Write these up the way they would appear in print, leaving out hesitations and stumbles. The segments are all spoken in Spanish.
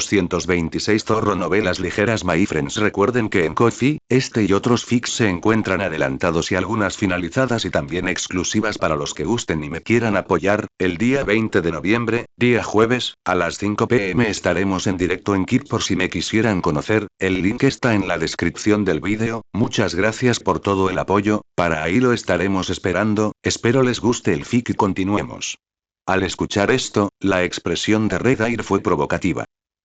226 Zorro Novelas ligeras My friends. Recuerden que en Ko-fi, este y otros fics se encuentran adelantados y algunas finalizadas y también exclusivas para los que gusten y me quieran apoyar. El día 20 de noviembre, día jueves, a las 5 p.m. estaremos en directo en Kik por si me quisieran conocer, el link está en la descripción del vídeo. Muchas gracias por todo el apoyo, para ahí lo estaremos esperando, espero les guste el fic y continuemos. Al escuchar esto, la expresión de Red Air fue provocativa.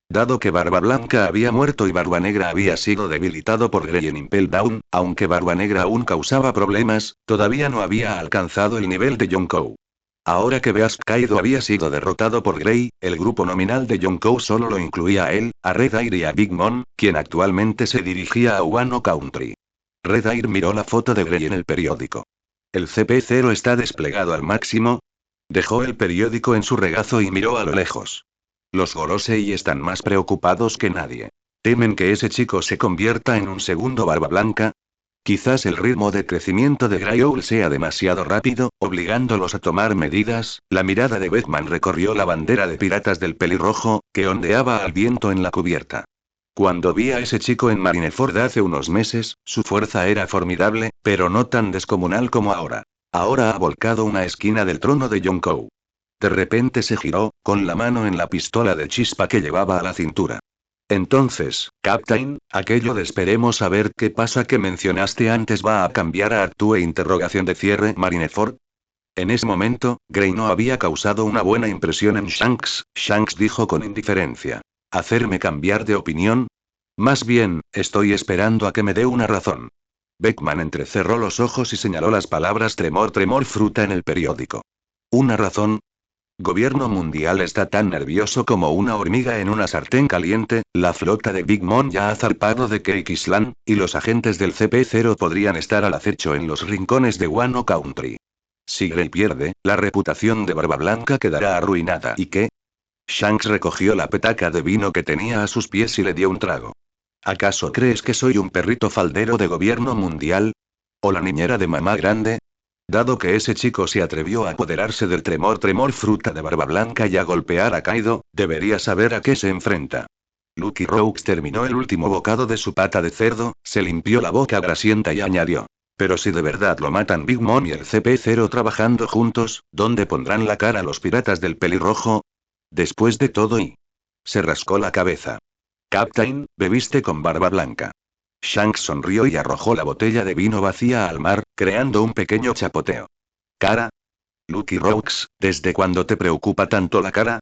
Dado que Barba Blanca había muerto y Barba Negra había sido debilitado por Grey en Impel Down, aunque Barba Negra aún causaba problemas, todavía no había alcanzado el nivel de Yonkou. Ahora que Beast Kaido había sido derrotado por Grey, el grupo nominal de Yonkou solo lo incluía a él, a Red Air y a Big Mom, quien actualmente se dirigía a Wano Country. Red Air miró la foto de Grey en el periódico. ¿El CP0 está desplegado al máximo? Dejó el periódico en su regazo y miró a lo lejos. Los Gorosei están más preocupados que nadie. ¿Temen que ese chico se convierta en un segundo Barba Blanca? Quizás el ritmo de crecimiento de Grey sea demasiado rápido, obligándolos a tomar medidas. La mirada de Beckman recorrió la bandera de piratas del pelirrojo, que ondeaba al viento en la cubierta. Cuando vi a ese chico en Marineford hace unos meses, su fuerza era formidable, pero no tan descomunal como ahora. Ahora ha volcado una esquina del trono de Yonkou. De repente se giró, con la mano en la pistola de chispa que llevaba a la cintura. Entonces, Captain, aquello de esperemos a ver qué pasa que mencionaste antes va a cambiar a Artue interrogación de cierre Marineford. En ese momento, Grey no había causado una buena impresión en Shanks. Shanks dijo con indiferencia. ¿Hacerme cambiar de opinión? Más bien, estoy esperando a que me dé una razón. Beckman entrecerró los ojos y señaló las palabras tremor fruta en el periódico. ¿Una razón? Gobierno mundial está tan nervioso como una hormiga en una sartén caliente, la flota de Big Mom ya ha zarpado de Cake Island, y los agentes del CP0 podrían estar al acecho en los rincones de Wano Country. Si Grey pierde, la reputación de Barba Blanca quedará arruinada. ¿Y qué? Shanks recogió la petaca de vino que tenía a sus pies y le dio un trago. ¿Acaso crees que soy un perrito faldero de gobierno mundial? ¿O la niñera de mamá grande? Dado que ese chico se atrevió a apoderarse del tremor fruta de Barba Blanca y a golpear a Kaido, debería saber a qué se enfrenta. Lucky Roux terminó el último bocado de su pata de cerdo, se limpió la boca grasienta y añadió. Pero si de verdad lo matan Big Mom y el CP0 trabajando juntos, ¿dónde pondrán la cara los piratas del pelirrojo? Después de todo se rascó la cabeza. Captain, bebiste con Barba Blanca. Shanks sonrió y arrojó la botella de vino vacía al mar, creando un pequeño chapoteo. ¿Cara? Lucky Roux, ¿desde cuándo te preocupa tanto la cara?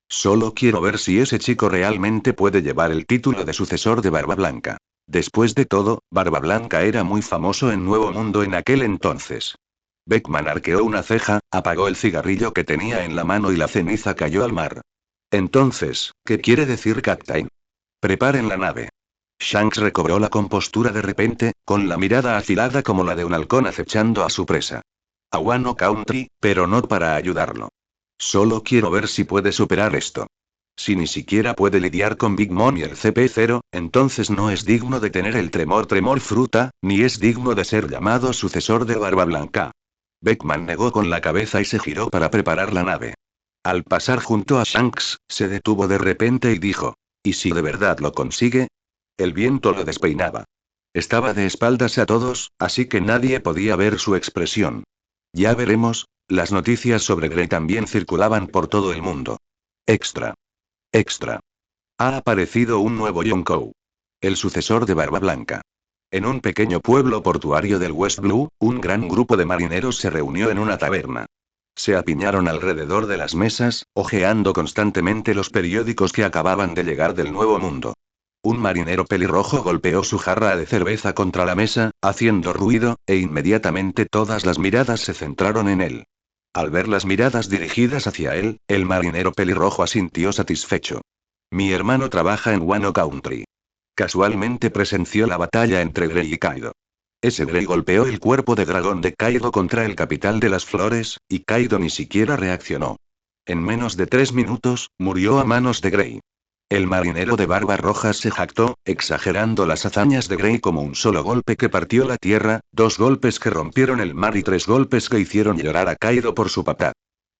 Solo quiero ver si ese chico realmente puede llevar el título de sucesor de Barba Blanca. Después de todo, Barba Blanca era muy famoso en Nuevo Mundo en aquel entonces. Beckman arqueó una ceja, apagó el cigarrillo que tenía en la mano y la ceniza cayó al mar. Entonces, ¿qué quiere decir Captain? Preparen la nave. Shanks recobró la compostura de repente, con la mirada afilada como la de un halcón acechando a su presa. A Wano Country, pero no para ayudarlo. Solo quiero ver si puede superar esto. Si ni siquiera puede lidiar con Big Mom y el CP0, entonces no es digno de tener el tremor fruta, ni es digno de ser llamado sucesor de Barba Blanca. Beckman negó con la cabeza y se giró para preparar la nave. Al pasar junto a Shanks, se detuvo de repente y dijo. ¿Y si de verdad lo consigue? El viento lo despeinaba. Estaba de espaldas a todos, así que nadie podía ver su expresión. Ya veremos, las noticias sobre Grey también circulaban por todo el mundo. Extra. Extra. Ha aparecido un nuevo Yonkou. El sucesor de Barba Blanca. En un pequeño pueblo portuario del West Blue, un gran grupo de marineros se reunió en una taberna. Se apiñaron alrededor de las mesas, hojeando constantemente los periódicos que acababan de llegar del Nuevo Mundo. Un marinero pelirrojo golpeó su jarra de cerveza contra la mesa, haciendo ruido, e inmediatamente todas las miradas se centraron en él. Al ver las miradas dirigidas hacia él, el marinero pelirrojo asintió satisfecho. Mi hermano trabaja en Wano Country. Casualmente presenció la batalla entre Grey y Kaido. Ese Grey golpeó el cuerpo de dragón de Kaido contra el capital de las flores, y Kaido ni siquiera reaccionó. En menos de 3 minutos, murió a manos de Grey. El marinero de barba roja se jactó, exagerando las hazañas de Grey como un solo golpe que partió la tierra, 2 golpes que rompieron el mar y 3 golpes que hicieron llorar a Kaido por su papá.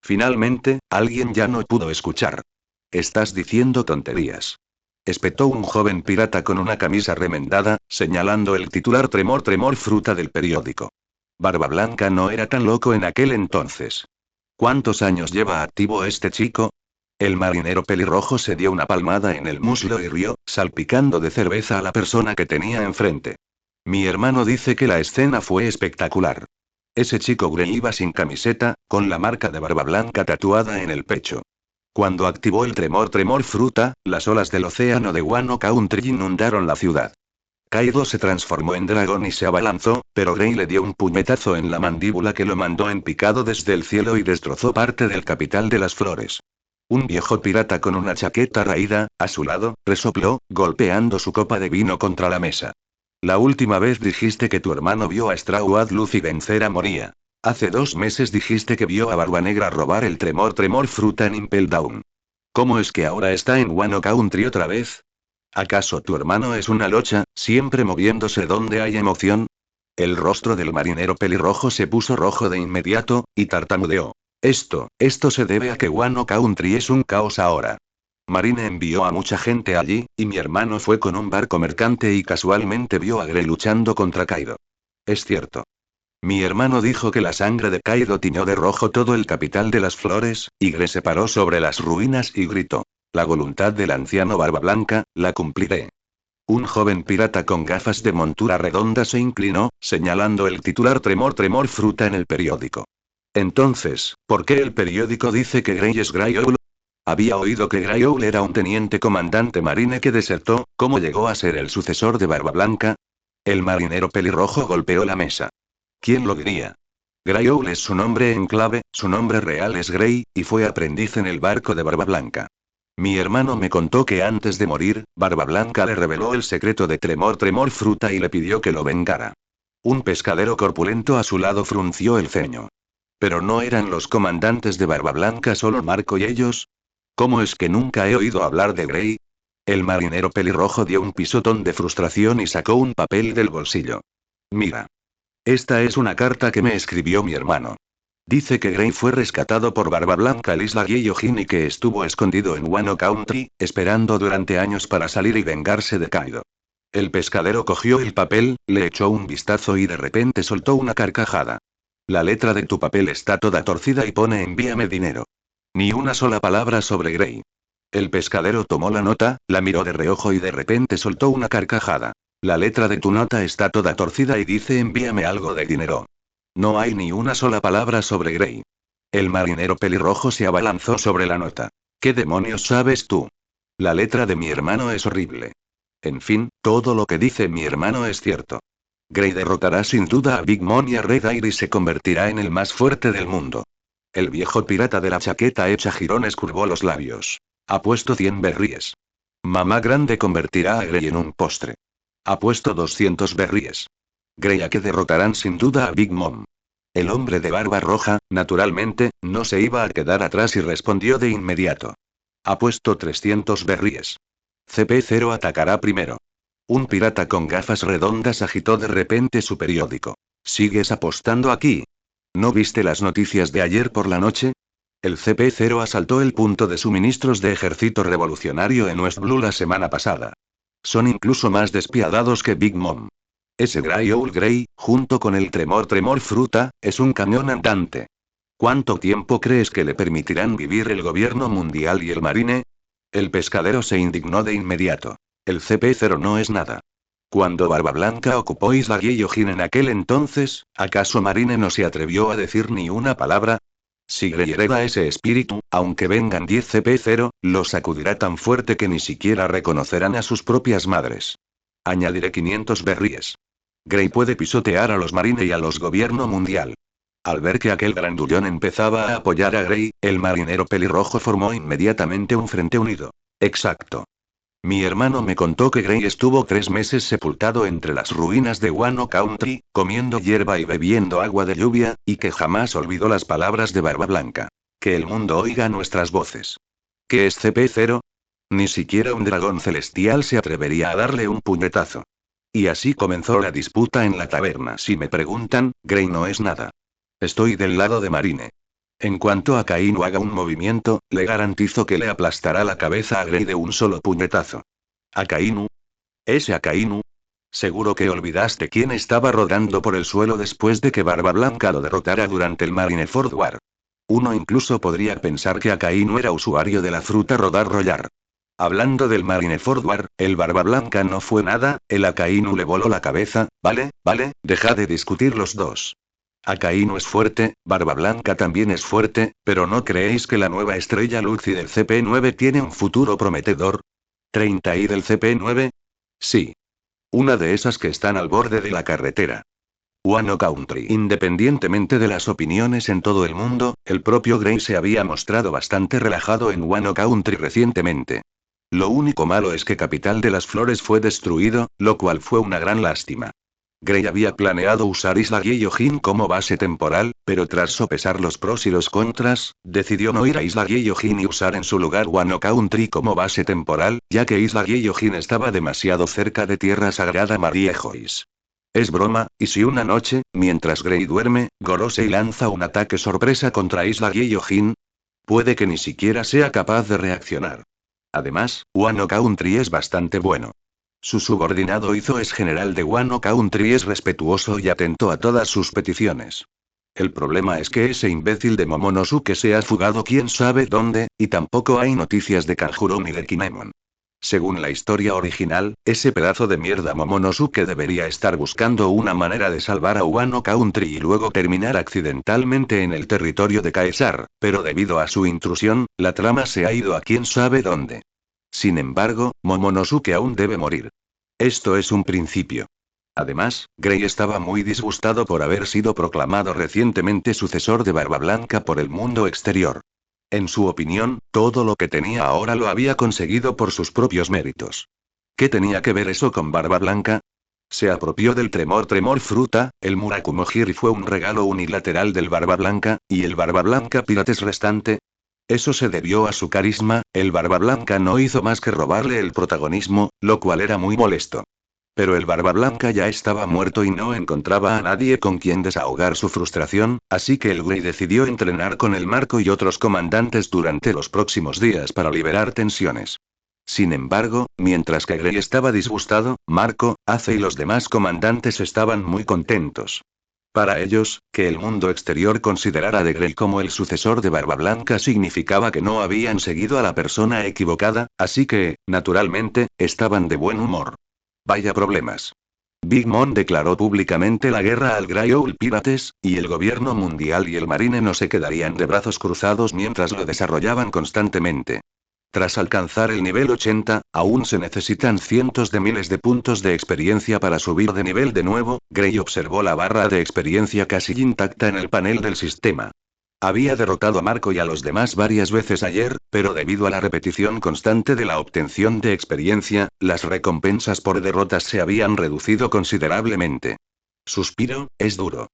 Finalmente, alguien ya no pudo escuchar. Estás diciendo tonterías. espetó un joven pirata con una camisa remendada, señalando el titular Tremor Tremor Fruta del periódico. Barba Blanca no era tan loco en aquel entonces. ¿Cuántos años lleva activo este chico? El marinero pelirrojo se dio una palmada en el muslo y rió, salpicando de cerveza a la persona que tenía enfrente. Mi hermano dice que la escena fue espectacular. Ese chico Grey iba sin camiseta, con la marca de Barba Blanca tatuada en el pecho. Cuando activó el Tremor Tremor Fruta, las olas del océano de Wano Country inundaron la ciudad. Kaido se transformó en dragón y se abalanzó, pero Grey le dio un puñetazo en la mandíbula que lo mandó en picado desde el cielo y destrozó parte del capital de las flores. Un viejo pirata con una chaqueta raída, a su lado, resopló, golpeando su copa de vino contra la mesa. La última vez dijiste que tu hermano vio a Straw Hat Luffy vencer a Moria. Hace 2 meses dijiste que vio a Barba Negra robar el Tremor Tremor Fruta en Impel Down. ¿Cómo es que ahora está en Wano Country otra vez? ¿Acaso tu hermano es una locha, siempre moviéndose donde hay emoción? El rostro del marinero pelirrojo se puso rojo de inmediato, y tartamudeó. Esto se debe a que Wano Country es un caos ahora. Marine envió a mucha gente allí, y mi hermano fue con un barco mercante y casualmente vio a Grey luchando contra Kaido. Es cierto. Mi hermano dijo que la sangre de Kaido tiñó de rojo todo el capital de las flores, y Grey se paró sobre las ruinas y gritó. La voluntad del anciano Barba Blanca, la cumpliré. Un joven pirata con gafas de montura redonda se inclinó, señalando el titular Tremor Tremor Fruta en el periódico. Entonces, ¿por qué el periódico dice que Grey es Grey Owl? Había oído que Grey Owl era un teniente comandante marine que desertó. ¿Cómo llegó a ser el sucesor de Barba Blanca? El marinero pelirrojo golpeó la mesa. ¿Quién lo diría? Grey Owl es su nombre en clave, su nombre real es Grey, y fue aprendiz en el barco de Barba Blanca. Mi hermano me contó que antes de morir, Barba Blanca le reveló el secreto de Tremor Tremor Fruta y le pidió que lo vengara. Un pescadero corpulento a su lado frunció el ceño. ¿Pero no eran los comandantes de Barba Blanca solo Marco y ellos? ¿Cómo es que nunca he oído hablar de Grey? El marinero pelirrojo dio un pisotón de frustración y sacó un papel del bolsillo. Mira. Esta es una carta que me escribió mi hermano. Dice que Grey fue rescatado por Barba Blanca al isla Gyojin y que estuvo escondido en Wano Country, esperando durante años para salir y vengarse de Kaido. El pescadero cogió el papel, le echó un vistazo y de repente soltó una carcajada. La letra de tu papel está toda torcida y pone envíame dinero. Ni una sola palabra sobre Grey. El pescadero tomó la nota, la miró de reojo y de repente soltó una carcajada. La letra de tu nota está toda torcida y dice envíame algo de dinero. No hay ni una sola palabra sobre Grey. El marinero pelirrojo se abalanzó sobre la nota. ¿Qué demonios sabes tú? La letra de mi hermano es horrible. En fin, todo lo que dice mi hermano es cierto. Grey derrotará sin duda a Big Mom y a Red Air y se convertirá en el más fuerte del mundo. El viejo pirata de la chaqueta hecha jirones curvó los labios. Apuesto 100 berríes. Mamá Grande convertirá a Grey en un postre. Apuesto 200 berríes. Grey a que derrotarán sin duda a Big Mom. El hombre de barba roja, naturalmente, no se iba a quedar atrás y respondió de inmediato. Apuesto 300 berríes. CP0 atacará primero. Un pirata con gafas redondas agitó de repente su periódico. ¿Sigues apostando aquí? ¿No viste las noticias de ayer por la noche? El CP0 asaltó el punto de suministros de Ejército Revolucionario en West Blue la semana pasada. Son incluso más despiadados que Big Mom. Ese Grey Owl Grey, junto con el Tremor Tremor Fruta, es un camión andante. ¿Cuánto tiempo crees que le permitirán vivir el gobierno mundial y el marine? El pescadero se indignó de inmediato. El CP0 no es nada. Cuando Barba Blanca ocupó Isla Gyojin en aquel entonces, ¿acaso Marine no se atrevió a decir ni una palabra? Si Grey hereda ese espíritu, aunque vengan 10 CP0, lo sacudirá tan fuerte que ni siquiera reconocerán a sus propias madres. Añadiré 500 berríes. Grey puede pisotear a los Marine y a los gobierno mundial. Al ver que aquel grandullón empezaba a apoyar a Grey, el marinero pelirrojo formó inmediatamente un frente unido. Exacto. Mi hermano me contó que Grey estuvo 3 meses sepultado entre las ruinas de Wano Country, comiendo hierba y bebiendo agua de lluvia, y que jamás olvidó las palabras de Barba Blanca. Que el mundo oiga nuestras voces. ¿Qué es CP0? Ni siquiera un dragón celestial se atrevería a darle un puñetazo. Y así comenzó la disputa en la taberna. Si me preguntan, Grey no es nada. Estoy del lado de Marine. En cuanto a Kaino haga un movimiento, le garantizo que le aplastará la cabeza a Grey de un solo puñetazo. ¿Akainu? ¿Ese Akainu? Seguro que olvidaste quién estaba rodando por el suelo después de que Barba Blanca lo derrotara durante el Marineford War. Uno incluso podría pensar que Akainu era usuario de la fruta Rodar Rollar. Hablando del Marineford War, el Barba Blanca no fue nada, el Akainu le voló la cabeza, vale, deja de discutir los dos. Akainu es fuerte, Barba Blanca también es fuerte, pero ¿no creéis que la nueva estrella Lucy del CP9 tiene un futuro prometedor? ¿30 y del CP9? Sí. Una de esas que están al borde de la carretera. Wano Country. Independientemente de las opiniones en todo el mundo, el propio Gray se había mostrado bastante relajado en Wano Country recientemente. Lo único malo es que Capital de las Flores fue destruido, lo cual fue una gran lástima. Gray había planeado usar Isla Gyojin como base temporal, pero tras sopesar los pros y los contras, decidió no ir a Isla Gyojin y usar en su lugar Wano Country como base temporal, ya que Isla Gyojin estaba demasiado cerca de Tierra Sagrada Marie Joyce. Es broma, y si una noche, mientras Gray duerme, Gorosei lanza un ataque sorpresa contra Isla Gyojin, puede que ni siquiera sea capaz de reaccionar. Además, Wano Country es bastante bueno. Su subordinado Izo es general de Wano Country, es respetuoso y atento a todas sus peticiones. El problema es que ese imbécil de Momonosuke se ha fugado quién sabe dónde, y tampoco hay noticias de Kanjuro ni de Kinemon. Según la historia original, ese pedazo de mierda Momonosuke debería estar buscando una manera de salvar a Wano Country y luego terminar accidentalmente en el territorio de Caesar, pero debido a su intrusión, la trama se ha ido a quién sabe dónde. Sin embargo, Momonosuke aún debe morir. Esto es un principio. Además, Gray estaba muy disgustado por haber sido proclamado recientemente sucesor de Barba Blanca por el mundo exterior. En su opinión, todo lo que tenía ahora lo había conseguido por sus propios méritos. ¿Qué tenía que ver eso con Barba Blanca? Se apropió del Tremor Fruta, el Murakumojiri fue un regalo unilateral del Barba Blanca, y el Barba Blanca Pirates restante. Eso se debió a su carisma, el Barba Blanca no hizo más que robarle el protagonismo, lo cual era muy molesto. Pero el Barba Blanca ya estaba muerto y no encontraba a nadie con quien desahogar su frustración, así que el Gray decidió entrenar con el Marco y otros comandantes durante los próximos días para liberar tensiones. Sin embargo, mientras que Gray estaba disgustado, Marco, Ace y los demás comandantes estaban muy contentos. Para ellos, que el mundo exterior considerara a de Gray como el sucesor de Barba Blanca significaba que no habían seguido a la persona equivocada, así que, naturalmente, estaban de buen humor. Vaya problemas. Big Mom declaró públicamente la guerra al Grey Owl Pirates, y el gobierno mundial y el Marine no se quedarían de brazos cruzados mientras lo desarrollaban constantemente. Tras alcanzar el nivel 80, aún se necesitan cientos de miles de puntos de experiencia para subir de nivel de nuevo. Gray observó la barra de experiencia casi intacta en el panel del sistema. Había derrotado a Marco y a los demás varias veces ayer, pero debido a la repetición constante de la obtención de experiencia, las recompensas por derrotas se habían reducido considerablemente. Suspiro, es duro.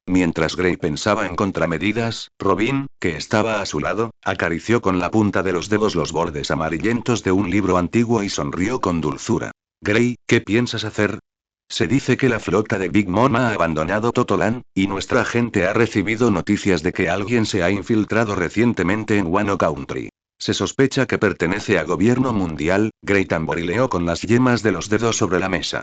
Mientras Gray pensaba en contramedidas, Robin, que estaba a su lado, acarició con la punta de los dedos los bordes amarillentos de un libro antiguo y sonrió con dulzura. Gray, ¿qué piensas hacer? Se dice que la flota de Big Mom ha abandonado Totolan, y nuestra gente ha recibido noticias de que alguien se ha infiltrado recientemente en Wano Country. Se sospecha que pertenece a gobierno mundial. Gray tamborileó con las yemas de los dedos sobre la mesa.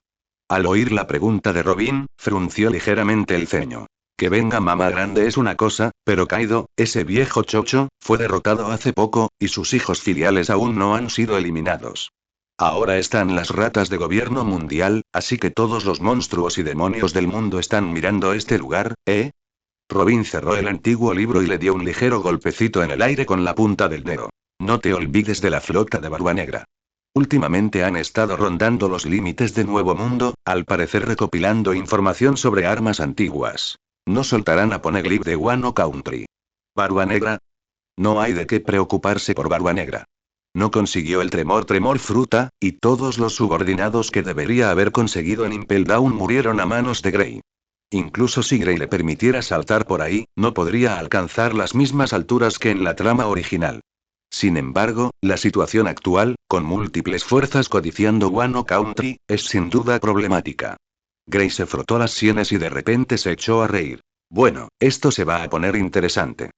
Al oír la pregunta de Robin, frunció ligeramente el ceño. Que venga Mama Grande es una cosa, pero Kaido, ese viejo chocho, fue derrotado hace poco, y sus hijos filiales aún no han sido eliminados. Ahora están las ratas de gobierno mundial, así que todos los monstruos y demonios del mundo están mirando este lugar, ¿eh? Robin cerró el antiguo libro y le dio un ligero golpecito en el aire con la punta del dedo. No te olvides de la flota de Barba Negra. Últimamente han estado rondando los límites de Nuevo Mundo, al parecer recopilando información sobre armas antiguas. No soltarán a Poneglyph de Wano Country. ¿Barba Negra? No hay de qué preocuparse por Barba Negra. No consiguió el Tremor Fruta, y todos los subordinados que debería haber conseguido en Impel Down murieron a manos de Gray. Incluso si Gray le permitiera saltar por ahí, no podría alcanzar las mismas alturas que en la trama original. Sin embargo, la situación actual, con múltiples fuerzas codiciando Wano Country, es sin duda problemática. Gray se frotó las sienes y de repente se echó a reír. Bueno, esto se va a poner interesante.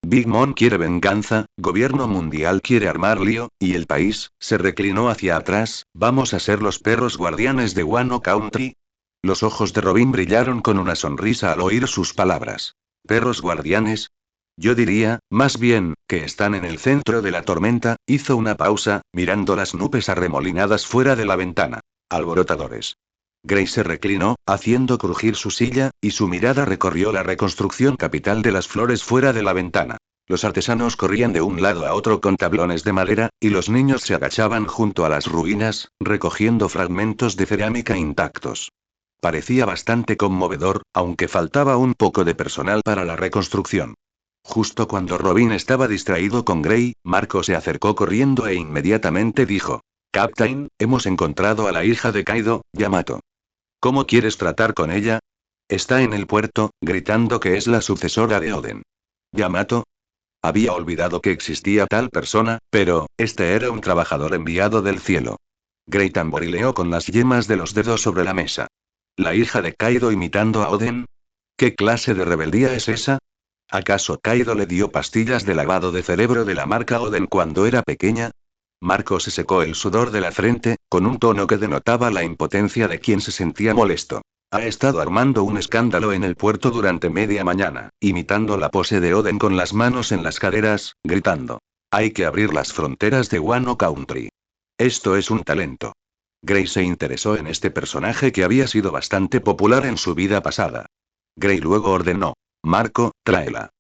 Big Mom quiere venganza, gobierno mundial quiere armar lío, y el país se reclinó hacia atrás. ¿Vamos a ser los perros guardianes de Wano Country? Los ojos de Robin brillaron con una sonrisa al oír sus palabras. ¿Perros guardianes? Yo diría, más bien, que están en el centro de la tormenta. Hizo una pausa, mirando las nubes arremolinadas fuera de la ventana. Alborotadores. Grace se reclinó, haciendo crujir su silla, y su mirada recorrió la reconstrucción capital de las flores fuera de la ventana. Los artesanos corrían de un lado a otro con tablones de madera, y los niños se agachaban junto a las ruinas, recogiendo fragmentos de cerámica intactos. Parecía bastante conmovedor, aunque faltaba un poco de personal para la reconstrucción. Justo cuando Robin estaba distraído con Gray, Marco se acercó corriendo e inmediatamente dijo: Captain, hemos encontrado a la hija de Kaido, Yamato. ¿Cómo quieres tratar con ella? Está en el puerto, gritando que es la sucesora de Oden. ¿Yamato? Había olvidado que existía tal persona, pero, este era un trabajador enviado del cielo. Gray tamborileó con las yemas de los dedos sobre la mesa. ¿La hija de Kaido imitando a Oden? ¿Qué clase de rebeldía es esa? ¿Acaso Kaido le dio pastillas de lavado de cerebro de la marca Oden cuando era pequeña? Marco se secó el sudor de la frente, con un tono que denotaba la impotencia de quien se sentía molesto. Ha estado armando un escándalo en el puerto durante media mañana, imitando la pose de Oden con las manos en las caderas, gritando: Hay que abrir las fronteras de Wano Country. Esto es un talento. Gray se interesó en este personaje que había sido bastante popular en su vida pasada. Gray luego ordenó: Marco, tráela.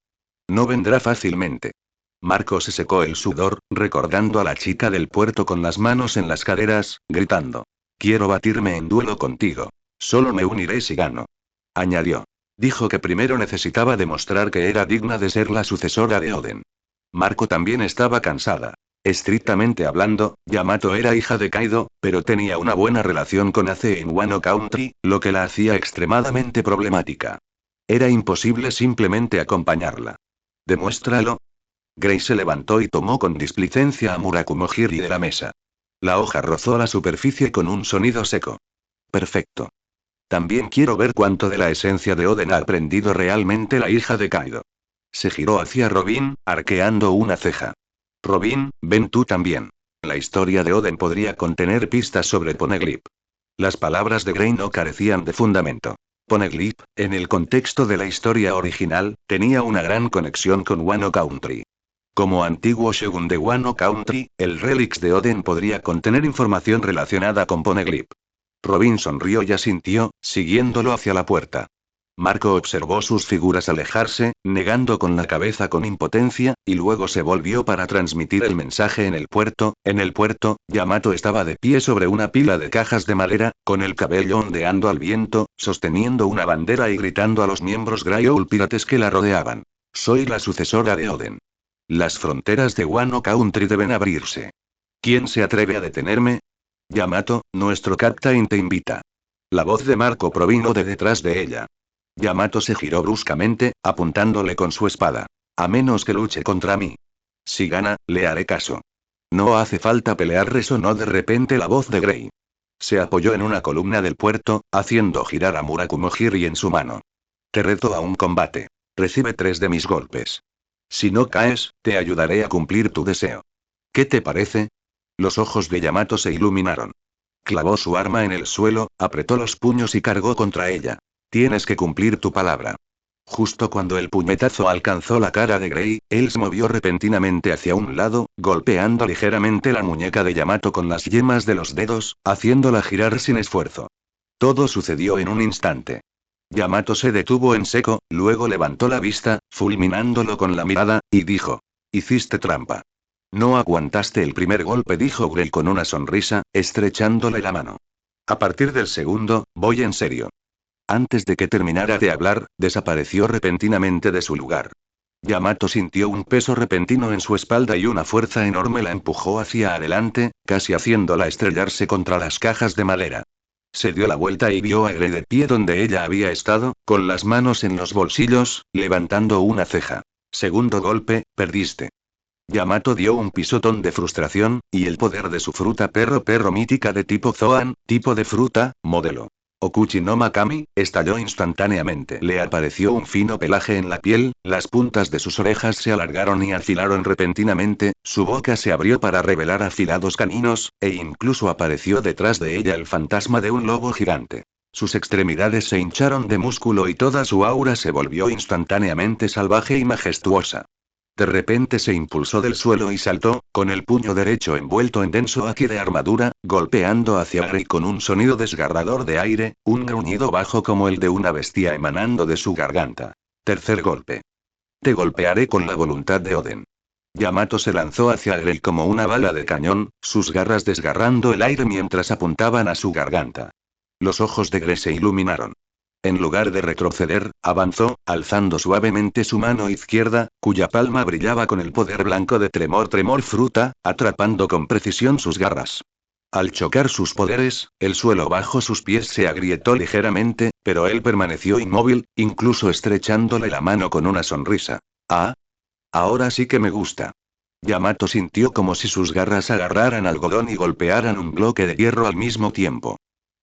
No vendrá fácilmente. Marco se secó el sudor, recordando a la chica del puerto con las manos en las caderas, gritando: Quiero batirme en duelo contigo. Solo me uniré si gano. Añadió. Dijo que primero necesitaba demostrar que era digna de ser la sucesora de Oden. Marco también estaba cansada. Estrictamente hablando, Yamato era hija de Kaido, pero tenía una buena relación con Ace en Wano Country, lo que la hacía extremadamente problemática. Era imposible simplemente acompañarla. ¿Demuéstralo? Grace se levantó y tomó con displicencia a Murakumo-jiri de la mesa. La hoja rozó la superficie con un sonido seco. Perfecto. También quiero ver cuánto de la esencia de Oden ha aprendido realmente la hija de Kaido. Se giró hacia Robin, arqueando una ceja. Robin, ven tú también. La historia de Oden podría contener pistas sobre Poneglyph. Las palabras de Gray no carecían de fundamento. Poneglyph, en el contexto de la historia original, tenía una gran conexión con Wano Country. Como antiguo shogun de Wano Country, el Relix de Oden podría contener información relacionada con Poneglyph. Robin sonrió y asintió, siguiéndolo hacia la puerta. Marco observó sus figuras alejarse, negando con la cabeza con impotencia, y luego se volvió para transmitir el mensaje en el puerto. En el puerto, Yamato estaba de pie sobre una pila de cajas de madera, con el cabello ondeando al viento, sosteniendo una bandera y gritando a los miembros Gryoul pirates que la rodeaban: Soy la sucesora de Oden. Las fronteras de Wano Country deben abrirse. ¿Quién se atreve a detenerme? Yamato, nuestro captain te invita. La voz de Marco provino de detrás de ella. Yamato se giró bruscamente, apuntándole con su espada. A menos que luche contra mí. Si gana, le haré caso. No hace falta pelear, resonó de repente la voz de Gray. Se apoyó en una columna del puerto, haciendo girar a Murakumo-jiri en su mano. Te reto a un combate. Recibe 3 de mis golpes. Si no caes, te ayudaré a cumplir tu deseo. ¿Qué te parece? Los ojos de Yamato se iluminaron. Clavó su arma en el suelo, apretó los puños y cargó contra ella. Tienes que cumplir tu palabra. Justo cuando el puñetazo alcanzó la cara de Gray, él se movió repentinamente hacia un lado, golpeando ligeramente la muñeca de Yamato con las yemas de los dedos, haciéndola girar sin esfuerzo. Todo sucedió en un instante. Yamato se detuvo en seco, luego levantó la vista, fulminándolo con la mirada, y dijo: Hiciste trampa. No aguantaste el primer golpe, dijo Gray con una sonrisa, estrechándole la mano. A partir del segundo, voy en serio. Antes de que terminara de hablar, desapareció repentinamente de su lugar. Yamato sintió un peso repentino en su espalda y una fuerza enorme la empujó hacia adelante, casi haciéndola estrellarse contra las cajas de madera. Se dio la vuelta y vio a Gray de pie donde ella había estado, con las manos en los bolsillos, levantando una ceja. Segundo golpe, perdiste. Yamato dio un pisotón de frustración, y el poder de su fruta perro mítica de tipo Zoan, tipo de fruta, modelo. Okuchi no Makami, estalló instantáneamente. Le apareció un fino pelaje en la piel, las puntas de sus orejas se alargaron y afilaron repentinamente, su boca se abrió para revelar afilados caninos, e incluso apareció detrás de ella el fantasma de un lobo gigante. Sus extremidades se hincharon de músculo y toda su aura se volvió instantáneamente salvaje y majestuosa. De repente se impulsó del suelo y saltó, con el puño derecho envuelto en denso haki de armadura, golpeando hacia Grey con un sonido desgarrador de aire, un gruñido bajo como el de una bestia emanando de su garganta. Tercer golpe. Te golpearé con la voluntad de Oden. Yamato se lanzó hacia Grey como una bala de cañón, sus garras desgarrando el aire mientras apuntaban a su garganta. Los ojos de Grey se iluminaron. En lugar de retroceder, avanzó, alzando suavemente su mano izquierda, cuya palma brillaba con el poder blanco de Tremor Fruta, atrapando con precisión sus garras. Al chocar sus poderes, el suelo bajo sus pies se agrietó ligeramente, pero él permaneció inmóvil, incluso estrechándole la mano con una sonrisa. Ah, ahora sí que me gusta. Yamato sintió como si sus garras agarraran algodón y golpearan un bloque de hierro al mismo tiempo.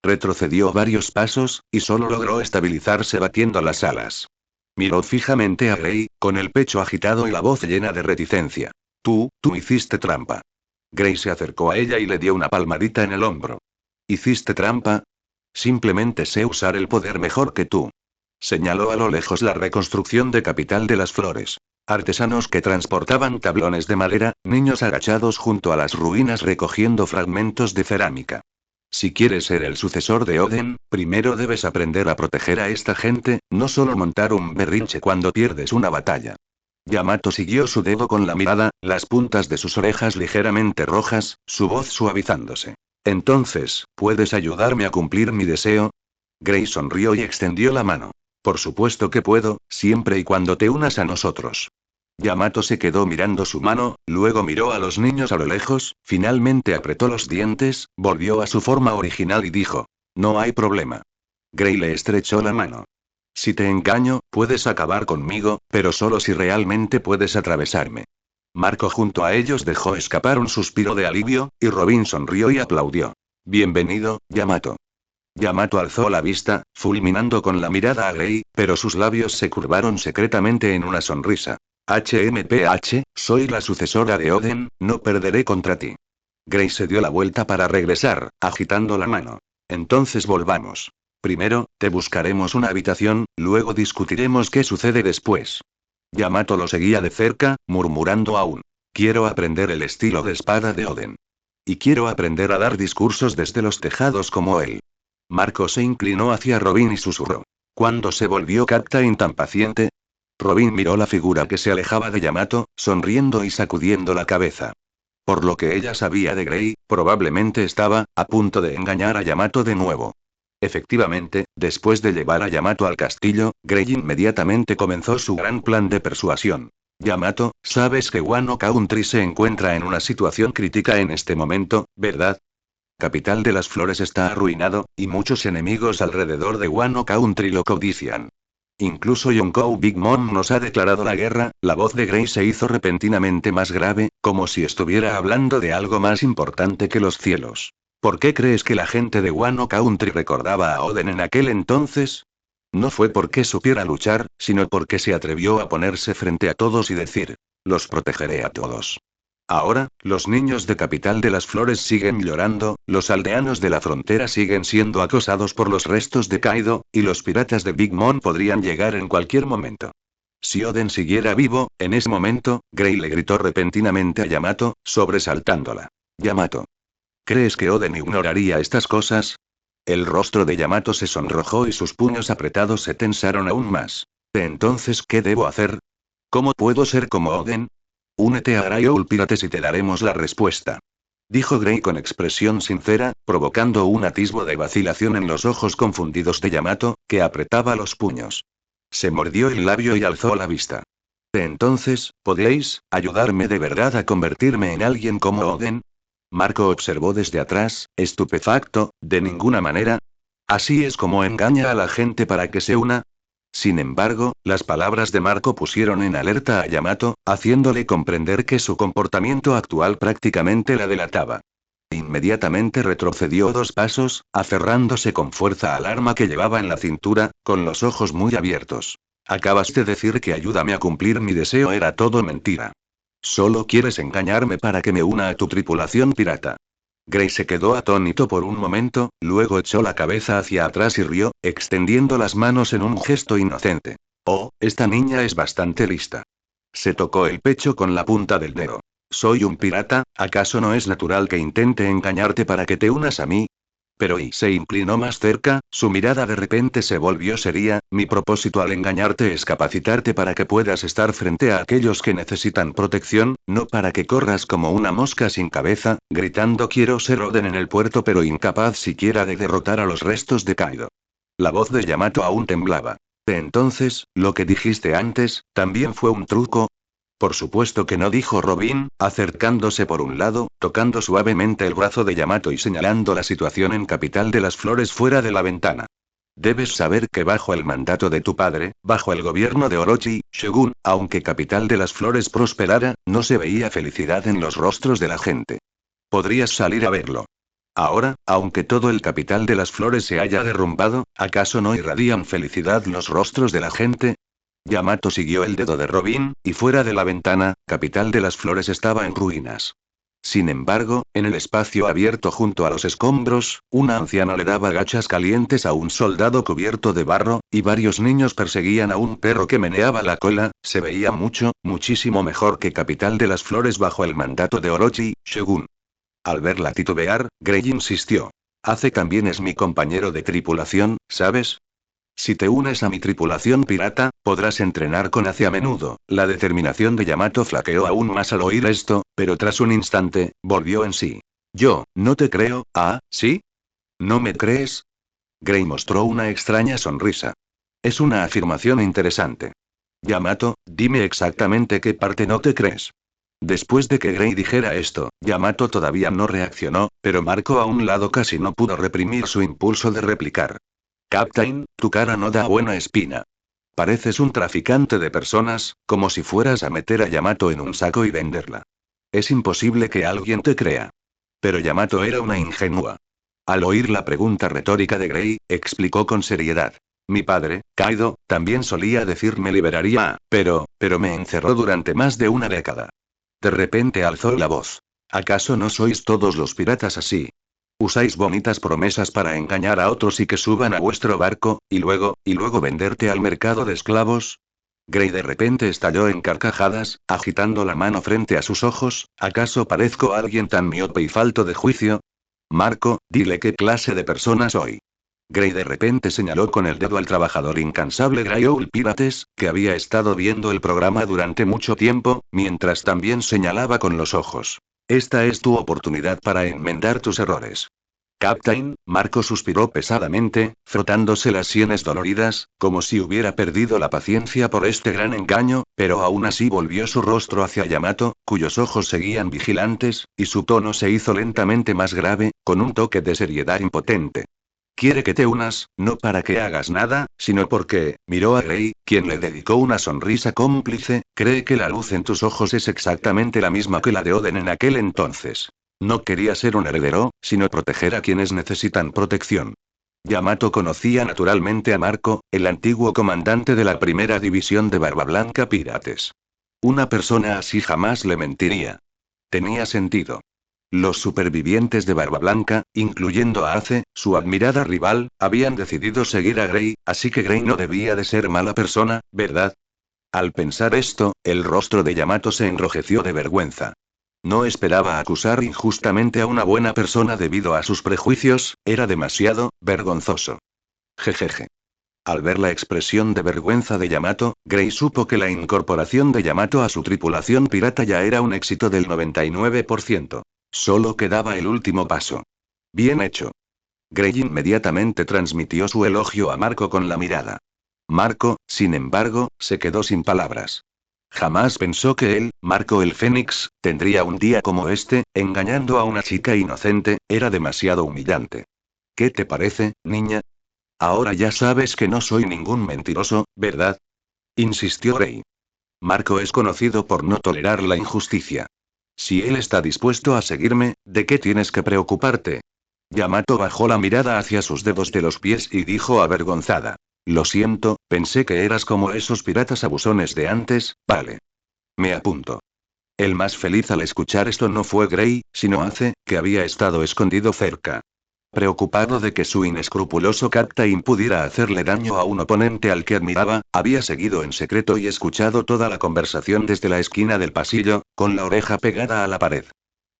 Retrocedió varios pasos, y solo logró estabilizarse batiendo las alas. Miró fijamente a Grey, con el pecho agitado y la voz llena de reticencia. Tú hiciste trampa. Grey se acercó a ella y le dio una palmadita en el hombro. ¿Hiciste trampa? Simplemente sé usar el poder mejor que tú. Señaló a lo lejos la reconstrucción de Capital de las Flores. Artesanos que transportaban tablones de madera, niños agachados junto a las ruinas recogiendo fragmentos de cerámica. Si quieres ser el sucesor de Oden, primero debes aprender a proteger a esta gente, no solo montar un berrinche cuando pierdes una batalla. Yamato siguió su dedo con la mirada, las puntas de sus orejas ligeramente rojas, su voz suavizándose. Entonces, ¿puedes ayudarme a cumplir mi deseo? Grey sonrió y extendió la mano. Por supuesto que puedo, siempre y cuando te unas a nosotros. Yamato se quedó mirando su mano, luego miró a los niños a lo lejos, finalmente apretó los dientes, volvió a su forma original y dijo: No hay problema. Grey le estrechó la mano. Si te engaño, puedes acabar conmigo, pero solo si realmente puedes atravesarme. Marco junto a ellos dejó escapar un suspiro de alivio, y Robin sonrió y aplaudió. Bienvenido, Yamato. Yamato alzó la vista, fulminando con la mirada a Grey, pero sus labios se curvaron secretamente en una sonrisa. HMPH, soy la sucesora de Oden, no perderé contra ti. Grey se dio la vuelta para regresar, agitando la mano. Entonces volvamos. Primero, te buscaremos una habitación, luego discutiremos qué sucede después. Yamato lo seguía de cerca, murmurando aún. Quiero aprender el estilo de espada de Oden. Y quiero aprender a dar discursos desde los tejados como él. Marco se inclinó hacia Robin y susurró. ¿Cuándo se volvió Captain tan paciente? Robin miró la figura que se alejaba de Yamato, sonriendo y sacudiendo la cabeza. Por lo que ella sabía de Grey, probablemente estaba a punto de engañar a Yamato de nuevo. Efectivamente, después de llevar a Yamato al castillo, Grey inmediatamente comenzó su gran plan de persuasión. Yamato, sabes que Wano Country se encuentra en una situación crítica en este momento, ¿verdad? Capital de las Flores está arruinado, y muchos enemigos alrededor de Wano Country lo codician. Incluso Yonkou Big Mom nos ha declarado la guerra. La voz de Grey se hizo repentinamente más grave, como si estuviera hablando de algo más importante que los cielos. ¿Por qué crees que la gente de Wano Country recordaba a Oden en aquel entonces? No fue porque supiera luchar, sino porque se atrevió a ponerse frente a todos y decir: los protegeré a todos. Ahora, los niños de Capital de las Flores siguen llorando, los aldeanos de la frontera siguen siendo acosados por los restos de Kaido, y los piratas de Big Mom podrían llegar en cualquier momento. Si Oden siguiera vivo, en ese momento, Grey le gritó repentinamente a Yamato, sobresaltándola. Yamato. ¿Crees que Oden ignoraría estas cosas? El rostro de Yamato se sonrojó y sus puños apretados se tensaron aún más. Entonces, ¿qué debo hacer? ¿Cómo puedo ser como Oden? Únete a Araiou Pirates y te daremos la respuesta. Dijo Grey con expresión sincera, provocando un atisbo de vacilación en los ojos confundidos de Yamato, que apretaba los puños. Se mordió el labio y alzó la vista. Entonces, ¿podéis ayudarme de verdad a convertirme en alguien como Oden? Marco observó desde atrás, estupefacto. ¿De ninguna manera? ¿Así es como engaña a la gente para que se una? Sin embargo, las palabras de Marco pusieron en alerta a Yamato, haciéndole comprender que su comportamiento actual prácticamente la delataba. Inmediatamente retrocedió 2 pasos, aferrándose con fuerza al arma que llevaba en la cintura, con los ojos muy abiertos. Acabas de decir que ayúdame a cumplir mi deseo, era todo mentira. Solo quieres engañarme para que me una a tu tripulación pirata. Gray se quedó atónito por un momento, luego echó la cabeza hacia atrás y rió, extendiendo las manos en un gesto inocente. Oh, esta niña es bastante lista. Se tocó el pecho con la punta del dedo. Soy un pirata, ¿acaso no es natural que intente engañarte para que te unas a mí? Pero y se inclinó más cerca, su mirada de repente se volvió seria, mi propósito al engañarte es capacitarte para que puedas estar frente a aquellos que necesitan protección, no para que corras como una mosca sin cabeza, gritando quiero ser Oden en el puerto pero incapaz siquiera de derrotar a los restos de Kaido. La voz de Yamato aún temblaba. Entonces, lo que dijiste antes, ¿también fue un truco? Por supuesto que no, dijo Robin, acercándose por un lado, tocando suavemente el brazo de Yamato y señalando la situación en Capital de las Flores fuera de la ventana. Debes saber que bajo el mandato de tu padre, bajo el gobierno de Orochi, Shogun, aunque Capital de las Flores prosperara, no se veía felicidad en los rostros de la gente. Podrías salir a verlo. Ahora, aunque todo el Capital de las Flores se haya derrumbado, ¿acaso no irradian felicidad los rostros de la gente? Yamato siguió el dedo de Robin, y fuera de la ventana, Capital de las Flores estaba en ruinas. Sin embargo, en el espacio abierto junto a los escombros, una anciana le daba gachas calientes a un soldado cubierto de barro, y varios niños perseguían a un perro que meneaba la cola, se veía mucho, muchísimo mejor que Capital de las Flores bajo el mandato de Orochi, Shogun. Al verla titubear, Grey insistió. Hace también es mi compañero de tripulación, ¿sabes? Si te unes a mi tripulación pirata, podrás entrenar con Ace a menudo. La determinación de Yamato flaqueó aún más al oír esto, pero tras un instante, volvió en sí. Yo, no te creo, ¿ah, sí? ¿No me crees? Gray mostró una extraña sonrisa. Es una afirmación interesante. Yamato, dime exactamente qué parte no te crees. Después de que Gray dijera esto, Yamato todavía no reaccionó, pero Marco a un lado casi no pudo reprimir su impulso de replicar. Captain, tu cara no da buena espina. Pareces un traficante de personas, como si fueras a meter a Yamato en un saco y venderla. Es imposible que alguien te crea. Pero Yamato era una ingenua. Al oír la pregunta retórica de Gray, explicó con seriedad. Mi padre, Kaido, también solía decir me liberaría, pero me encerró durante más de una década. De repente alzó la voz. ¿Acaso no sois todos los piratas así? Usáis bonitas promesas para engañar a otros y que suban a vuestro barco, y luego venderte al mercado de esclavos. Gray de repente estalló en carcajadas, agitando la mano frente a sus ojos, ¿acaso parezco alguien tan miope y falto de juicio? Marco, dile qué clase de persona soy. Gray de repente señaló con el dedo al trabajador incansable Gray Owl Pirates, que había estado viendo el programa durante mucho tiempo, mientras también señalaba con los ojos. Esta es tu oportunidad para enmendar tus errores. Captain, Marco suspiró pesadamente, frotándose las sienes doloridas, como si hubiera perdido la paciencia por este gran engaño, pero aún así volvió su rostro hacia Yamato, cuyos ojos seguían vigilantes, y su tono se hizo lentamente más grave, con un toque de seriedad impotente. Quiere que te unas, no para que hagas nada, sino porque, miró a Gray, quien le dedicó una sonrisa cómplice, cree que la luz en tus ojos es exactamente la misma que la de Oden en aquel entonces. No quería ser un heredero, sino proteger a quienes necesitan protección. Yamato conocía naturalmente a Marco, el antiguo comandante de la primera división de Barba Blanca Pirates. Una persona así jamás le mentiría. Tenía sentido. Los supervivientes de Barba Blanca, incluyendo a Ace, su admirada rival, habían decidido seguir a Gray, así que Gray no debía de ser mala persona, ¿verdad? Al pensar esto, el rostro de Yamato se enrojeció de vergüenza. No esperaba acusar injustamente a una buena persona debido a sus prejuicios, era demasiado vergonzoso. Jejeje. Al ver la expresión de vergüenza de Yamato, Gray supo que la incorporación de Yamato a su tripulación pirata ya era un éxito del 99%. Solo quedaba el último paso. Bien hecho. Gray inmediatamente transmitió su elogio a Marco con la mirada. Marco, sin embargo, se quedó sin palabras. Jamás pensó que él, Marco el Fénix, tendría un día como este, engañando a una chica inocente, era demasiado humillante. ¿Qué te parece, niña? Ahora ya sabes que no soy ningún mentiroso, ¿verdad? Insistió Gray. Marco es conocido por no tolerar la injusticia. Si él está dispuesto a seguirme, ¿de qué tienes que preocuparte? Yamato bajó la mirada hacia sus dedos de los pies y dijo avergonzada. Lo siento, pensé que eras como esos piratas abusones de antes, vale. Me apunto. El más feliz al escuchar esto no fue Gray, sino Ace, que había estado escondido cerca. Preocupado de que su inescrupuloso Captain pudiera hacerle daño a un oponente al que admiraba, había seguido en secreto y escuchado toda la conversación desde la esquina del pasillo, con la oreja pegada a la pared.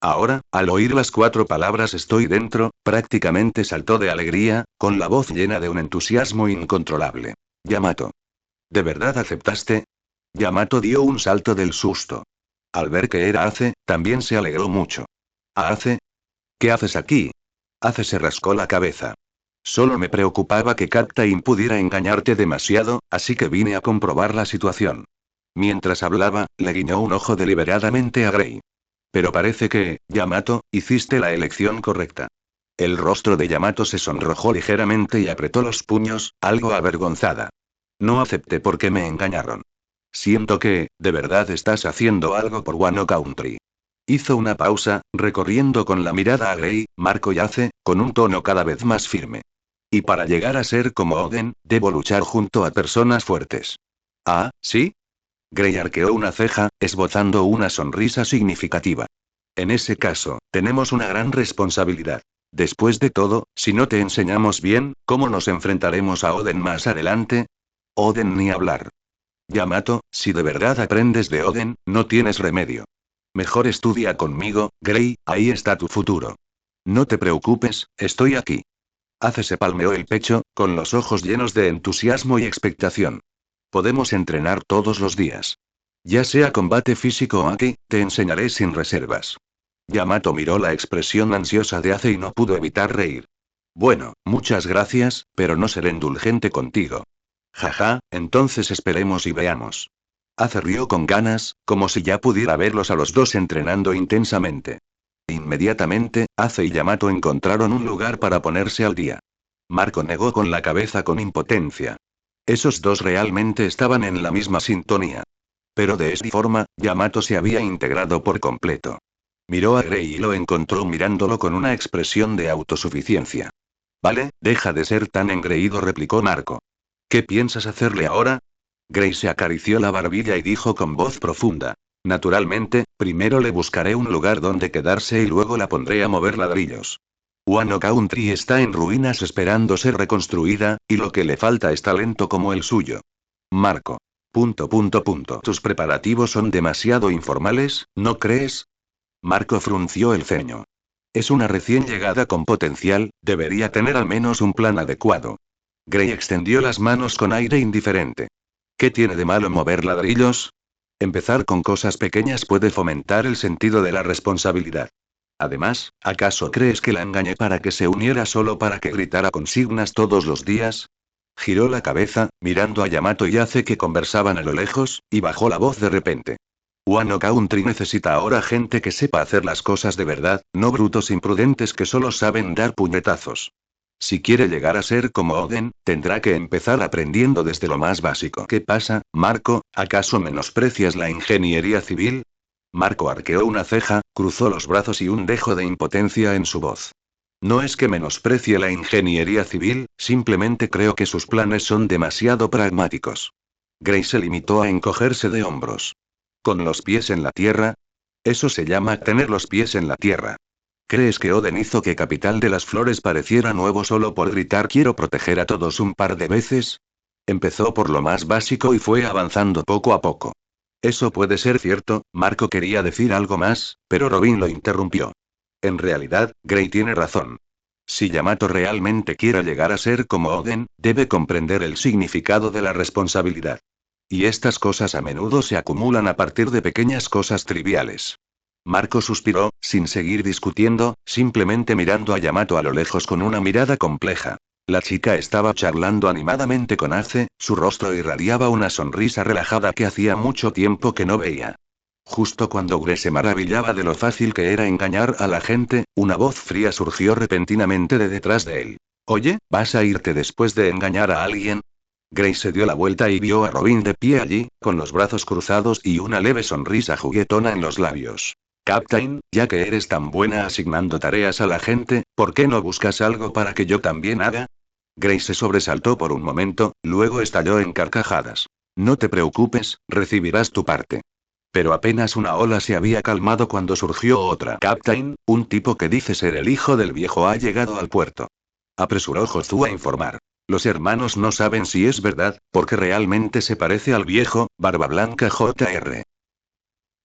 Ahora, al oír las 4 palabras estoy dentro, prácticamente saltó de alegría, con la voz llena de un entusiasmo incontrolable. Yamato. ¿De verdad aceptaste? Yamato dio un salto del susto. Al ver que era Ace, también se alegró mucho. ¿Ace? ¿Qué haces aquí? Ace se rascó la cabeza. Solo me preocupaba que Captain pudiera engañarte demasiado, así que vine a comprobar la situación. Mientras hablaba, le guiñó un ojo deliberadamente a Gray. Pero parece que, Yamato, hiciste la elección correcta. El rostro de Yamato se sonrojó ligeramente y apretó los puños, algo avergonzada. No acepté porque me engañaron. Siento que, de verdad estás haciendo algo por Wano Country. Hizo una pausa, recorriendo con la mirada a Gray, Marco y Ace, con un tono cada vez más firme. Y para llegar a ser como Oden, debo luchar junto a personas fuertes. ¿Ah, sí? Gray arqueó una ceja, esbozando una sonrisa significativa. En ese caso, tenemos una gran responsabilidad. Después de todo, si no te enseñamos bien, ¿cómo nos enfrentaremos a Oden más adelante? Oden ni hablar. Yamato, si de verdad aprendes de Oden, no tienes remedio. Mejor estudia conmigo, Gray, ahí está tu futuro. No te preocupes, estoy aquí. Ace se palmeó el pecho, con los ojos llenos de entusiasmo y expectación. Podemos entrenar todos los días. Ya sea combate físico o aquí, te enseñaré sin reservas. Yamato miró la expresión ansiosa de Ace y no pudo evitar reír. Bueno, muchas gracias, pero no seré indulgente contigo. Jaja, entonces esperemos y veamos. Ace rió con ganas, como si ya pudiera verlos a los dos entrenando intensamente. Inmediatamente, Ace y Yamato encontraron un lugar para ponerse al día. Marco negó con la cabeza con impotencia. Esos dos realmente estaban en la misma sintonía. Pero de esta forma, Yamato se había integrado por completo. Miró a Gray y lo encontró mirándolo con una expresión de autosuficiencia. Vale, deja de ser tan engreído, replicó Marco. ¿Qué piensas hacerle ahora? Gray se acarició la barbilla y dijo con voz profunda. Naturalmente, primero le buscaré un lugar donde quedarse y luego la pondré a mover ladrillos. Wano Country está en ruinas esperando ser reconstruida, y lo que le falta es talento como el suyo. Marco. Tus preparativos son demasiado informales, ¿no crees? Marco frunció el ceño. Es una recién llegada con potencial, debería tener al menos un plan adecuado. Gray extendió las manos con aire indiferente. ¿Qué tiene de malo mover ladrillos? Empezar con cosas pequeñas puede fomentar el sentido de la responsabilidad. Además, ¿acaso crees que la engañé para que se uniera solo para que gritara consignas todos los días? Giró la cabeza, mirando a Yamato y Ace que conversaban a lo lejos, y bajó la voz de repente. Wano Country necesita ahora gente que sepa hacer las cosas de verdad, no brutos imprudentes que solo saben dar puñetazos. Si quiere llegar a ser como Oden, tendrá que empezar aprendiendo desde lo más básico. ¿Qué pasa, Marco? ¿Acaso menosprecias la ingeniería civil? Marco arqueó una ceja, cruzó los brazos y un dejo de impotencia en su voz. No es que menosprecie la ingeniería civil, simplemente creo que sus planes son demasiado pragmáticos. Gray se limitó a encogerse de hombros. ¿Con los pies en la tierra? Eso se llama tener los pies en la tierra. ¿Crees que Oden hizo que Capital de las Flores pareciera nuevo solo por gritar quiero proteger a todos un par de veces? Empezó por lo más básico y fue avanzando poco a poco. Eso puede ser cierto, Marco quería decir algo más, pero Robin lo interrumpió. En realidad, Gray tiene razón. Si Yamato realmente quiere llegar a ser como Oden, debe comprender el significado de la responsabilidad. Y estas cosas a menudo se acumulan a partir de pequeñas cosas triviales. Marco suspiró, sin seguir discutiendo, simplemente mirando a Yamato a lo lejos con una mirada compleja. La chica estaba charlando animadamente con Ace, su rostro irradiaba una sonrisa relajada que hacía mucho tiempo que no veía. Justo cuando Gray se maravillaba de lo fácil que era engañar a la gente, una voz fría surgió repentinamente de detrás de él. Oye, ¿vas a irte después de engañar a alguien? Gray se dio la vuelta y vio a Robin de pie allí, con los brazos cruzados y una leve sonrisa juguetona en los labios. Captain, ya que eres tan buena asignando tareas a la gente, ¿por qué no buscas algo para que yo también haga? Grace se sobresaltó por un momento, luego estalló en carcajadas. No te preocupes, recibirás tu parte. Pero apenas una ola se había calmado cuando surgió otra. Captain, un tipo que dice ser el hijo del viejo ha llegado al puerto. Apresuró Jozu a informar. Los hermanos no saben si es verdad, porque realmente se parece al viejo, Barba Blanca Jr.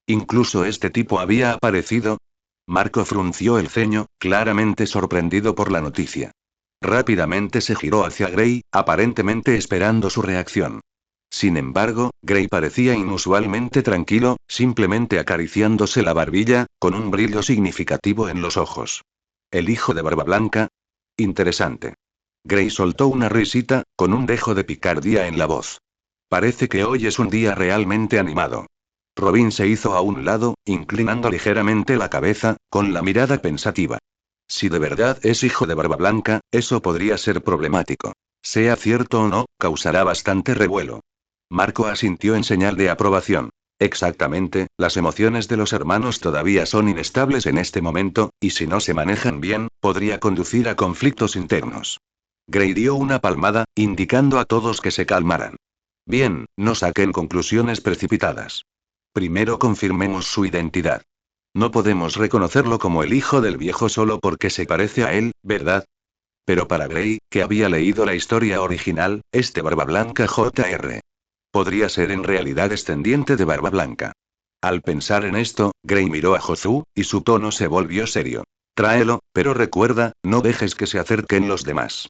Incluso este tipo había aparecido. Marco frunció el ceño, claramente sorprendido por la noticia. Rápidamente se giró hacia Gray, aparentemente esperando su reacción. Sin embargo, Gray parecía inusualmente tranquilo, simplemente acariciándose la barbilla, con un brillo significativo en los ojos. ¿El hijo de Barba Blanca? Interesante. Gray soltó una risita, con un dejo de picardía en la voz. Parece que hoy es un día realmente animado. Robin se hizo a un lado, inclinando ligeramente la cabeza, con la mirada pensativa. Si de verdad es hijo de Barba Blanca, eso podría ser problemático. Sea cierto o no, causará bastante revuelo. Marco asintió en señal de aprobación. Exactamente, las emociones de los hermanos todavía son inestables en este momento, y si no se manejan bien, podría conducir a conflictos internos. Gray dio una palmada, indicando a todos que se calmaran. Bien, no saquen conclusiones precipitadas. Primero confirmemos su identidad. No podemos reconocerlo como el hijo del viejo solo porque se parece a él, ¿verdad? Pero para Gray, que había leído la historia original, este Barba Blanca Jr. podría ser en realidad descendiente de Barba Blanca. Al pensar en esto, Gray miró a Jozu, y su tono se volvió serio. Tráelo, pero recuerda, no dejes que se acerquen los demás.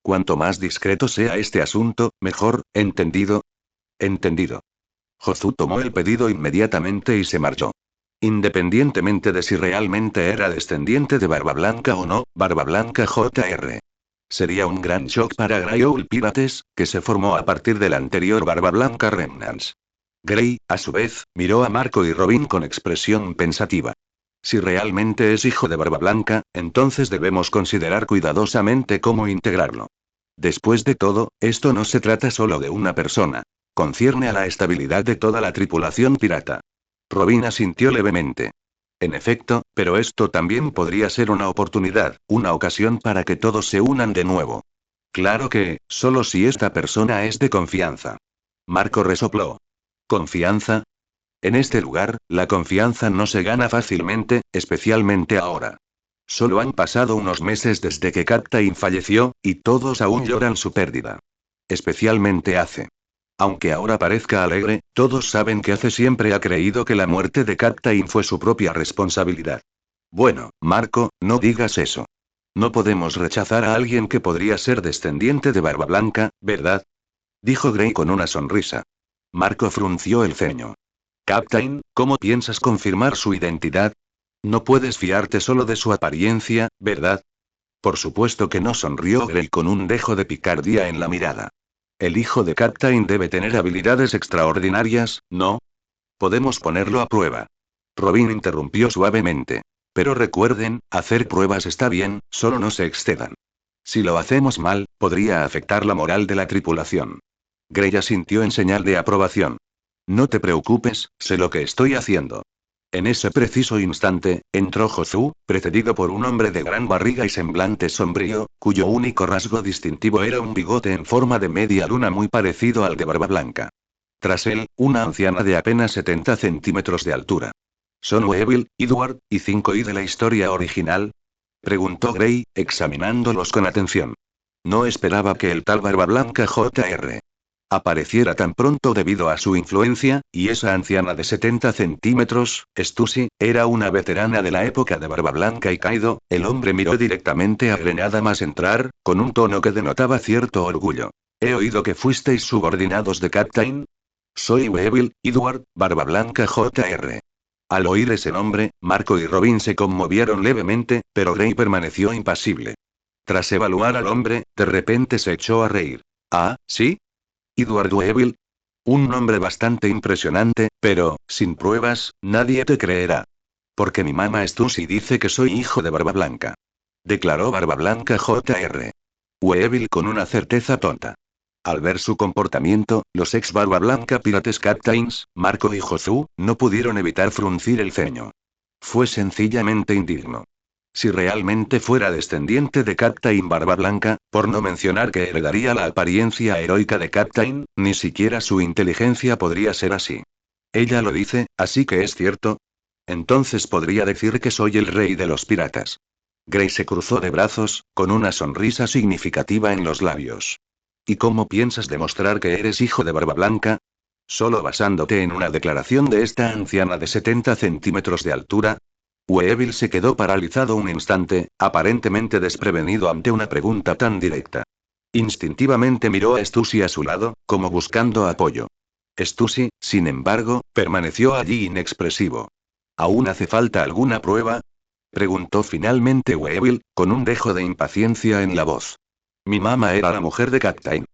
Cuanto más discreto sea este asunto, mejor, ¿entendido? Entendido. Jozu tomó el pedido inmediatamente y se marchó. Independientemente de si realmente era descendiente de Barba Blanca o no, Barba Blanca Jr. Sería un gran shock para Grey Pirates, que se formó a partir del anterior Barba Blanca Remnants. Gray, a su vez, miró a Marco y Robin con expresión pensativa. Si realmente es hijo de Barba Blanca, entonces debemos considerar cuidadosamente cómo integrarlo. Después de todo, esto no se trata solo de una persona. Concierne a la estabilidad de toda la tripulación pirata. Robin asintió levemente. En efecto, pero esto también podría ser una oportunidad, una ocasión para que todos se unan de nuevo. Claro que, solo si esta persona es de confianza. Marco resopló. ¿Confianza? En este lugar, la confianza no se gana fácilmente, especialmente ahora. Solo han pasado unos meses desde que Captain falleció, y todos aún lloran su pérdida. Especialmente Ace. Aunque ahora parezca alegre, todos saben que Ace siempre ha creído que la muerte de Captain fue su propia responsabilidad. Bueno, Marco, no digas eso. No podemos rechazar a alguien que podría ser descendiente de Barba Blanca, ¿verdad? Dijo Gray con una sonrisa. Marco frunció el ceño. Captain, ¿cómo piensas confirmar su identidad? No puedes fiarte solo de su apariencia, ¿verdad? Por supuesto que no, sonrió Gray con un dejo de picardía en la mirada. El hijo de Captain debe tener habilidades extraordinarias, ¿no? Podemos ponerlo a prueba. Robin interrumpió suavemente. Pero recuerden, hacer pruebas está bien, solo no se excedan. Si lo hacemos mal, podría afectar la moral de la tripulación. Gray asintió en señal de aprobación. No te preocupes, sé lo que estoy haciendo. En ese preciso instante, entró Jozu, precedido por un hombre de gran barriga y semblante sombrío, cuyo único rasgo distintivo era un bigote en forma de media luna muy parecido al de Barba Blanca. Tras él, una anciana de apenas 70 centímetros de altura. ¿Son Weevil, Edward, y 5 de la historia original? Preguntó Gray, examinándolos con atención. No esperaba que el tal Barba Blanca Jr. apareciera tan pronto debido a su influencia, y esa anciana de 70 centímetros, Stussy, era una veterana de la época de Barba Blanca y Kaido. El hombre miró directamente a Gray nada más entrar, con un tono que denotaba cierto orgullo. He oído que fuisteis subordinados de Captain. Soy Weevil, Edward, Barba Blanca Jr. Al oír ese nombre, Marco y Robin se conmovieron levemente, pero Gray permaneció impasible. Tras evaluar al hombre, de repente se echó a reír. Ah, ¿sí? Edward Weevil. Un nombre bastante impresionante, pero, sin pruebas, nadie te creerá. Porque mi mamá Stussy dice que soy hijo de Barba Blanca. Declaró Barba Blanca Jr. Weevil con una certeza tonta. Al ver su comportamiento, los ex Barba Blanca Pirates Captains, Marco y Jozu, no pudieron evitar fruncir el ceño. Fue sencillamente indigno. Si realmente fuera descendiente de Captain Barba Blanca, por no mencionar que heredaría la apariencia heroica de Captain, ni siquiera su inteligencia podría ser así. Ella lo dice, así que es cierto. Entonces podría decir que soy el rey de los piratas. Gray se cruzó de brazos, con una sonrisa significativa en los labios. ¿Y cómo piensas demostrar que eres hijo de Barba Blanca? ¿Solo basándote en una declaración de esta anciana de 70 centímetros de altura? Weevil se quedó paralizado un instante, aparentemente desprevenido ante una pregunta tan directa. Instintivamente miró a Stussy a su lado, como buscando apoyo. Stussy, sin embargo, permaneció allí inexpresivo. ¿Aún hace falta alguna prueba? Preguntó finalmente Weevil, con un dejo de impaciencia en la voz. Mi mamá era la mujer de Captain.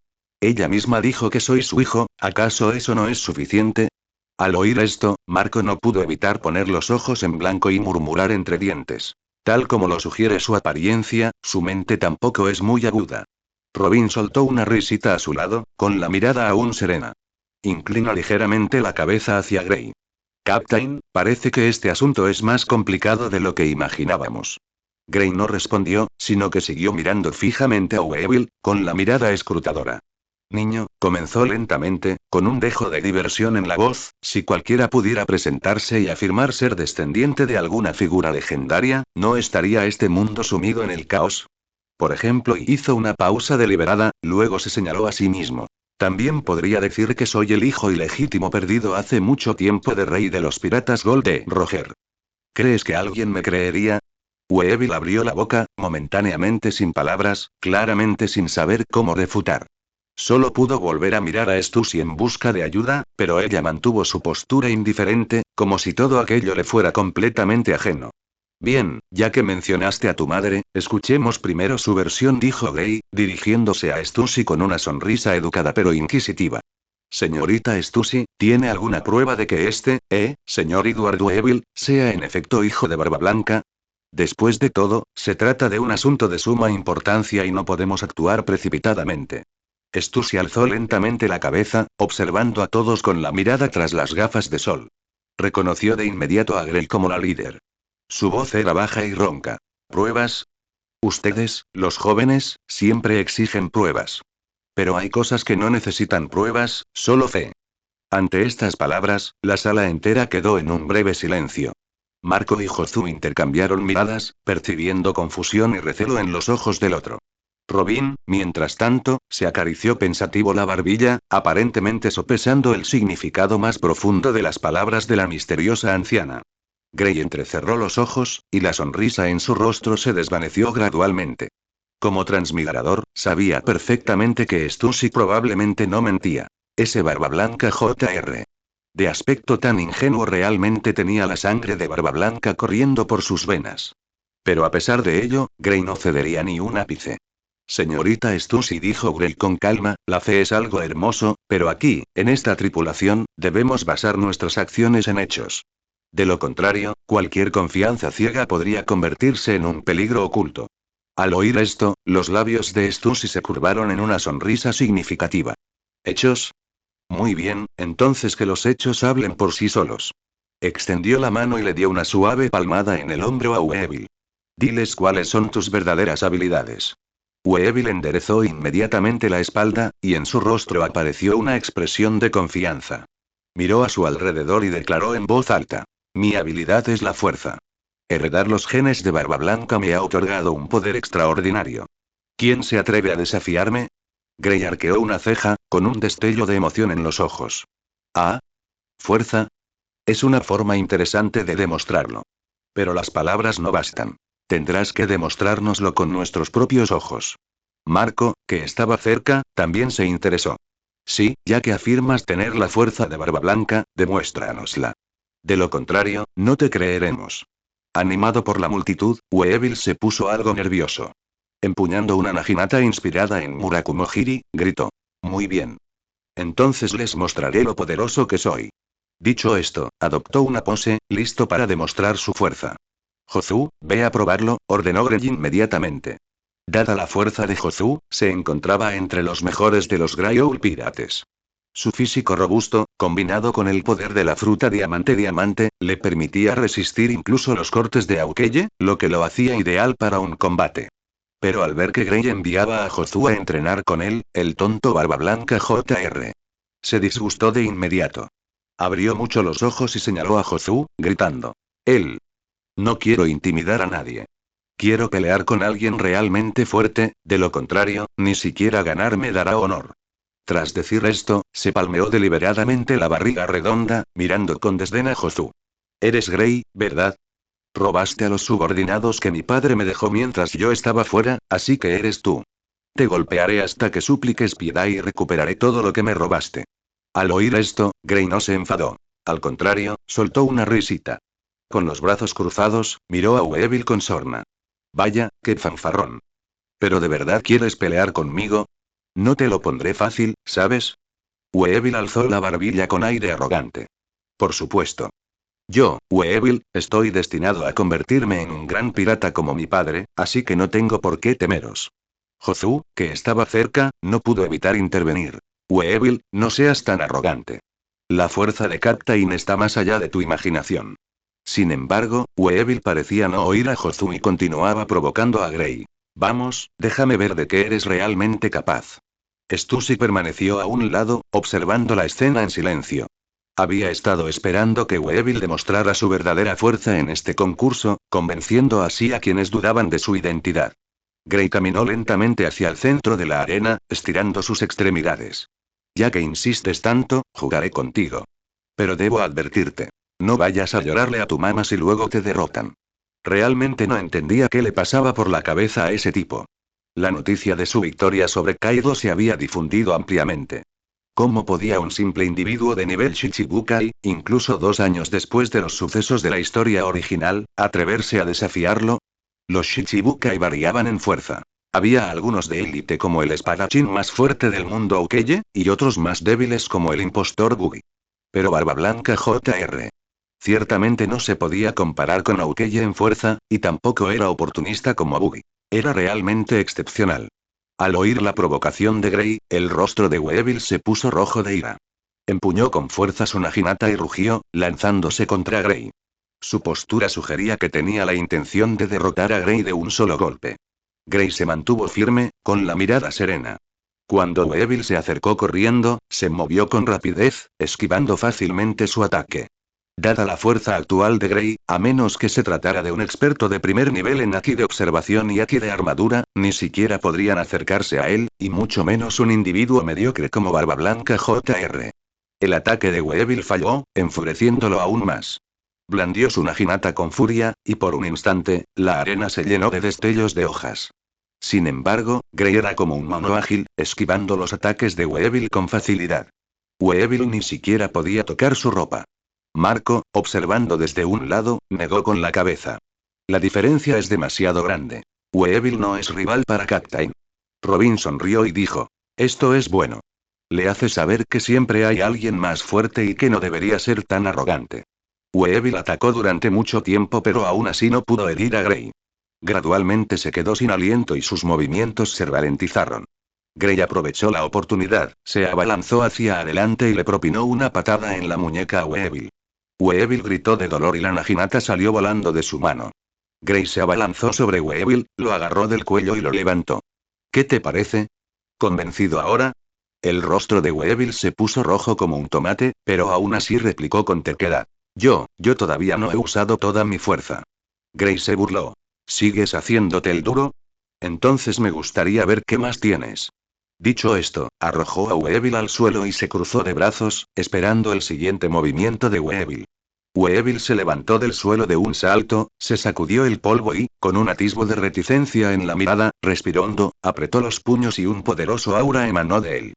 Ella misma dijo que soy su hijo, ¿acaso eso no es suficiente? Al oír esto, Marco no pudo evitar poner los ojos en blanco y murmurar entre dientes. Tal como lo sugiere su apariencia, su mente tampoco es muy aguda. Robin soltó una risita a su lado, con la mirada aún serena. Inclinó ligeramente la cabeza hacia Gray. Captain, parece que este asunto es más complicado de lo que imaginábamos. Gray no respondió, sino que siguió mirando fijamente a Weevil, con la mirada escrutadora. Niño, comenzó lentamente, con un dejo de diversión en la voz, si cualquiera pudiera presentarse y afirmar ser descendiente de alguna figura legendaria, ¿no estaría este mundo sumido en el caos? Por ejemplo, hizo una pausa deliberada, luego se señaló a sí mismo. También podría decir que soy el hijo ilegítimo perdido hace mucho tiempo de rey de los piratas Gold de Roger. ¿Crees que alguien me creería? Weevil abrió la boca, momentáneamente sin palabras, claramente sin saber cómo refutar. Solo pudo volver a mirar a Stussy en busca de ayuda, pero ella mantuvo su postura indiferente, como si todo aquello le fuera completamente ajeno. Bien, ya que mencionaste a tu madre, escuchemos primero su versión, dijo Gray, dirigiéndose a Stussy con una sonrisa educada pero inquisitiva. Señorita Stussy, ¿tiene alguna prueba de que señor Edward Weevil, sea en efecto hijo de Barba Blanca? Después de todo, se trata de un asunto de suma importancia y no podemos actuar precipitadamente. Stussy alzó lentamente la cabeza, observando a todos con la mirada tras las gafas de sol. Reconoció de inmediato a Gray como la líder. Su voz era baja y ronca. ¿Pruebas? Ustedes, los jóvenes, siempre exigen pruebas. Pero hay cosas que no necesitan pruebas, solo fe. Ante estas palabras, la sala entera quedó en un breve silencio. Marco y Jozu intercambiaron miradas, percibiendo confusión y recelo en los ojos del otro. Robin, mientras tanto, se acarició pensativo la barbilla, aparentemente sopesando el significado más profundo de las palabras de la misteriosa anciana. Gray entrecerró los ojos, y la sonrisa en su rostro se desvaneció gradualmente. Como transmigrador, sabía perfectamente que Stussy probablemente no mentía. Ese Barba Blanca Jr. De aspecto tan ingenuo realmente tenía la sangre de Barba Blanca corriendo por sus venas. Pero a pesar de ello, Gray no cedería ni un ápice. Señorita Stussy, dijo Gray con calma, la fe es algo hermoso, pero aquí, en esta tripulación, debemos basar nuestras acciones en hechos. De lo contrario, cualquier confianza ciega podría convertirse en un peligro oculto. Al oír esto, los labios de Stussy se curvaron en una sonrisa significativa. ¿Hechos? Muy bien, entonces que los hechos hablen por sí solos. Extendió la mano y le dio una suave palmada en el hombro a Weevil. Diles cuáles son tus verdaderas habilidades. Weevil enderezó inmediatamente la espalda, y en su rostro apareció una expresión de confianza. Miró a su alrededor y declaró en voz alta. Mi habilidad es la fuerza. Heredar los genes de Barba Blanca me ha otorgado un poder extraordinario. ¿Quién se atreve a desafiarme? Gray arqueó una ceja, con un destello de emoción en los ojos. ¿Ah? ¿Fuerza? Es una forma interesante de demostrarlo. Pero las palabras no bastan. Tendrás que demostrárnoslo con nuestros propios ojos. Marco, que estaba cerca, también se interesó. Sí, ya que afirmas tener la fuerza de Barba Blanca, demuéstranosla. De lo contrario, no te creeremos. Animado por la multitud, Weevil se puso algo nervioso. Empuñando una naginata inspirada en Murakumo-jiri, gritó. Muy bien. Entonces les mostraré lo poderoso que soy. Dicho esto, adoptó una pose, listo para demostrar su fuerza. Jozu, ve a probarlo, ordenó Gray inmediatamente. Dada la fuerza de Jozu, se encontraba entre los mejores de los Grey Owl Pirates. Su físico robusto, combinado con el poder de la fruta diamante, le permitía resistir incluso los cortes de Aokeye, lo que lo hacía ideal para un combate. Pero al ver que Grey enviaba a Jozu a entrenar con él, el tonto Barba Blanca Jr. se disgustó de inmediato. Abrió mucho los ojos y señaló a Jozu, gritando. Él. No quiero intimidar a nadie. Quiero pelear con alguien realmente fuerte, de lo contrario, ni siquiera ganar me dará honor. Tras decir esto, se palmeó deliberadamente la barriga redonda, mirando con desdén a Jozu. Eres Grey, ¿verdad? Robaste a los subordinados que mi padre me dejó mientras yo estaba fuera, así que eres tú. Te golpearé hasta que supliques piedad y recuperaré todo lo que me robaste. Al oír esto, Grey no se enfadó. Al contrario, soltó una risita. Con los brazos cruzados, miró a Weevil con sorna. Vaya, qué fanfarrón. ¿Pero de verdad quieres pelear conmigo? No te lo pondré fácil, ¿sabes? Weevil alzó la barbilla con aire arrogante. Por supuesto. Yo, Weevil, estoy destinado a convertirme en un gran pirata como mi padre, así que no tengo por qué temeros. Jozu, que estaba cerca, no pudo evitar intervenir. Weevil, no seas tan arrogante. La fuerza de Captain está más allá de tu imaginación. Sin embargo, Weevil parecía no oír a Jozu y continuaba provocando a Grey. Vamos, déjame ver de qué eres realmente capaz. Stussy permaneció a un lado, observando la escena en silencio. Había estado esperando que Weevil demostrara su verdadera fuerza en este concurso, convenciendo así a quienes dudaban de su identidad. Grey caminó lentamente hacia el centro de la arena, estirando sus extremidades. Ya que insistes tanto, jugaré contigo. Pero debo advertirte. No vayas a llorarle a tu mamá si luego te derrotan. Realmente no entendía qué le pasaba por la cabeza a ese tipo. La noticia de su victoria sobre Kaido se había difundido ampliamente. ¿Cómo podía un simple individuo de nivel Shichibukai, incluso 2 años después de los sucesos de la historia original, atreverse a desafiarlo? Los Shichibukai variaban en fuerza. Había algunos de élite como el espadachín más fuerte del mundo Aokeye, y otros más débiles como el impostor Buggy. Pero Barba Blanca Jr. Ciertamente no se podía comparar con Aokeye en fuerza, y tampoco era oportunista como Buggy. Era realmente excepcional. Al oír la provocación de Grey, el rostro de Weevil se puso rojo de ira. Empuñó con fuerza su naginata y rugió, lanzándose contra Grey. Su postura sugería que tenía la intención de derrotar a Grey de un solo golpe. Grey se mantuvo firme, con la mirada serena. Cuando Weevil se acercó corriendo, se movió con rapidez, esquivando fácilmente su ataque. Dada la fuerza actual de Grey, a menos que se tratara de un experto de primer nivel en Haki de observación y Haki de armadura, ni siquiera podrían acercarse a él, y mucho menos un individuo mediocre como Barba Blanca Jr. El ataque de Weevil falló, enfureciéndolo aún más. Blandió su naginata con furia, y por un instante, la arena se llenó de destellos de hojas. Sin embargo, Grey era como un mono ágil, esquivando los ataques de Weevil con facilidad. Weevil ni siquiera podía tocar su ropa. Marco, observando desde un lado, negó con la cabeza. La diferencia es demasiado grande. Weevil no es rival para Captain. Robin sonrió y dijo. Esto es bueno. Le hace saber que siempre hay alguien más fuerte y que no debería ser tan arrogante. Weevil atacó durante mucho tiempo pero aún así no pudo herir a Grey. Gradualmente se quedó sin aliento y sus movimientos se ralentizaron. Grey aprovechó la oportunidad, se abalanzó hacia adelante y le propinó una patada en la muñeca a Weevil. Weevil gritó de dolor y la naginata salió volando de su mano. Grey se abalanzó sobre Weevil, lo agarró del cuello y lo levantó. ¿Qué te parece? ¿Convencido ahora? El rostro de Weevil se puso rojo como un tomate, pero aún así replicó con terquedad. Yo todavía no he usado toda mi fuerza. Grey se burló. ¿Sigues haciéndote el duro? Entonces me gustaría ver qué más tienes. Dicho esto, arrojó a Weevil al suelo y se cruzó de brazos, esperando el siguiente movimiento de Weevil. Weevil se levantó del suelo de un salto, se sacudió el polvo y, con un atisbo de reticencia en la mirada, respiró hondo, apretó los puños y un poderoso aura emanó de él.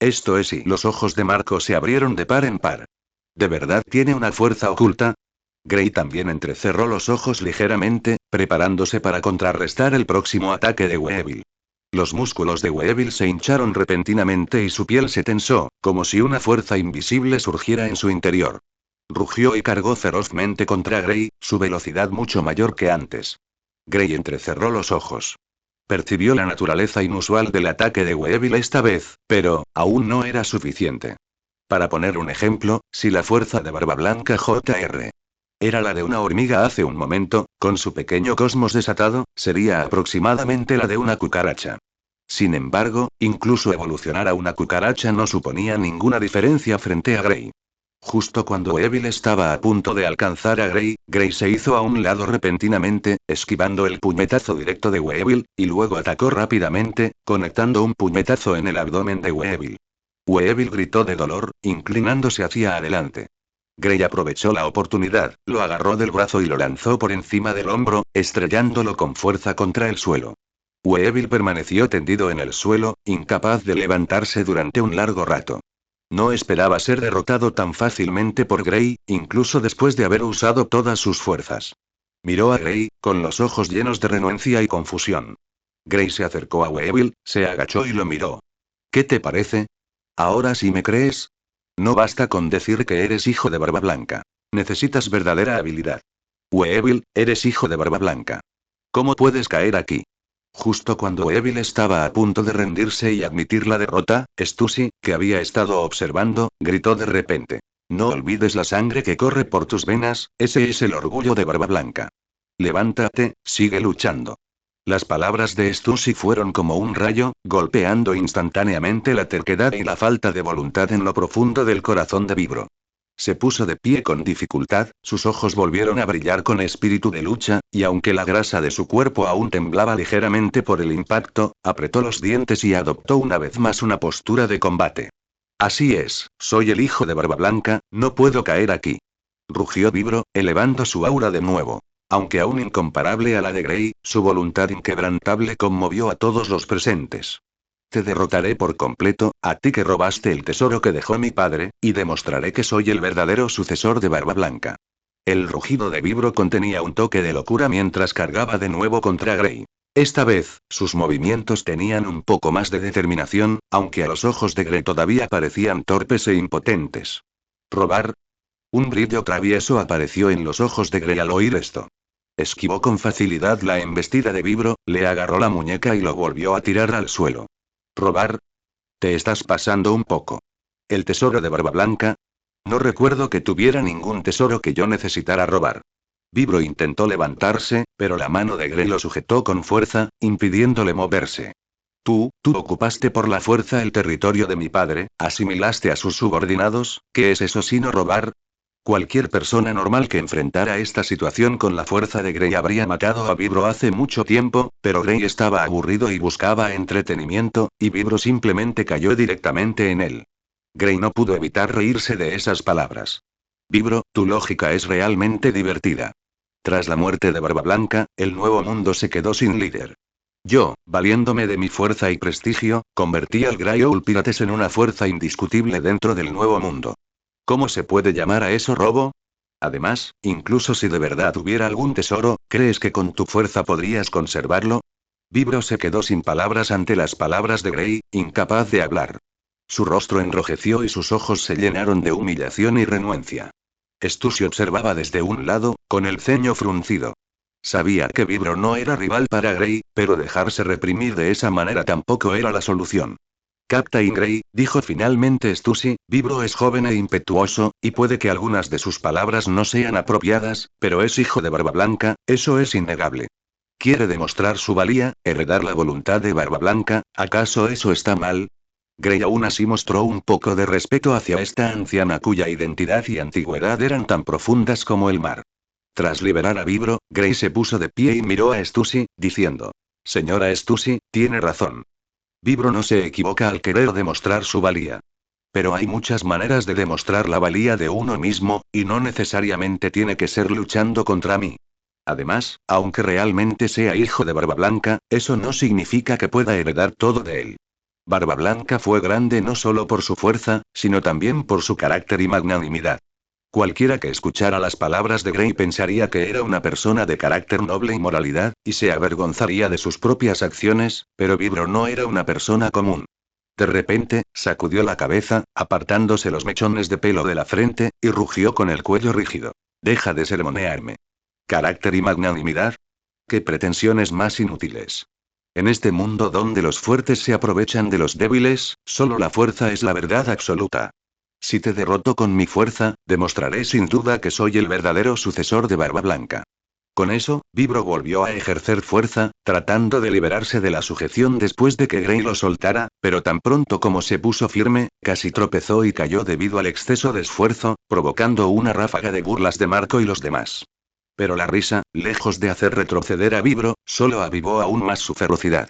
Esto es y los ojos de Marco se abrieron de par en par. ¿De verdad tiene una fuerza oculta? Grey también entrecerró los ojos ligeramente, preparándose para contrarrestar el próximo ataque de Weevil. Los músculos de Weevil se hincharon repentinamente y su piel se tensó, como si una fuerza invisible surgiera en su interior. Rugió y cargó ferozmente contra Grey, su velocidad mucho mayor que antes. Grey entrecerró los ojos. Percibió la naturaleza inusual del ataque de Weevil esta vez, pero, aún no era suficiente. Para poner un ejemplo, si la fuerza de Barba Blanca Jr. era la de una hormiga hace un momento, con su pequeño cosmos desatado, sería aproximadamente la de una cucaracha. Sin embargo, incluso evolucionar a una cucaracha no suponía ninguna diferencia frente a Grey. Justo cuando Weevil estaba a punto de alcanzar a Grey, Grey se hizo a un lado repentinamente, esquivando el puñetazo directo de Weevil, y luego atacó rápidamente, conectando un puñetazo en el abdomen de Weevil. Weevil gritó de dolor, inclinándose hacia adelante. Grey aprovechó la oportunidad, lo agarró del brazo y lo lanzó por encima del hombro, estrellándolo con fuerza contra el suelo. Weevil permaneció tendido en el suelo, incapaz de levantarse durante un largo rato. No esperaba ser derrotado tan fácilmente por Grey, incluso después de haber usado todas sus fuerzas. Miró a Grey, con los ojos llenos de renuencia y confusión. Grey se acercó a Weevil, se agachó y lo miró. ¿Qué te parece? ¿Ahora sí me crees? No basta con decir que eres hijo de Barba Blanca. Necesitas verdadera habilidad. Weevil, eres hijo de Barba Blanca. ¿Cómo puedes caer aquí? Justo cuando Weevil estaba a punto de rendirse y admitir la derrota, Stussy, que había estado observando, gritó de repente. No olvides la sangre que corre por tus venas, ese es el orgullo de Barba Blanca. Levántate, sigue luchando. Las palabras de Stussy fueron como un rayo, golpeando instantáneamente la terquedad y la falta de voluntad en lo profundo del corazón de Vibro. Se puso de pie con dificultad, sus ojos volvieron a brillar con espíritu de lucha, y aunque la grasa de su cuerpo aún temblaba ligeramente por el impacto, apretó los dientes y adoptó una vez más una postura de combate. Así es, soy el hijo de Barba Blanca, no puedo caer aquí. Rugió Vibro, elevando su aura de nuevo. Aunque aún incomparable a la de Grey, su voluntad inquebrantable conmovió a todos los presentes. Te derrotaré por completo, a ti que robaste el tesoro que dejó mi padre, y demostraré que soy el verdadero sucesor de Barba Blanca. El rugido de Vibro contenía un toque de locura mientras cargaba de nuevo contra Grey. Esta vez, sus movimientos tenían un poco más de determinación, aunque a los ojos de Grey todavía parecían torpes e impotentes. ¿Robar? Un brillo travieso apareció en los ojos de Grey al oír esto. Esquivó con facilidad la embestida de Vibro, le agarró la muñeca y lo volvió a tirar al suelo. ¿Robar? Te estás pasando un poco. ¿El tesoro de Barba Blanca? No recuerdo que tuviera ningún tesoro que yo necesitara robar. Vibro intentó levantarse, pero la mano de Grey lo sujetó con fuerza, impidiéndole moverse. Tú ocupaste por la fuerza el territorio de mi padre, asimilaste a sus subordinados, ¿qué es eso sino robar? Cualquier persona normal que enfrentara esta situación con la fuerza de Grey habría matado a Vibro hace mucho tiempo, pero Grey estaba aburrido y buscaba entretenimiento, y Vibro simplemente cayó directamente en él. Grey no pudo evitar reírse de esas palabras. Vibro, tu lógica es realmente divertida. Tras la muerte de Barba Blanca, el nuevo mundo se quedó sin líder. Yo, valiéndome de mi fuerza y prestigio, convertí al Grey Pirates en una fuerza indiscutible dentro del nuevo mundo. ¿Cómo se puede llamar a eso robo? Además, incluso si de verdad hubiera algún tesoro, ¿crees que con tu fuerza podrías conservarlo? Vibro se quedó sin palabras ante las palabras de Grey, incapaz de hablar. Su rostro enrojeció y sus ojos se llenaron de humillación y renuencia. Stussy observaba desde un lado, con el ceño fruncido. Sabía que Vibro no era rival para Grey, pero dejarse reprimir de esa manera tampoco era la solución. Captain Grey, dijo finalmente Stussy, Vibro es joven e impetuoso, y puede que algunas de sus palabras no sean apropiadas, pero es hijo de Barba Blanca, eso es innegable. Quiere demostrar su valía, heredar la voluntad de Barba Blanca, ¿acaso eso está mal? Grey aún así mostró un poco de respeto hacia esta anciana cuya identidad y antigüedad eran tan profundas como el mar. Tras liberar a Vibro, Grey se puso de pie y miró a Stussy, diciendo: Señora Stussy, tiene razón. Vibro no se equivoca al querer demostrar su valía. Pero hay muchas maneras de demostrar la valía de uno mismo, y no necesariamente tiene que ser luchando contra mí. Además, aunque realmente sea hijo de Barba Blanca, eso no significa que pueda heredar todo de él. Barba Blanca fue grande no solo por su fuerza, sino también por su carácter y magnanimidad. Cualquiera que escuchara las palabras de Grey pensaría que era una persona de carácter noble y moralidad, y se avergonzaría de sus propias acciones, pero Vibro no era una persona común. De repente, sacudió la cabeza, apartándose los mechones de pelo de la frente, y rugió con el cuello rígido. Deja de sermonearme. ¿Carácter y magnanimidad? ¿Qué pretensiones más inútiles? En este mundo donde los fuertes se aprovechan de los débiles, solo la fuerza es la verdad absoluta. Si te derroto con mi fuerza, demostraré sin duda que soy el verdadero sucesor de Barba Blanca. Con eso, Vibro volvió a ejercer fuerza, tratando de liberarse de la sujeción después de que Grey lo soltara, pero tan pronto como se puso firme, casi tropezó y cayó debido al exceso de esfuerzo, provocando una ráfaga de burlas de Marco y los demás. Pero la risa, lejos de hacer retroceder a Vibro, solo avivó aún más su ferocidad.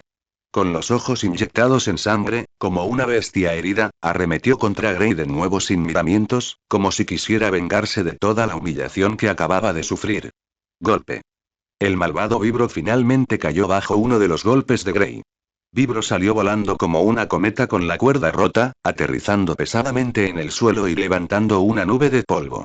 Con los ojos inyectados en sangre, como una bestia herida, arremetió contra Grey de nuevo sin miramientos, como si quisiera vengarse de toda la humillación que acababa de sufrir. Golpe. El malvado Vibro finalmente cayó bajo uno de los golpes de Grey. Vibro salió volando como una cometa con la cuerda rota, aterrizando pesadamente en el suelo y levantando una nube de polvo.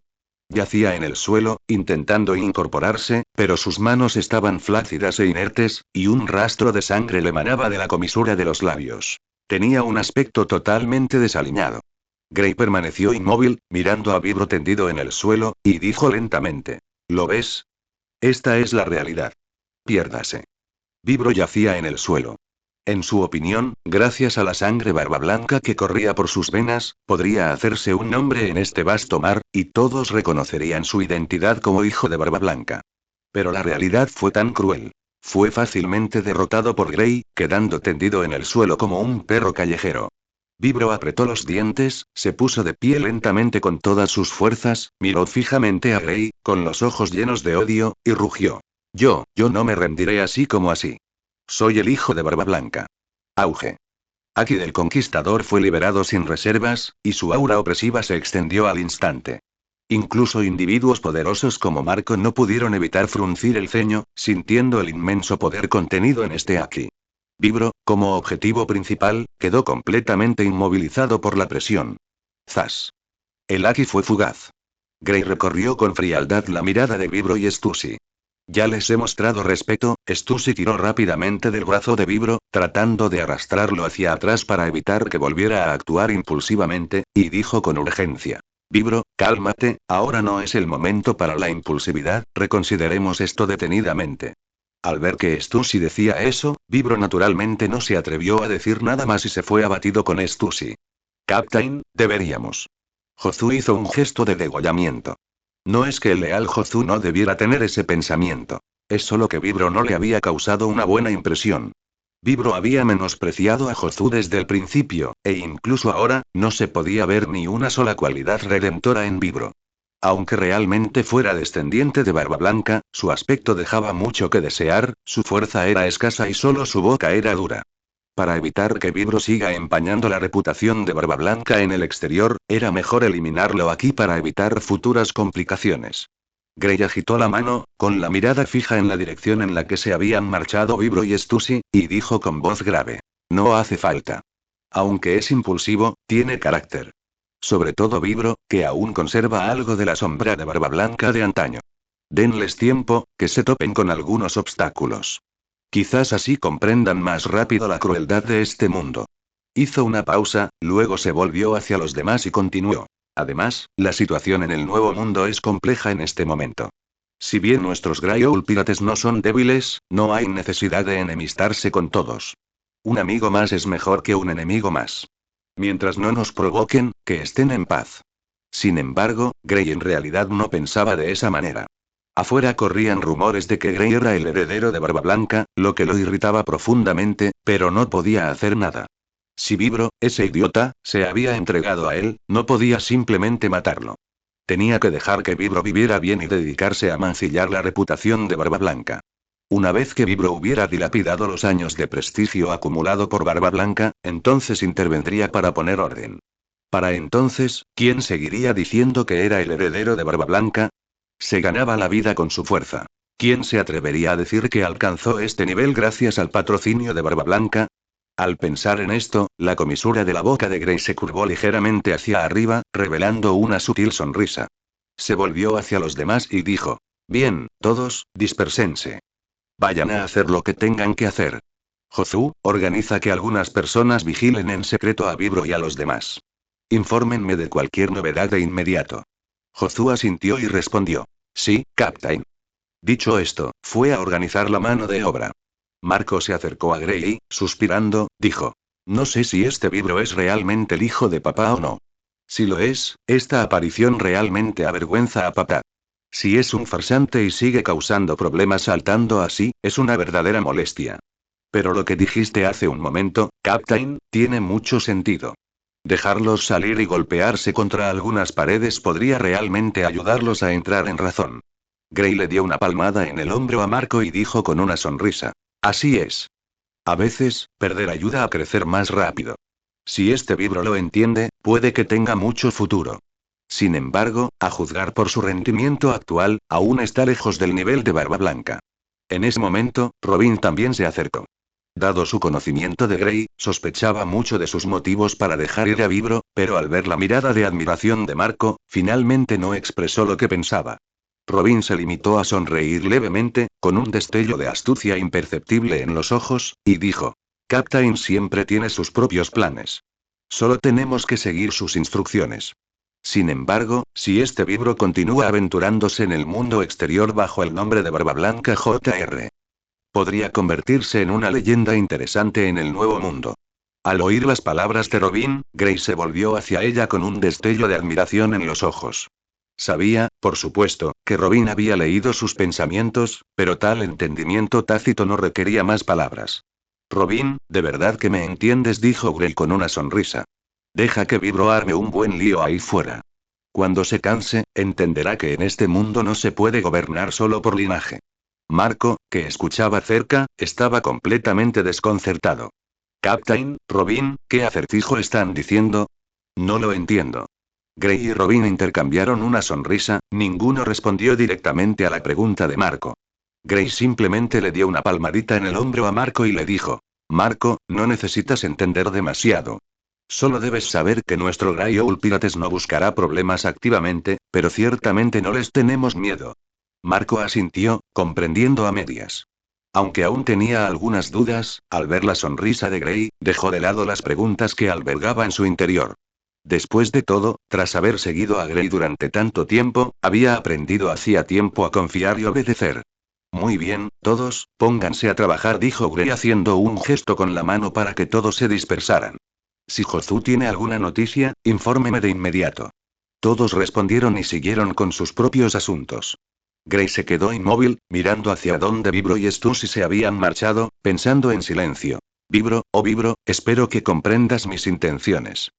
Yacía en el suelo, intentando incorporarse, pero sus manos estaban flácidas e inertes, y un rastro de sangre le emanaba de la comisura de los labios. Tenía un aspecto totalmente desaliñado. Grey permaneció inmóvil, mirando a Vibro tendido en el suelo, y dijo lentamente: ¿Lo ves? Esta es la realidad. Piérdase. Vibro yacía en el suelo. En su opinión, gracias a la sangre barba blanca que corría por sus venas, podría hacerse un nombre en este vasto mar, y todos reconocerían su identidad como hijo de Barba Blanca. Pero la realidad fue tan cruel. Fue fácilmente derrotado por Grey, quedando tendido en el suelo como un perro callejero. Vibro apretó los dientes, se puso de pie lentamente con todas sus fuerzas, miró fijamente a Grey, con los ojos llenos de odio, y rugió. Yo no me rendiré así como así. Soy el hijo de Barba Blanca. Auge. Aki del Conquistador fue liberado sin reservas, y su aura opresiva se extendió al instante. Incluso individuos poderosos como Marco no pudieron evitar fruncir el ceño, sintiendo el inmenso poder contenido en este Aki. Vibro, como objetivo principal, quedó completamente inmovilizado por la presión. Zas. El Aki fue fugaz. Grey recorrió con frialdad la mirada de Vibro y Stussy. Ya les he mostrado respeto. Stussy tiró rápidamente del brazo de Vibro, tratando de arrastrarlo hacia atrás para evitar que volviera a actuar impulsivamente, y dijo con urgencia: Vibro, cálmate, ahora no es el momento para la impulsividad, reconsideremos esto detenidamente. Al ver que Stussy decía eso, Vibro naturalmente no se atrevió a decir nada más y se fue abatido con Stussy. Captain, deberíamos. Jozu hizo un gesto de degollamiento. No es que el leal Jozu no debiera tener ese pensamiento. Es solo que Vibro no le había causado una buena impresión. Vibro había menospreciado a Jozu desde el principio, e incluso ahora, no se podía ver ni una sola cualidad redentora en Vibro. Aunque realmente fuera descendiente de Barba Blanca, su aspecto dejaba mucho que desear, su fuerza era escasa y solo su boca era dura. Para evitar que Vibro siga empañando la reputación de Barba Blanca en el exterior, era mejor eliminarlo aquí para evitar futuras complicaciones. Grey agitó la mano, con la mirada fija en la dirección en la que se habían marchado Vibro y Stussy, y dijo con voz grave: No hace falta. Aunque es impulsivo, tiene carácter. Sobre todo Vibro, que aún conserva algo de la sombra de Barba Blanca de antaño. Denles tiempo, que se topen con algunos obstáculos. Quizás así comprendan más rápido la crueldad de este mundo. Hizo una pausa, luego se volvió hacia los demás y continuó. Además, la situación en el Nuevo Mundo es compleja en este momento. Si bien nuestros Grey Pirates no son débiles, no hay necesidad de enemistarse con todos. Un amigo más es mejor que un enemigo más. Mientras no nos provoquen, que estén en paz. Sin embargo, Grey en realidad no pensaba de esa manera. Afuera corrían rumores de que Grey era el heredero de Barba Blanca, lo que lo irritaba profundamente, pero no podía hacer nada. Si Vibro, ese idiota, se había entregado a él, no podía simplemente matarlo. Tenía que dejar que Vibro viviera bien y dedicarse a mancillar la reputación de Barba Blanca. Una vez que Vibro hubiera dilapidado los años de prestigio acumulado por Barba Blanca, entonces intervendría para poner orden. Para entonces, ¿quién seguiría diciendo que era el heredero de Barba Blanca? Se ganaba la vida con su fuerza. ¿Quién se atrevería a decir que alcanzó este nivel gracias al patrocinio de Barba Blanca? Al pensar en esto, la comisura de la boca de Grey se curvó ligeramente hacia arriba, revelando una sutil sonrisa. Se volvió hacia los demás y dijo: Bien, todos, dispersense. Vayan a hacer lo que tengan que hacer. Jozu, organiza que algunas personas vigilen en secreto a Vibro y a los demás. Infórmenme de cualquier novedad de inmediato. Jozu asintió y respondió: Sí, Captain. Dicho esto, fue a organizar la mano de obra. Marco se acercó a Grey y, suspirando, dijo: No sé si este Vibro es realmente el hijo de papá o no. Si lo es, esta aparición realmente avergüenza a papá. Si es un farsante y sigue causando problemas saltando así, es una verdadera molestia. Pero lo que dijiste hace un momento, Captain, tiene mucho sentido. Dejarlos salir y golpearse contra algunas paredes podría realmente ayudarlos a entrar en razón. Gray le dio una palmada en el hombro a Marco y dijo con una sonrisa. Así es. A veces, perder ayuda a crecer más rápido. Si este vibro lo entiende, puede que tenga mucho futuro. Sin embargo, a juzgar por su rendimiento actual, aún está lejos del nivel de Barba Blanca. En ese momento, Robin también se acercó. Dado su conocimiento de Gray, sospechaba mucho de sus motivos para dejar ir a Vibro, pero al ver la mirada de admiración de Marco, finalmente no expresó lo que pensaba. Robin se limitó a sonreír levemente, con un destello de astucia imperceptible en los ojos, y dijo: Captain siempre tiene sus propios planes. Solo tenemos que seguir sus instrucciones. Sin embargo, si este Vibro continúa aventurándose en el mundo exterior bajo el nombre de Barba Blanca Jr. podría convertirse en una leyenda interesante en el Nuevo Mundo. Al oír las palabras de Robin, Gray se volvió hacia ella con un destello de admiración en los ojos. Sabía, por supuesto, que Robin había leído sus pensamientos, pero tal entendimiento tácito no requería más palabras. Robin, ¿de verdad que me entiendes?, dijo Gray con una sonrisa. Deja que Vibro arme un buen lío ahí fuera. Cuando se canse, entenderá que en este mundo no se puede gobernar solo por linaje. Marco, que escuchaba cerca, estaba completamente desconcertado. Captain, Robin, ¿qué acertijo están diciendo? No lo entiendo. Gray y Robin intercambiaron una sonrisa, ninguno respondió directamente a la pregunta de Marco. Gray simplemente le dio una palmadita en el hombro a Marco y le dijo: Marco, no necesitas entender demasiado. Solo debes saber que nuestro Grey Owl Pirates no buscará problemas activamente, pero ciertamente no les tenemos miedo. Marco asintió, comprendiendo a medias. Aunque aún tenía algunas dudas, al ver la sonrisa de Gray, dejó de lado las preguntas que albergaba en su interior. Después de todo, tras haber seguido a Gray durante tanto tiempo, había aprendido hacía tiempo a confiar y obedecer. Muy bien, todos, pónganse a trabajar, dijo Gray haciendo un gesto con la mano para que todos se dispersaran. Si Jozu tiene alguna noticia, infórmeme de inmediato. Todos respondieron y siguieron con sus propios asuntos. Gray se quedó inmóvil, mirando hacia donde Vibro y Stussy se habían marchado, pensando en silencio. Vibro, oh Vibro, espero que comprendas mis intenciones.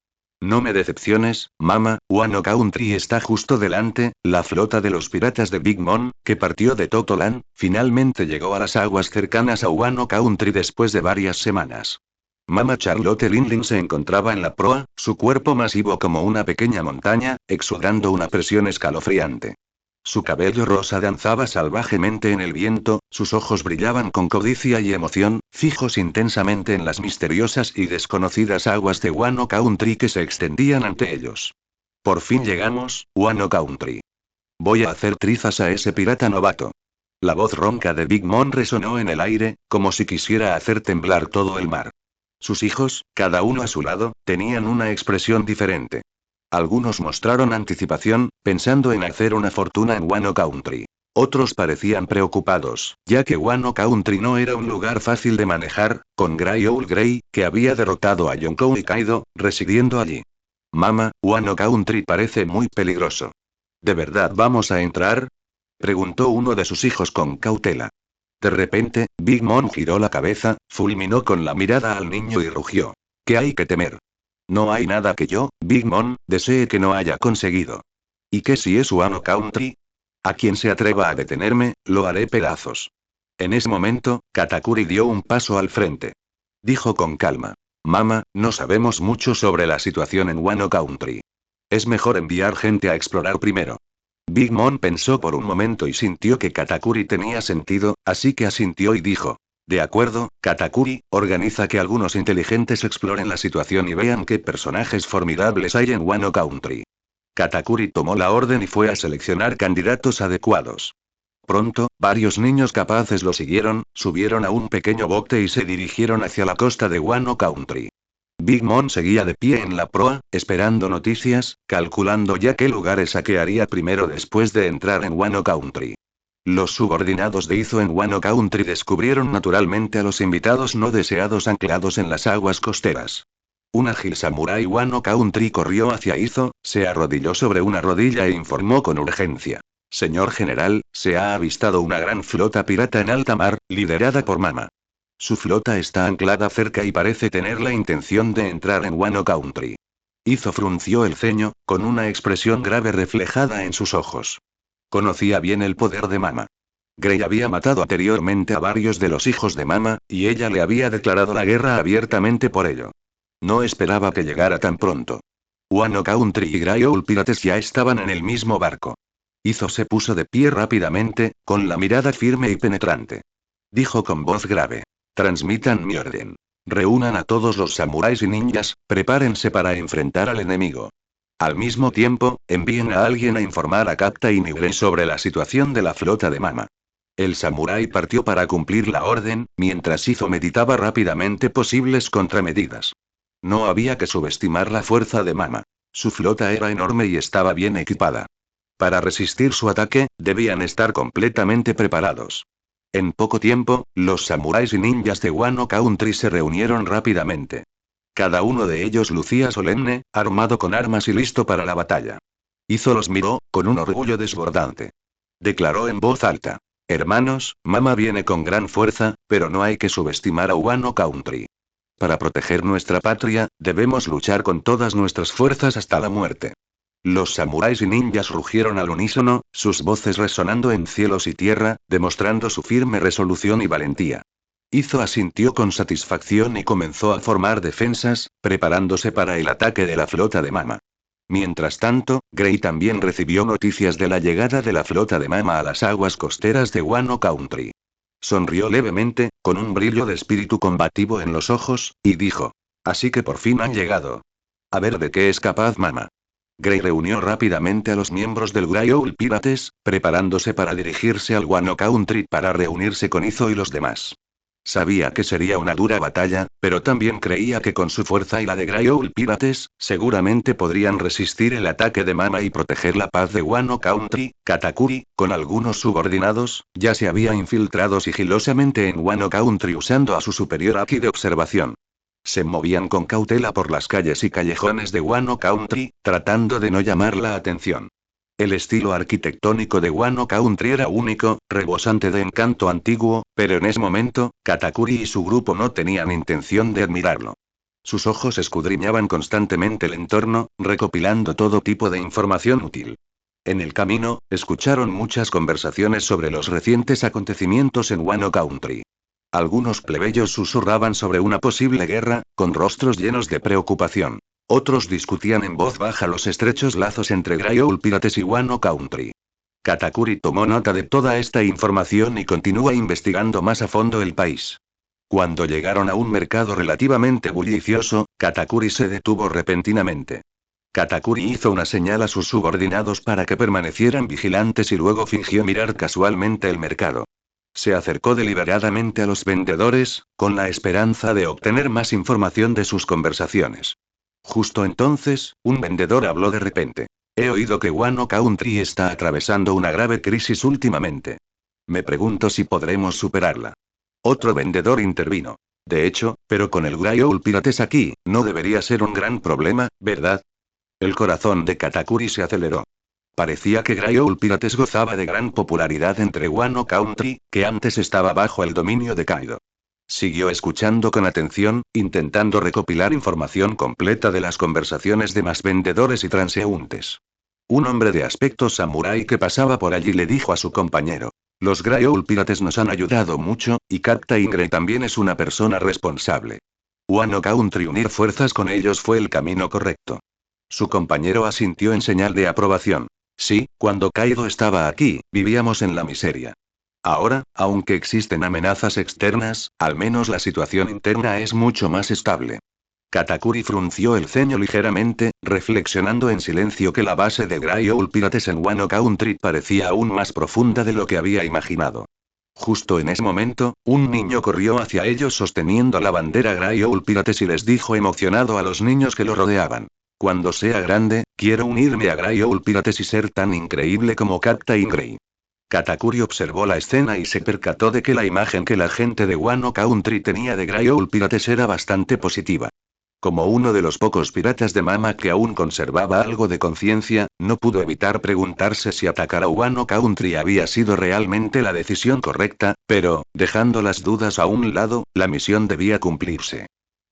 No me decepciones, Mama, Wano Country está justo delante, la flota de los piratas de Big Mom, que partió de Totoland, finalmente llegó a las aguas cercanas a Wano Country después de varias semanas. Mama Charlotte Linling se encontraba en la proa, su cuerpo masivo como una pequeña montaña, exudando una presión escalofriante. Su cabello rosa danzaba salvajemente en el viento, sus ojos brillaban con codicia y emoción, fijos intensamente en las misteriosas y desconocidas aguas de Wano Country que se extendían ante ellos. Por fin llegamos, Wano Country. Voy a hacer trizas a ese pirata novato. La voz ronca de Big Mom resonó en el aire, como si quisiera hacer temblar todo el mar. Sus hijos, cada uno a su lado, tenían una expresión diferente. Algunos mostraron anticipación, pensando en hacer una fortuna en Wano Country. Otros parecían preocupados, ya que Wano Country no era un lugar fácil de manejar, con Grey Owl Grey, que había derrotado a Yonkou y Kaido, residiendo allí. Mama, Wano Country parece muy peligroso. ¿De verdad vamos a entrar?, preguntó uno de sus hijos con cautela. De repente, Big Mom giró la cabeza, fulminó con la mirada al niño y rugió. ¿Qué hay que temer? No hay nada que yo, Big Mom, desee que no haya conseguido. ¿Y qué si es Wano Country? A quien se atreva a detenerme, lo haré pedazos. En ese momento, Katakuri dio un paso al frente. Dijo con calma: Mama, no sabemos mucho sobre la situación en Wano Country. Es mejor enviar gente a explorar primero. Big Mom pensó por un momento y sintió que Katakuri tenía sentido, así que asintió y dijo: de acuerdo, Katakuri, organiza que algunos inteligentes exploren la situación y vean qué personajes formidables hay en Wano Country. Katakuri tomó la orden y fue a seleccionar candidatos adecuados. Pronto, varios niños capaces lo siguieron, subieron a un pequeño bote y se dirigieron hacia la costa de Wano Country. Big Mom seguía de pie en la proa, esperando noticias, calculando ya qué lugares saquearía primero después de entrar en Wano Country. Los subordinados de Izo en Wano Country descubrieron naturalmente a los invitados no deseados anclados en las aguas costeras. Un ágil samurái Wano Country corrió hacia Izo, se arrodilló sobre una rodilla e informó con urgencia. Señor general, se ha avistado una gran flota pirata en alta mar, liderada por Mama. Su flota está anclada cerca y parece tener la intención de entrar en Wano Country. Izo frunció el ceño, con una expresión grave reflejada en sus ojos. Conocía bien el poder de Mama. Grey había matado anteriormente a varios de los hijos de Mama, y ella le había declarado la guerra abiertamente por ello. No esperaba que llegara tan pronto. Wano Country y Grey Owl Pirates ya estaban en el mismo barco. Izo se puso de pie rápidamente, con la mirada firme y penetrante. Dijo con voz grave. Transmitan mi orden. Reúnan a todos los samuráis y ninjas, prepárense para enfrentar al enemigo. Al mismo tiempo, envíen a alguien a informar a Captain Grey sobre la situación de la flota de Mama. El samurái partió para cumplir la orden, mientras Izo meditaba rápidamente posibles contramedidas. No había que subestimar la fuerza de Mama. Su flota era enorme y estaba bien equipada. Para resistir su ataque, debían estar completamente preparados. En poco tiempo, los samuráis y ninjas de Wano Country se reunieron rápidamente. Cada uno de ellos lucía solemne, armado con armas y listo para la batalla. Izo los miró, con un orgullo desbordante. Declaró en voz alta. Hermanos, Mama viene con gran fuerza, pero no hay que subestimar a Wano Country. Para proteger nuestra patria, debemos luchar con todas nuestras fuerzas hasta la muerte. Los samuráis y ninjas rugieron al unísono, sus voces resonando en cielos y tierra, demostrando su firme resolución y valentía. Izo asintió con satisfacción y comenzó a formar defensas, preparándose para el ataque de la flota de Mama. Mientras tanto, Grey también recibió noticias de la llegada de la flota de Mama a las aguas costeras de Wano Country. Sonrió levemente, con un brillo de espíritu combativo en los ojos, y dijo. Así que por fin han llegado. A ver de qué es capaz Mama. Grey reunió rápidamente a los miembros del Grey Owl Pirates, preparándose para dirigirse al Wano Country para reunirse con Izo y los demás. Sabía que sería una dura batalla, pero también creía que con su fuerza y la de Grey Owl Pirates, seguramente podrían resistir el ataque de Mama y proteger la paz de Wano Country. Katakuri, con algunos subordinados, ya se había infiltrado sigilosamente en Wano Country usando a su superior Haki de observación. Se movían con cautela por las calles y callejones de Wano Country, tratando de no llamar la atención. El estilo arquitectónico de Wano Country era único, rebosante de encanto antiguo, pero en ese momento, Katakuri y su grupo no tenían intención de admirarlo. Sus ojos escudriñaban constantemente el entorno, recopilando todo tipo de información útil. En el camino, escucharon muchas conversaciones sobre los recientes acontecimientos en Wano Country. Algunos plebeyos susurraban sobre una posible guerra, con rostros llenos de preocupación. Otros discutían en voz baja los estrechos lazos entre Grey Owl Pirates y Wano Country. Katakuri tomó nota de toda esta información y continúa investigando más a fondo el país. Cuando llegaron a un mercado relativamente bullicioso, Katakuri se detuvo repentinamente. Katakuri hizo una señal a sus subordinados para que permanecieran vigilantes y luego fingió mirar casualmente el mercado. Se acercó deliberadamente a los vendedores, con la esperanza de obtener más información de sus conversaciones. Justo entonces, un vendedor habló de repente. He oído que Wano Country está atravesando una grave crisis últimamente. Me pregunto si podremos superarla. Otro vendedor intervino. De hecho, pero con el Grey Owl Pirates aquí, no debería ser un gran problema, ¿verdad? El corazón de Katakuri se aceleró. Parecía que Grey Owl Pirates gozaba de gran popularidad entre Wano Country, que antes estaba bajo el dominio de Kaido. Siguió escuchando con atención, intentando recopilar información completa de las conversaciones de más vendedores y transeúntes. Un hombre de aspecto samurái que pasaba por allí le dijo a su compañero. Los Grey Owl Pirates nos han ayudado mucho, y Captain Grey también es una persona responsable. Wano Country unir fuerzas con ellos fue el camino correcto. Su compañero asintió en señal de aprobación. Sí, cuando Kaido estaba aquí, vivíamos en la miseria. Ahora, aunque existen amenazas externas, al menos la situación interna es mucho más estable. Katakuri frunció el ceño ligeramente, reflexionando en silencio que la base de Grey Owl Pirates en Wano Country parecía aún más profunda de lo que había imaginado. Justo en ese momento, un niño corrió hacia ellos sosteniendo la bandera Grey Owl Pirates y les dijo emocionado a los niños que lo rodeaban. Cuando sea grande, quiero unirme a Grey Owl Pirates y ser tan increíble como Captain Grey. Katakuri observó la escena y se percató de que la imagen que la gente de Wano Country tenía de Grey Owl Pirates era bastante positiva. Como uno de los pocos piratas de Mama que aún conservaba algo de conciencia, no pudo evitar preguntarse si atacar a Wano Country había sido realmente la decisión correcta, pero, dejando las dudas a un lado, la misión debía cumplirse.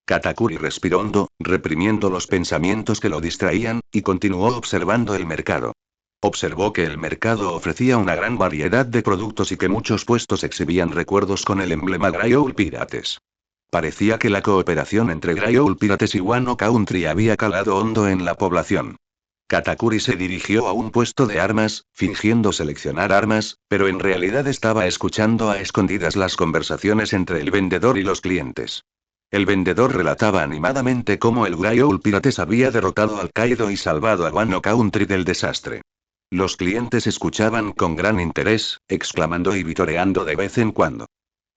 Katakuri respiró hondo, reprimiendo los pensamientos que lo distraían, y continuó observando el mercado. Observó que el mercado ofrecía una gran variedad de productos y que muchos puestos exhibían recuerdos con el emblema Gryoul Pirates. Parecía que la cooperación entre Gryoul Pirates y Wano Country había calado hondo en la población. Katakuri se dirigió a un puesto de armas, fingiendo seleccionar armas, pero en realidad estaba escuchando a escondidas las conversaciones entre el vendedor y los clientes. El vendedor relataba animadamente cómo el Gryoul Pirates había derrotado al Kaido y salvado a Wano Country del desastre. Los clientes escuchaban con gran interés, exclamando y vitoreando de vez en cuando.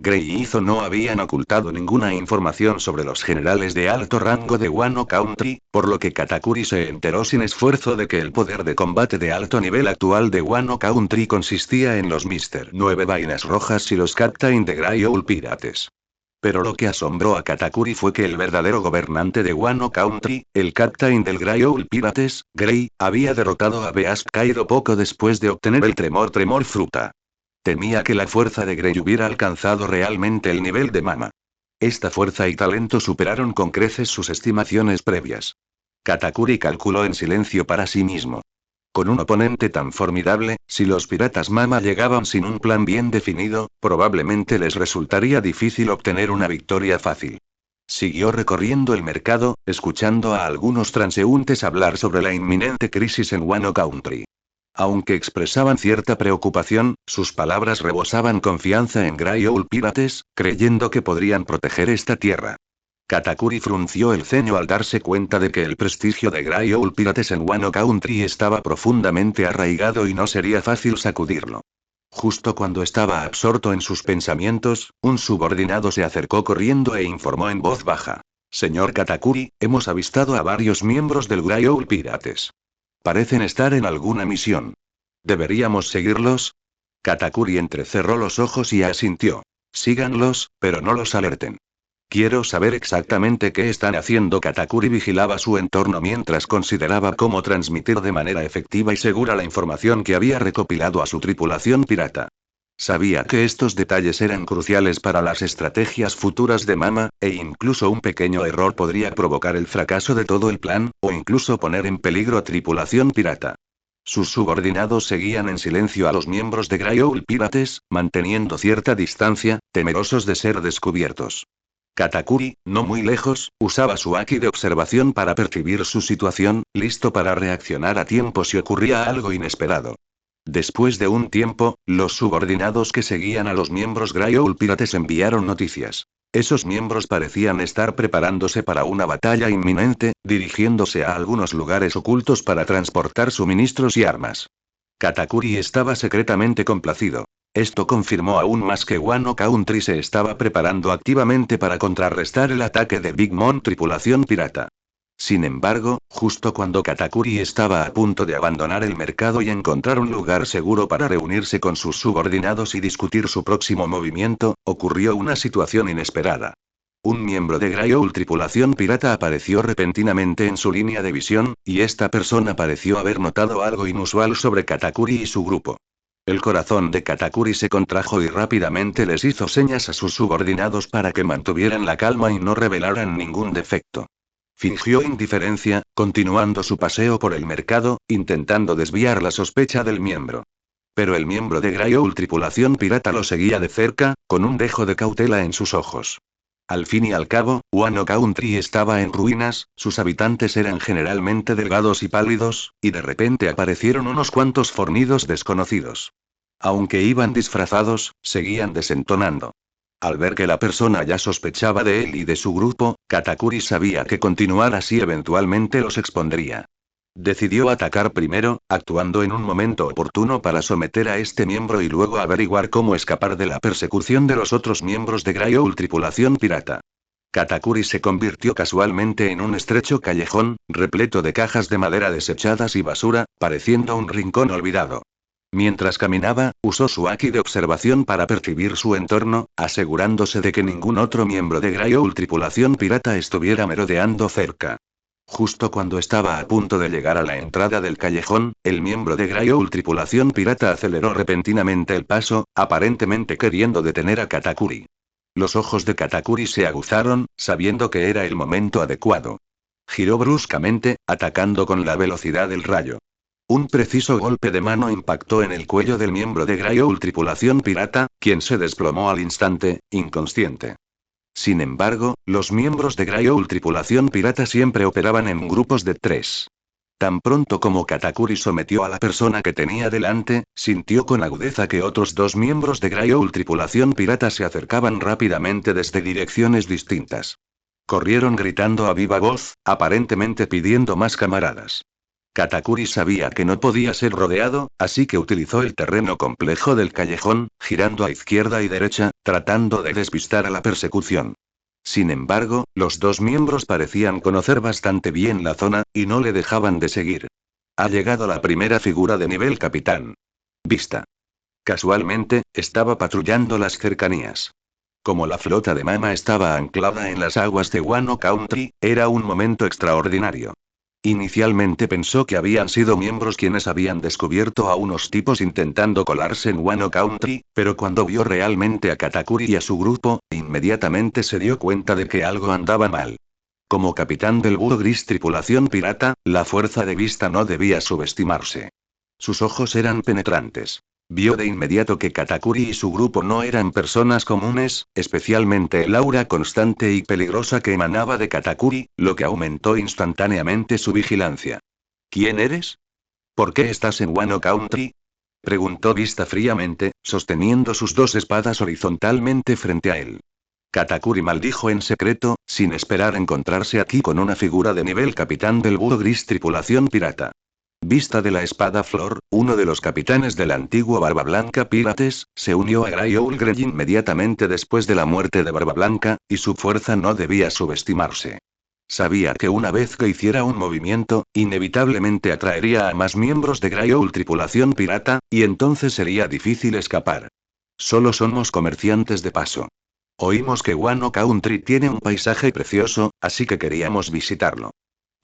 Grey y Izo no habían ocultado ninguna información sobre los generales de alto rango de Wano Country, por lo que Katakuri se enteró sin esfuerzo de que el poder de combate de alto nivel actual de Wano Country consistía en los Mr. 9 Vainas Rojas y los Captain de Gryoul Pirates. Pero lo que asombró a Katakuri fue que el verdadero gobernante de Wano Country, el Captain del Gryoul Pirates, Grey, había derrotado a Beast Kaido poco después de obtener el Tremor Fruta. Temía que la fuerza de Grey hubiera alcanzado realmente el nivel de Mama. Esta fuerza y talento superaron con creces sus estimaciones previas. Katakuri calculó en silencio para sí mismo. Con un oponente tan formidable, si los piratas Mama llegaban sin un plan bien definido, probablemente les resultaría difícil obtener una victoria fácil. Siguió recorriendo el mercado, escuchando a algunos transeúntes hablar sobre la inminente crisis en Wano Country. Aunque expresaban cierta preocupación, sus palabras rebosaban confianza en Gryoul Pirates, creyendo que podrían proteger esta tierra. Katakuri frunció el ceño al darse cuenta de que el prestigio de Gryoul Pirates en Wano Country estaba profundamente arraigado y no sería fácil sacudirlo. Justo cuando estaba absorto en sus pensamientos, un subordinado se acercó corriendo e informó en voz baja. Señor Katakuri, hemos avistado a varios miembros del Gryoul Pirates. Parecen estar en alguna misión. ¿Deberíamos seguirlos? Katakuri entrecerró los ojos y asintió. Síganlos, pero no los alerten. Quiero saber exactamente qué están haciendo. Katakuri vigilaba su entorno mientras consideraba cómo transmitir de manera efectiva y segura la información que había recopilado a su tripulación pirata. Sabía que estos detalles eran cruciales para las estrategias futuras de Mama, e incluso un pequeño error podría provocar el fracaso de todo el plan, o incluso poner en peligro a tripulación pirata. Sus subordinados seguían en silencio a los miembros de Gryoul Pirates, manteniendo cierta distancia, temerosos de ser descubiertos. Katakuri, no muy lejos, usaba su haki de observación para percibir su situación, listo para reaccionar a tiempo si ocurría algo inesperado. Después de un tiempo, los subordinados que seguían a los miembros Gryoul Pirates enviaron noticias. Esos miembros parecían estar preparándose para una batalla inminente, dirigiéndose a algunos lugares ocultos para transportar suministros y armas. Katakuri estaba secretamente complacido. Esto confirmó aún más que Wano Country se estaba preparando activamente para contrarrestar el ataque de Big Mom tripulación pirata. Sin embargo, justo cuando Katakuri estaba a punto de abandonar el mercado y encontrar un lugar seguro para reunirse con sus subordinados y discutir su próximo movimiento, ocurrió una situación inesperada. Un miembro de Gryoul tripulación pirata apareció repentinamente en su línea de visión, y esta persona pareció haber notado algo inusual sobre Katakuri y su grupo. El corazón de Katakuri se contrajo y rápidamente les hizo señas a sus subordinados para que mantuvieran la calma y no revelaran ningún defecto. Fingió indiferencia, continuando su paseo por el mercado, intentando desviar la sospecha del miembro. Pero el miembro de Gryoul tripulación pirata lo seguía de cerca, con un dejo de cautela en sus ojos. Al fin y al cabo, Wano Country estaba en ruinas, sus habitantes eran generalmente delgados y pálidos, y de repente aparecieron unos cuantos fornidos desconocidos. Aunque iban disfrazados, seguían desentonando. Al ver que la persona ya sospechaba de él y de su grupo, Katakuri sabía que continuar así eventualmente los expondría. Decidió atacar primero, actuando en un momento oportuno para someter a este miembro y luego averiguar cómo escapar de la persecución de los otros miembros de Gryoul tripulación pirata. Katakuri se convirtió casualmente en un estrecho callejón, repleto de cajas de madera desechadas y basura, pareciendo un rincón olvidado. Mientras caminaba, usó su haki de observación para percibir su entorno, asegurándose de que ningún otro miembro de Grayoul tripulación pirata estuviera merodeando cerca. Justo cuando estaba a punto de llegar a la entrada del callejón, el miembro de Grayoul tripulación pirata aceleró repentinamente el paso, aparentemente queriendo detener a Katakuri. Los ojos de Katakuri se aguzaron, sabiendo que era el momento adecuado. Giró bruscamente, atacando con la velocidad del rayo. Un preciso golpe de mano impactó en el cuello del miembro de Grayoul tripulación pirata, quien se desplomó al instante, inconsciente. Sin embargo, los miembros de Grayoul tripulación pirata siempre operaban en grupos de 3. Tan pronto como Katakuri sometió a la persona que tenía delante, sintió con agudeza que otros 2 miembros de Grayoul tripulación pirata se acercaban rápidamente desde direcciones distintas. Corrieron gritando a viva voz, aparentemente pidiendo más camaradas. Katakuri sabía que no podía ser rodeado, así que utilizó el terreno complejo del callejón, girando a izquierda y derecha, tratando de despistar a la persecución. Sin embargo, los 2 miembros parecían conocer bastante bien la zona, y no le dejaban de seguir. Ha llegado la primera figura de nivel capitán. Vista. Casualmente, estaba patrullando las cercanías. Como la flota de Mama estaba anclada en las aguas de Wano Country, era un momento extraordinario. Inicialmente pensó que habían sido miembros quienes habían descubierto a unos tipos intentando colarse en Wano Country, pero cuando vio realmente a Katakuri y a su grupo, inmediatamente se dio cuenta de que algo andaba mal. Como capitán del Búho Gris tripulación pirata, la fuerza de vista no debía subestimarse. Sus ojos eran penetrantes. Vio de inmediato que Katakuri y su grupo no eran personas comunes, especialmente el aura constante y peligrosa que emanaba de Katakuri, lo que aumentó instantáneamente su vigilancia. ¿Quién eres? ¿Por qué estás en Wano Country? Preguntó Vista fríamente, sosteniendo sus 2 espadas horizontalmente frente a él. Katakuri maldijo en secreto, sin esperar encontrarse aquí con una figura de nivel capitán del Búho Gris tripulación pirata. Vista de la Espada Flor, uno de los capitanes del antiguo Barba Blanca Pirates, se unió a Grayoul Grey inmediatamente después de la muerte de Barba Blanca, y su fuerza no debía subestimarse. Sabía que una vez que hiciera un movimiento, inevitablemente atraería a más miembros de Grayoul tripulación pirata, y entonces sería difícil escapar. Solo somos comerciantes de paso. Oímos que Wano Country tiene un paisaje precioso, así que queríamos visitarlo.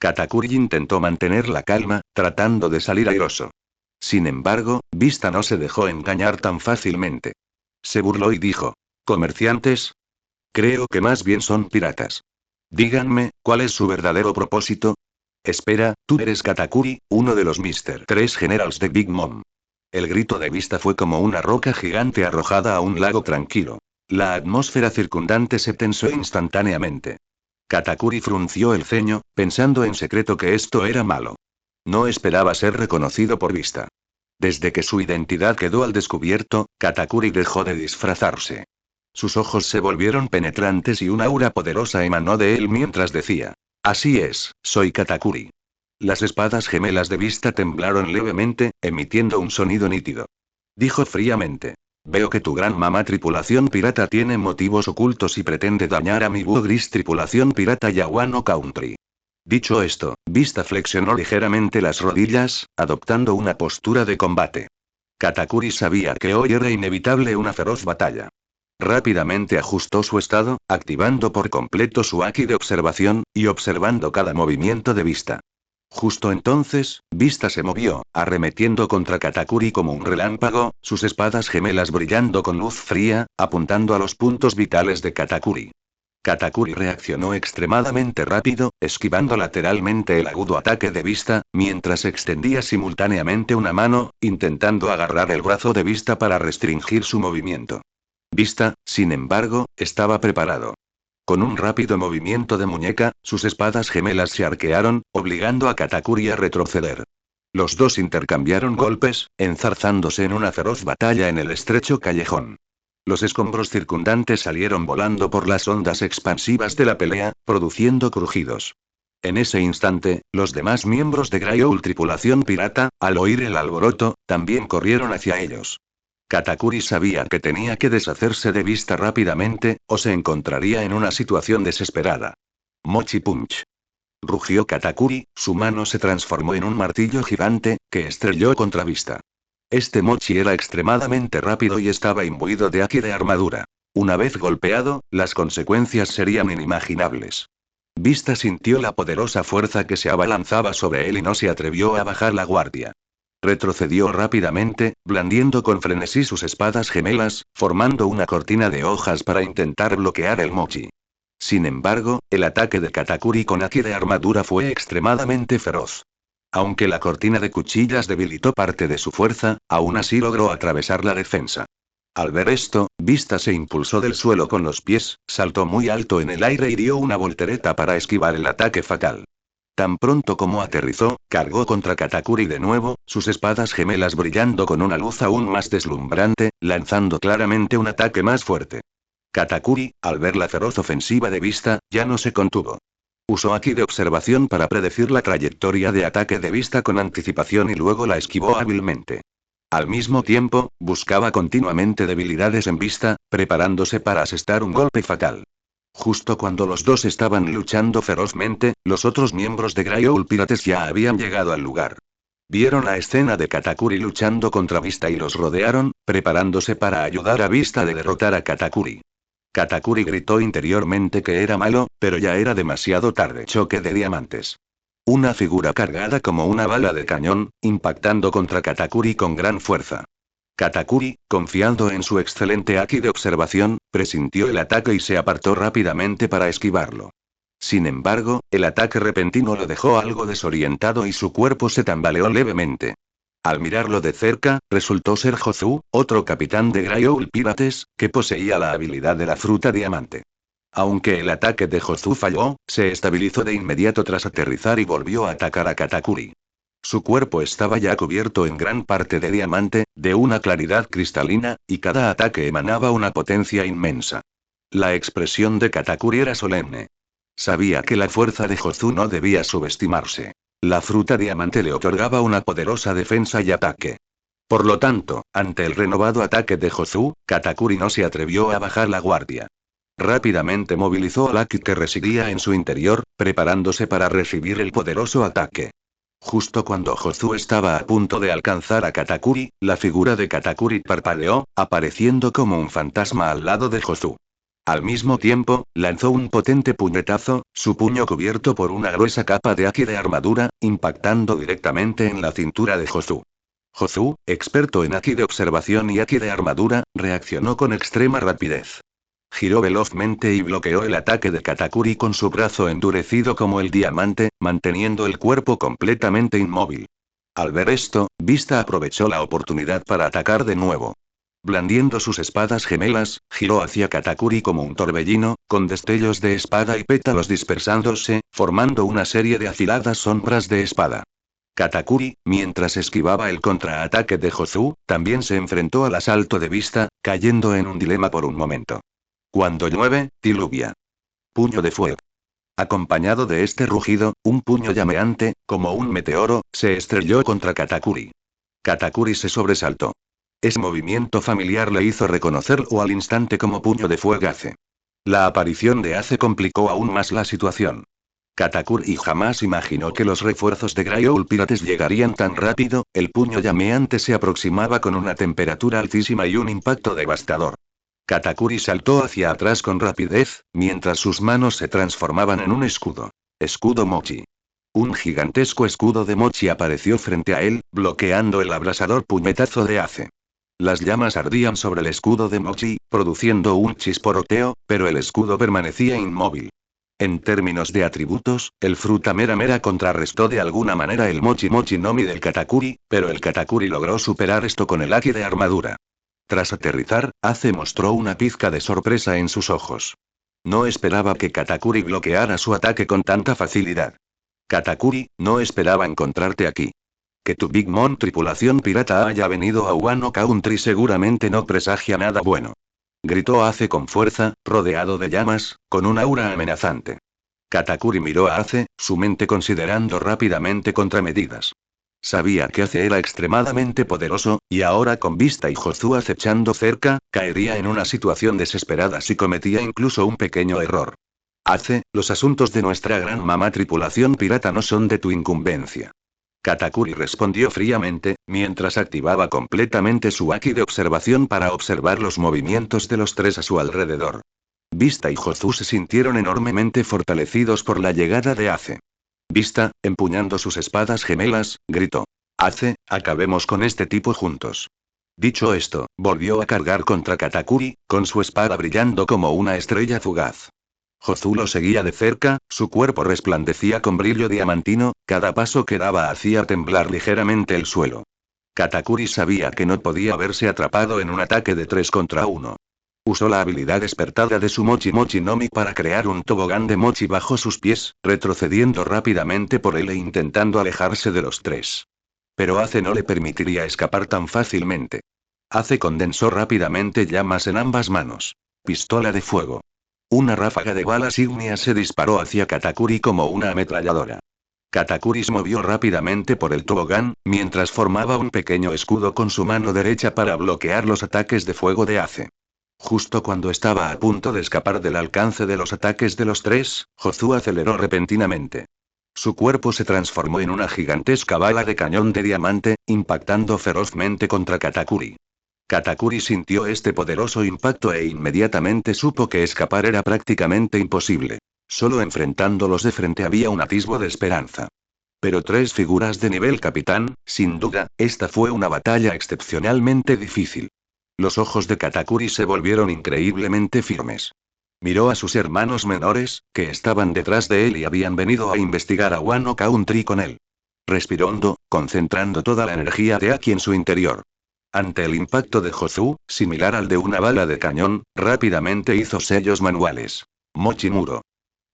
Katakuri intentó mantener la calma, tratando de salir airoso. Sin embargo, Vista no se dejó engañar tan fácilmente. Se burló y dijo: ¿Comerciantes? Creo que más bien son piratas. Díganme, ¿cuál es su verdadero propósito? Espera, tú eres Katakuri, uno de los Mr. 3 Generals de Big Mom. El grito de Vista fue como una roca gigante arrojada a un lago tranquilo. La atmósfera circundante se tensó instantáneamente. Katakuri frunció el ceño, pensando en secreto que esto era malo. No esperaba ser reconocido por Vista. Desde que su identidad quedó al descubierto, Katakuri dejó de disfrazarse. Sus ojos se volvieron penetrantes y un aura poderosa emanó de él mientras decía: Así es, soy Katakuri. Las espadas gemelas de Vista temblaron levemente, emitiendo un sonido nítido. Dijo fríamente: Veo que tu gran mamá tripulación pirata tiene motivos ocultos y pretende dañar a mi Búho Gris tripulación pirata y a Wano Country. Dicho esto, Vista flexionó ligeramente las rodillas, adoptando una postura de combate. Katakuri sabía que hoy era inevitable una feroz batalla. Rápidamente ajustó su estado, activando por completo su haki de observación, y observando cada movimiento de Vista. Justo entonces, Vista se movió, arremetiendo contra Katakuri como un relámpago, sus espadas gemelas brillando con luz fría, apuntando a los puntos vitales de Katakuri. Katakuri reaccionó extremadamente rápido, esquivando lateralmente el agudo ataque de Vista, mientras extendía simultáneamente una mano, intentando agarrar el brazo de Vista para restringir su movimiento. Vista, sin embargo, estaba preparado. Con un rápido movimiento de muñeca, sus espadas gemelas se arquearon, obligando a Katakuri a retroceder. Los 2 intercambiaron golpes, enzarzándose en una feroz batalla en el estrecho callejón. Los escombros circundantes salieron volando por las ondas expansivas de la pelea, produciendo crujidos. En ese instante, los demás miembros de Grayoul tripulación pirata, al oír el alboroto, también corrieron hacia ellos. Katakuri sabía que tenía que deshacerse de Vista rápidamente, o se encontraría en una situación desesperada. Mochi Punch. Rugió Katakuri, su mano se transformó en un martillo gigante, que estrelló contra Vista. Este Mochi era extremadamente rápido y estaba imbuido de Haki de armadura. Una vez golpeado, las consecuencias serían inimaginables. Vista sintió la poderosa fuerza que se abalanzaba sobre él y no se atrevió a bajar la guardia. Retrocedió rápidamente, blandiendo con frenesí sus espadas gemelas, formando una cortina de hojas para intentar bloquear el Mochi. Sin embargo, el ataque de Katakuri con Haki de armadura fue extremadamente feroz. Aunque la cortina de cuchillas debilitó parte de su fuerza, aún así logró atravesar la defensa. Al ver esto, Vista se impulsó del suelo con los pies, saltó muy alto en el aire y dio una voltereta para esquivar el ataque fatal. Tan pronto como aterrizó, cargó contra Katakuri de nuevo, sus espadas gemelas brillando con una luz aún más deslumbrante, lanzando claramente un ataque más fuerte. Katakuri, al ver la feroz ofensiva de Vista, ya no se contuvo. Usó Haki de observación para predecir la trayectoria de ataque de Vista con anticipación y luego la esquivó hábilmente. Al mismo tiempo, buscaba continuamente debilidades en Vista, preparándose para asestar un golpe fatal. Justo cuando los dos estaban luchando ferozmente, los otros miembros de Grey Pirates ya habían llegado al lugar. Vieron la escena de Katakuri luchando contra Vista y los rodearon, preparándose para ayudar a Vista de derrotar a Katakuri. Katakuri gritó interiormente que era malo, pero ya era demasiado tarde. Choque de diamantes. Una figura cargada como una bala de cañón, impactando contra Katakuri con gran fuerza. Katakuri, confiando en su excelente Haki de observación, presintió el ataque y se apartó rápidamente para esquivarlo. Sin embargo, el ataque repentino lo dejó algo desorientado y su cuerpo se tambaleó levemente. Al mirarlo de cerca, resultó ser Hozu, otro capitán de Grey Pirates, que poseía la habilidad de la fruta diamante. Aunque el ataque de Hozu falló, se estabilizó de inmediato tras aterrizar y volvió a atacar a Katakuri. Su cuerpo estaba ya cubierto en gran parte de diamante, de una claridad cristalina, y cada ataque emanaba una potencia inmensa. La expresión de Katakuri era solemne. Sabía que la fuerza de Hozu no debía subestimarse. La fruta diamante le otorgaba una poderosa defensa y ataque. Por lo tanto, ante el renovado ataque de Hozu, Katakuri no se atrevió a bajar la guardia. Rápidamente movilizó al Haki que residía en su interior, preparándose para recibir el poderoso ataque. Justo cuando Hozu estaba a punto de alcanzar a Katakuri, la figura de Katakuri parpadeó, apareciendo como un fantasma al lado de Hozu. Al mismo tiempo, lanzó un potente puñetazo, su puño cubierto por una gruesa capa de Haki de armadura, impactando directamente en la cintura de Hozu. Hozu, experto en Haki de observación y Haki de armadura, reaccionó con extrema rapidez. Giró velozmente y bloqueó el ataque de Katakuri con su brazo endurecido como el diamante, manteniendo el cuerpo completamente inmóvil. Al ver esto, Vista aprovechó la oportunidad para atacar de nuevo. Blandiendo sus espadas gemelas, giró hacia Katakuri como un torbellino, con destellos de espada y pétalos dispersándose, formando una serie de afiladas sombras de espada. Katakuri, mientras esquivaba el contraataque de Hozu, también se enfrentó al asalto de Vista, cayendo en un dilema por un momento. Cuando llueve, diluvia. Puño de fuego. Acompañado de este rugido, un puño llameante, como un meteoro, se estrelló contra Katakuri. Katakuri se sobresaltó. Ese movimiento familiar le hizo reconocerlo al instante como puño de fuego Ace. La aparición de Ace complicó aún más la situación. Katakuri jamás imaginó que los refuerzos de Grey Pirates llegarían tan rápido, el puño llameante se aproximaba con una temperatura altísima y un impacto devastador. Katakuri saltó hacia atrás con rapidez, mientras sus manos se transformaban en un escudo. Escudo Mochi. Un gigantesco escudo de Mochi apareció frente a él, bloqueando el abrasador puñetazo de Ace. Las llamas ardían sobre el escudo de Mochi, produciendo un chisporroteo, pero el escudo permanecía inmóvil. En términos de atributos, el fruta mera mera contrarrestó de alguna manera el Mochi Mochi no Mi del Katakuri, pero el Katakuri logró superar esto con el Haki de armadura. Tras aterrizar, Ace mostró una pizca de sorpresa en sus ojos. No esperaba que Katakuri bloqueara su ataque con tanta facilidad. Katakuri, no esperaba encontrarte aquí. Que tu Big Mom tripulación pirata haya venido a Wano Country seguramente no presagia nada bueno. Gritó Ace con fuerza, rodeado de llamas, con un aura amenazante. Katakuri miró a Ace, su mente considerando rápidamente contramedidas. Sabía que Ace era extremadamente poderoso, y ahora con Vista y Hozu acechando cerca, caería en una situación desesperada si cometía incluso un pequeño error. Ace, los asuntos de nuestra gran mamá tripulación pirata no son de tu incumbencia. Katakuri respondió fríamente, mientras activaba completamente su Haki de observación para observar los movimientos de los tres a su alrededor. Vista y Hozu se sintieron enormemente fortalecidos por la llegada de Ace. Vista, empuñando sus espadas gemelas, gritó: Ace, acabemos con este tipo juntos. Dicho esto, volvió a cargar contra Katakuri, con su espada brillando como una estrella fugaz. Hozu lo seguía de cerca, su cuerpo resplandecía con brillo diamantino, cada paso que daba hacía temblar ligeramente el suelo. Katakuri sabía que no podía verse atrapado en un ataque de 3 contra 1. Usó la habilidad despertada de su Mochi Mochi no Mi para crear un tobogán de Mochi bajo sus pies, retrocediendo rápidamente por él e intentando alejarse de los tres. Pero Ace no le permitiría escapar tan fácilmente. Ace condensó rápidamente llamas en ambas manos. Pistola de fuego. Una ráfaga de balas ígneas se disparó hacia Katakuri como una ametralladora. Katakuri se movió rápidamente por el tobogán, mientras formaba un pequeño escudo con su mano derecha para bloquear los ataques de fuego de Ace. Justo cuando estaba a punto de escapar del alcance de los ataques de los tres, Hozu aceleró repentinamente. Su cuerpo se transformó en una gigantesca bala de cañón de diamante, impactando ferozmente contra Katakuri. Katakuri sintió este poderoso impacto e inmediatamente supo que escapar era prácticamente imposible. Solo enfrentándolos de frente había un atisbo de esperanza. Pero 3 figuras de nivel capitán, sin duda, esta fue una batalla excepcionalmente difícil. Los ojos de Katakuri se volvieron increíblemente firmes. Miró a sus hermanos menores, que estaban detrás de él y habían venido a investigar a Wano Country con él. Respiró hondo, concentrando toda la energía de Aki en su interior. Ante el impacto de Hozu, similar al de una bala de cañón, rápidamente hizo sellos manuales. Mochi Muro.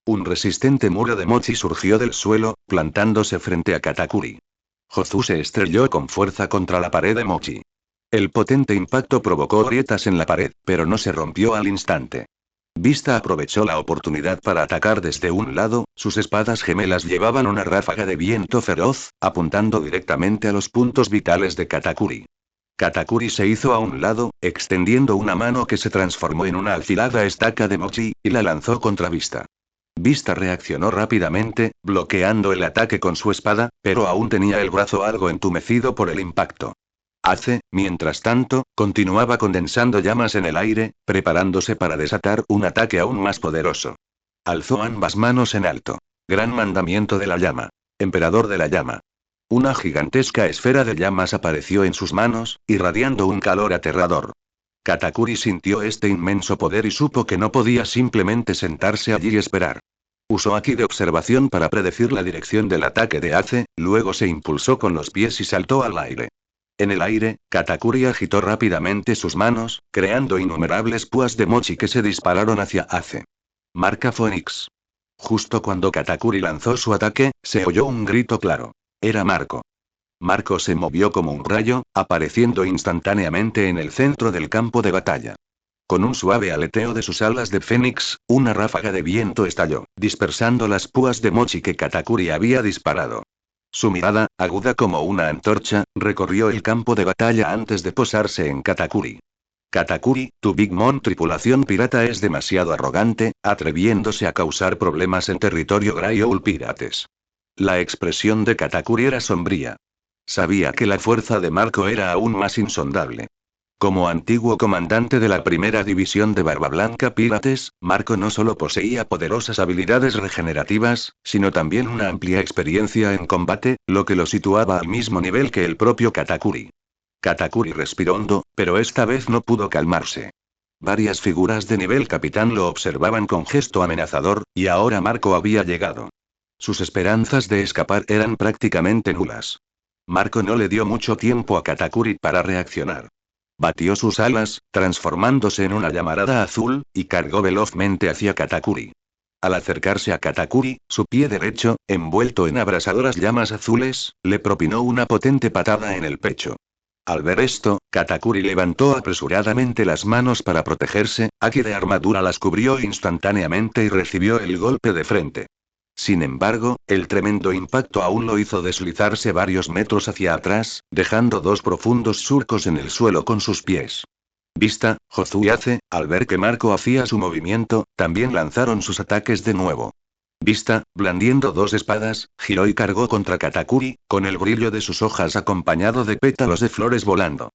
Un resistente muro de Mochi surgió del suelo, plantándose frente a Katakuri. Hozu se estrelló con fuerza contra la pared de Mochi. El potente impacto provocó grietas en la pared, pero no se rompió al instante. Vista aprovechó la oportunidad para atacar desde un lado, sus espadas gemelas llevaban una ráfaga de viento feroz, apuntando directamente a los puntos vitales de Katakuri. Katakuri se hizo a un lado, extendiendo una mano que se transformó en una afilada estaca de Mochi, y la lanzó contra Vista. Vista reaccionó rápidamente, bloqueando el ataque con su espada, pero aún tenía el brazo algo entumecido por el impacto. Ace, mientras tanto, continuaba condensando llamas en el aire, preparándose para desatar un ataque aún más poderoso. Alzó ambas manos en alto. Gran mandamiento de la llama. Emperador de la llama. Una gigantesca esfera de llamas apareció en sus manos, irradiando un calor aterrador. Katakuri sintió este inmenso poder y supo que no podía simplemente sentarse allí y esperar. Usó Haki de observación para predecir la dirección del ataque de Ace, luego se impulsó con los pies y saltó al aire. En el aire, Katakuri agitó rápidamente sus manos, creando innumerables púas de Mochi que se dispararon hacia Ace. Marca Phoenix. Justo cuando Katakuri lanzó su ataque, se oyó un grito claro. Era Marco. Marco se movió como un rayo, apareciendo instantáneamente en el centro del campo de batalla. Con un suave aleteo de sus alas de fénix, una ráfaga de viento estalló, dispersando las púas de Mochi que Katakuri había disparado. Su mirada, aguda como una antorcha, recorrió el campo de batalla antes de posarse en Katakuri. Katakuri, tu Big Mom tripulación pirata es demasiado arrogante, atreviéndose a causar problemas en territorio Grey Owl Pirates. La expresión de Katakuri era sombría. Sabía que la fuerza de Marco era aún más insondable. Como antiguo comandante de la primera división de Barba Blanca Pirates, Marco no solo poseía poderosas habilidades regenerativas, sino también una amplia experiencia en combate, lo que lo situaba al mismo nivel que el propio Katakuri. Katakuri respiró hondo, pero esta vez no pudo calmarse. Varias figuras de nivel capitán lo observaban con gesto amenazador, y ahora Marco había llegado. Sus esperanzas de escapar eran prácticamente nulas. Marco no le dio mucho tiempo a Katakuri para reaccionar. Batió sus alas, transformándose en una llamarada azul, y cargó velozmente hacia Katakuri. Al acercarse a Katakuri, su pie derecho, envuelto en abrasadoras llamas azules, le propinó una potente patada en el pecho. Al ver esto, Katakuri levantó apresuradamente las manos para protegerse, Haki de armadura las cubrió instantáneamente y recibió el golpe de frente. Sin embargo, el tremendo impacto aún lo hizo deslizarse varios metros hacia atrás, dejando 2 profundos surcos en el suelo con sus pies. Vista, Hozu y Ace, al ver que Marco hacía su movimiento, también lanzaron sus ataques de nuevo. Vista, blandiendo dos espadas, giró y cargó contra Katakuri, con el brillo de sus hojas acompañado de pétalos de flores volando.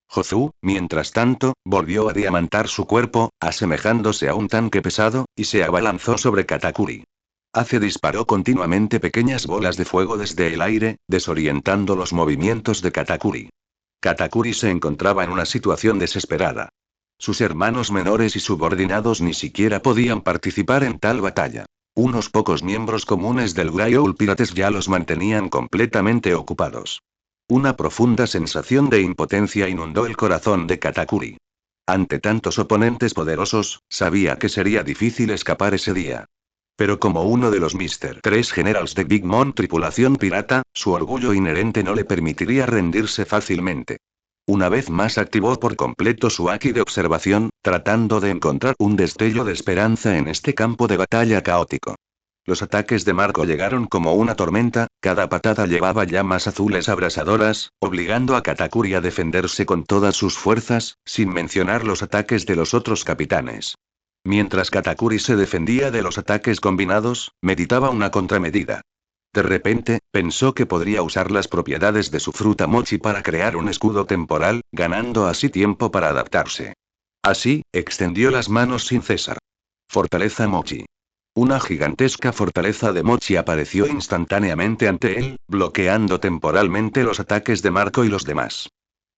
Hozu, mientras tanto, volvió a diamantar su cuerpo, asemejándose a un tanque pesado, y se abalanzó sobre Katakuri. Ace disparó continuamente pequeñas bolas de fuego desde el aire, desorientando los movimientos de Katakuri. Katakuri se encontraba en una situación desesperada. Sus hermanos menores y subordinados ni siquiera podían participar en tal batalla. Unos pocos miembros comunes del Gryoul Pirates ya los mantenían completamente ocupados. Una profunda sensación de impotencia inundó el corazón de Katakuri. Ante tantos oponentes poderosos, sabía que sería difícil escapar ese día. Pero como uno de los Mr. 3 Generals de Big Mom tripulación pirata, su orgullo inherente no le permitiría rendirse fácilmente. Una vez más activó por completo su Haki de observación, tratando de encontrar un destello de esperanza en este campo de batalla caótico. Los ataques de Marco llegaron como una tormenta, cada patada llevaba llamas azules abrasadoras, obligando a Katakuri a defenderse con todas sus fuerzas, sin mencionar los ataques de los otros capitanes. Mientras Katakuri se defendía de los ataques combinados, meditaba una contramedida. De repente, pensó que podría usar las propiedades de su fruta mochi para crear un escudo temporal, ganando así tiempo para adaptarse. Así, extendió las manos sin cesar. Fortaleza mochi. Una gigantesca fortaleza de mochi apareció instantáneamente ante él, bloqueando temporalmente los ataques de Marco y los demás.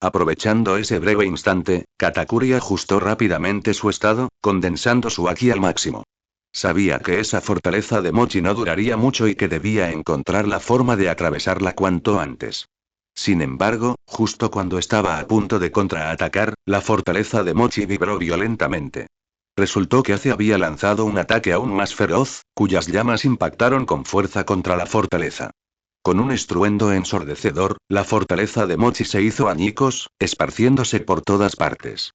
Aprovechando ese breve instante, Katakuri ajustó rápidamente su estado, condensando su haki al máximo. Sabía que esa fortaleza de mochi no duraría mucho y que debía encontrar la forma de atravesarla cuanto antes. Sin embargo, justo cuando estaba a punto de contraatacar, la fortaleza de mochi vibró violentamente. Resultó que Ace había lanzado un ataque aún más feroz, cuyas llamas impactaron con fuerza contra la fortaleza. Con un estruendo ensordecedor, la fortaleza de mochi se hizo añicos, esparciéndose por todas partes.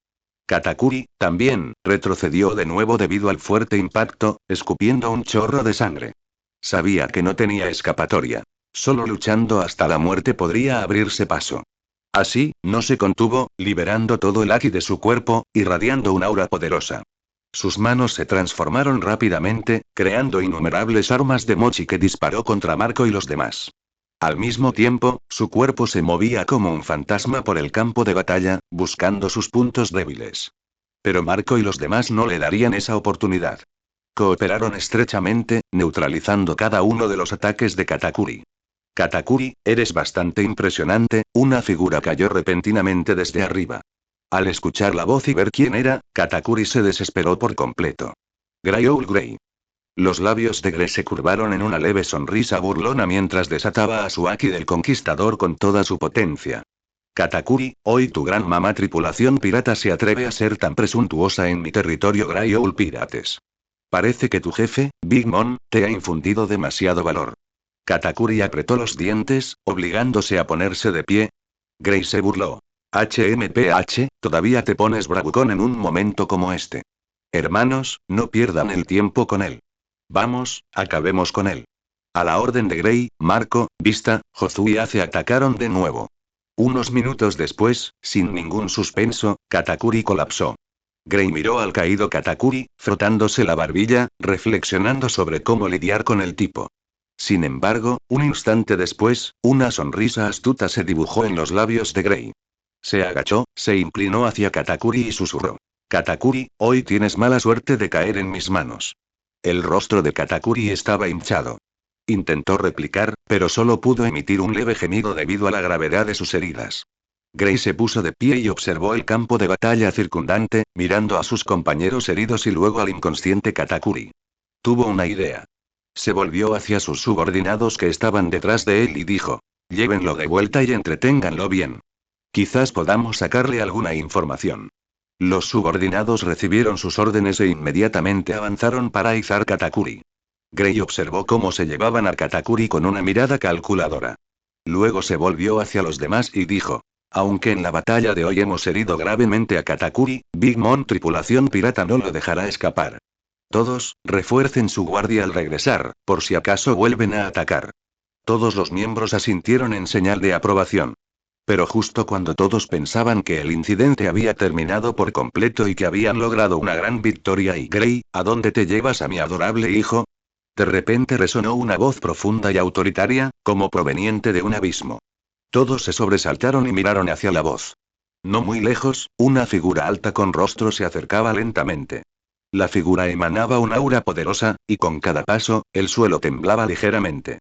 Katakuri, también, retrocedió de nuevo debido al fuerte impacto, escupiendo un chorro de sangre. Sabía que no tenía escapatoria. Solo luchando hasta la muerte podría abrirse paso. Así, no se contuvo, liberando todo el haki de su cuerpo, irradiando un aura poderosa. Sus manos se transformaron rápidamente, creando innumerables armas de mochi que disparó contra Marco y los demás. Al mismo tiempo, su cuerpo se movía como un fantasma por el campo de batalla, buscando sus puntos débiles. Pero Marco y los demás no le darían esa oportunidad. Cooperaron estrechamente, neutralizando cada uno de los ataques de Katakuri. Katakuri, eres bastante impresionante, una figura cayó repentinamente desde arriba. Al escuchar la voz y ver quién era, Katakuri se desesperó por completo. Gryoul Grey. Los labios de Grey se curvaron en una leve sonrisa burlona mientras desataba a su haki del conquistador con toda su potencia. Katakuri, hoy tu gran mamá tripulación pirata se atreve a ser tan presuntuosa en mi territorio Gryoul Pirates. Parece que tu jefe, Big Mom, te ha infundido demasiado valor. Katakuri apretó los dientes, obligándose a ponerse de pie. Grey se burló. HMPH, todavía te pones bravucón en un momento como este. Hermanos, no pierdan el tiempo con él. Vamos, acabemos con él. A la orden de Grey, Marco, Vista, Hozu y Ace atacaron de nuevo. Unos minutos después, sin ningún suspenso, Katakuri colapsó. Grey miró al caído Katakuri, frotándose la barbilla, reflexionando sobre cómo lidiar con el tipo. Sin embargo, un instante después, una sonrisa astuta se dibujó en los labios de Grey. Se agachó, se inclinó hacia Katakuri y susurró. Katakuri, hoy tienes mala suerte de caer en mis manos. El rostro de Katakuri estaba hinchado. Intentó replicar, pero solo pudo emitir un leve gemido debido a la gravedad de sus heridas. Grey se puso de pie y observó el campo de batalla circundante, mirando a sus compañeros heridos y luego al inconsciente Katakuri. Tuvo una idea. Se volvió hacia sus subordinados que estaban detrás de él y dijo: llévenlo de vuelta y entreténganlo bien. Quizás podamos sacarle alguna información. Los subordinados recibieron sus órdenes e inmediatamente avanzaron para izar Katakuri. Grey observó cómo se llevaban a Katakuri con una mirada calculadora. Luego se volvió hacia los demás y dijo: aunque en la batalla de hoy hemos herido gravemente a Katakuri, Big Mom tripulación pirata no lo dejará escapar. Todos, refuercen su guardia al regresar, por si acaso vuelven a atacar. Todos los miembros asintieron en señal de aprobación. Pero justo cuando todos pensaban que el incidente había terminado por completo y que habían logrado una gran victoria y Grey, ¿a dónde te llevas a mi adorable hijo? De repente resonó una voz profunda y autoritaria, como proveniente de un abismo. Todos se sobresaltaron y miraron hacia la voz. No muy lejos, una figura alta con rostro se acercaba lentamente. La figura emanaba un aura poderosa, y con cada paso, el suelo temblaba ligeramente.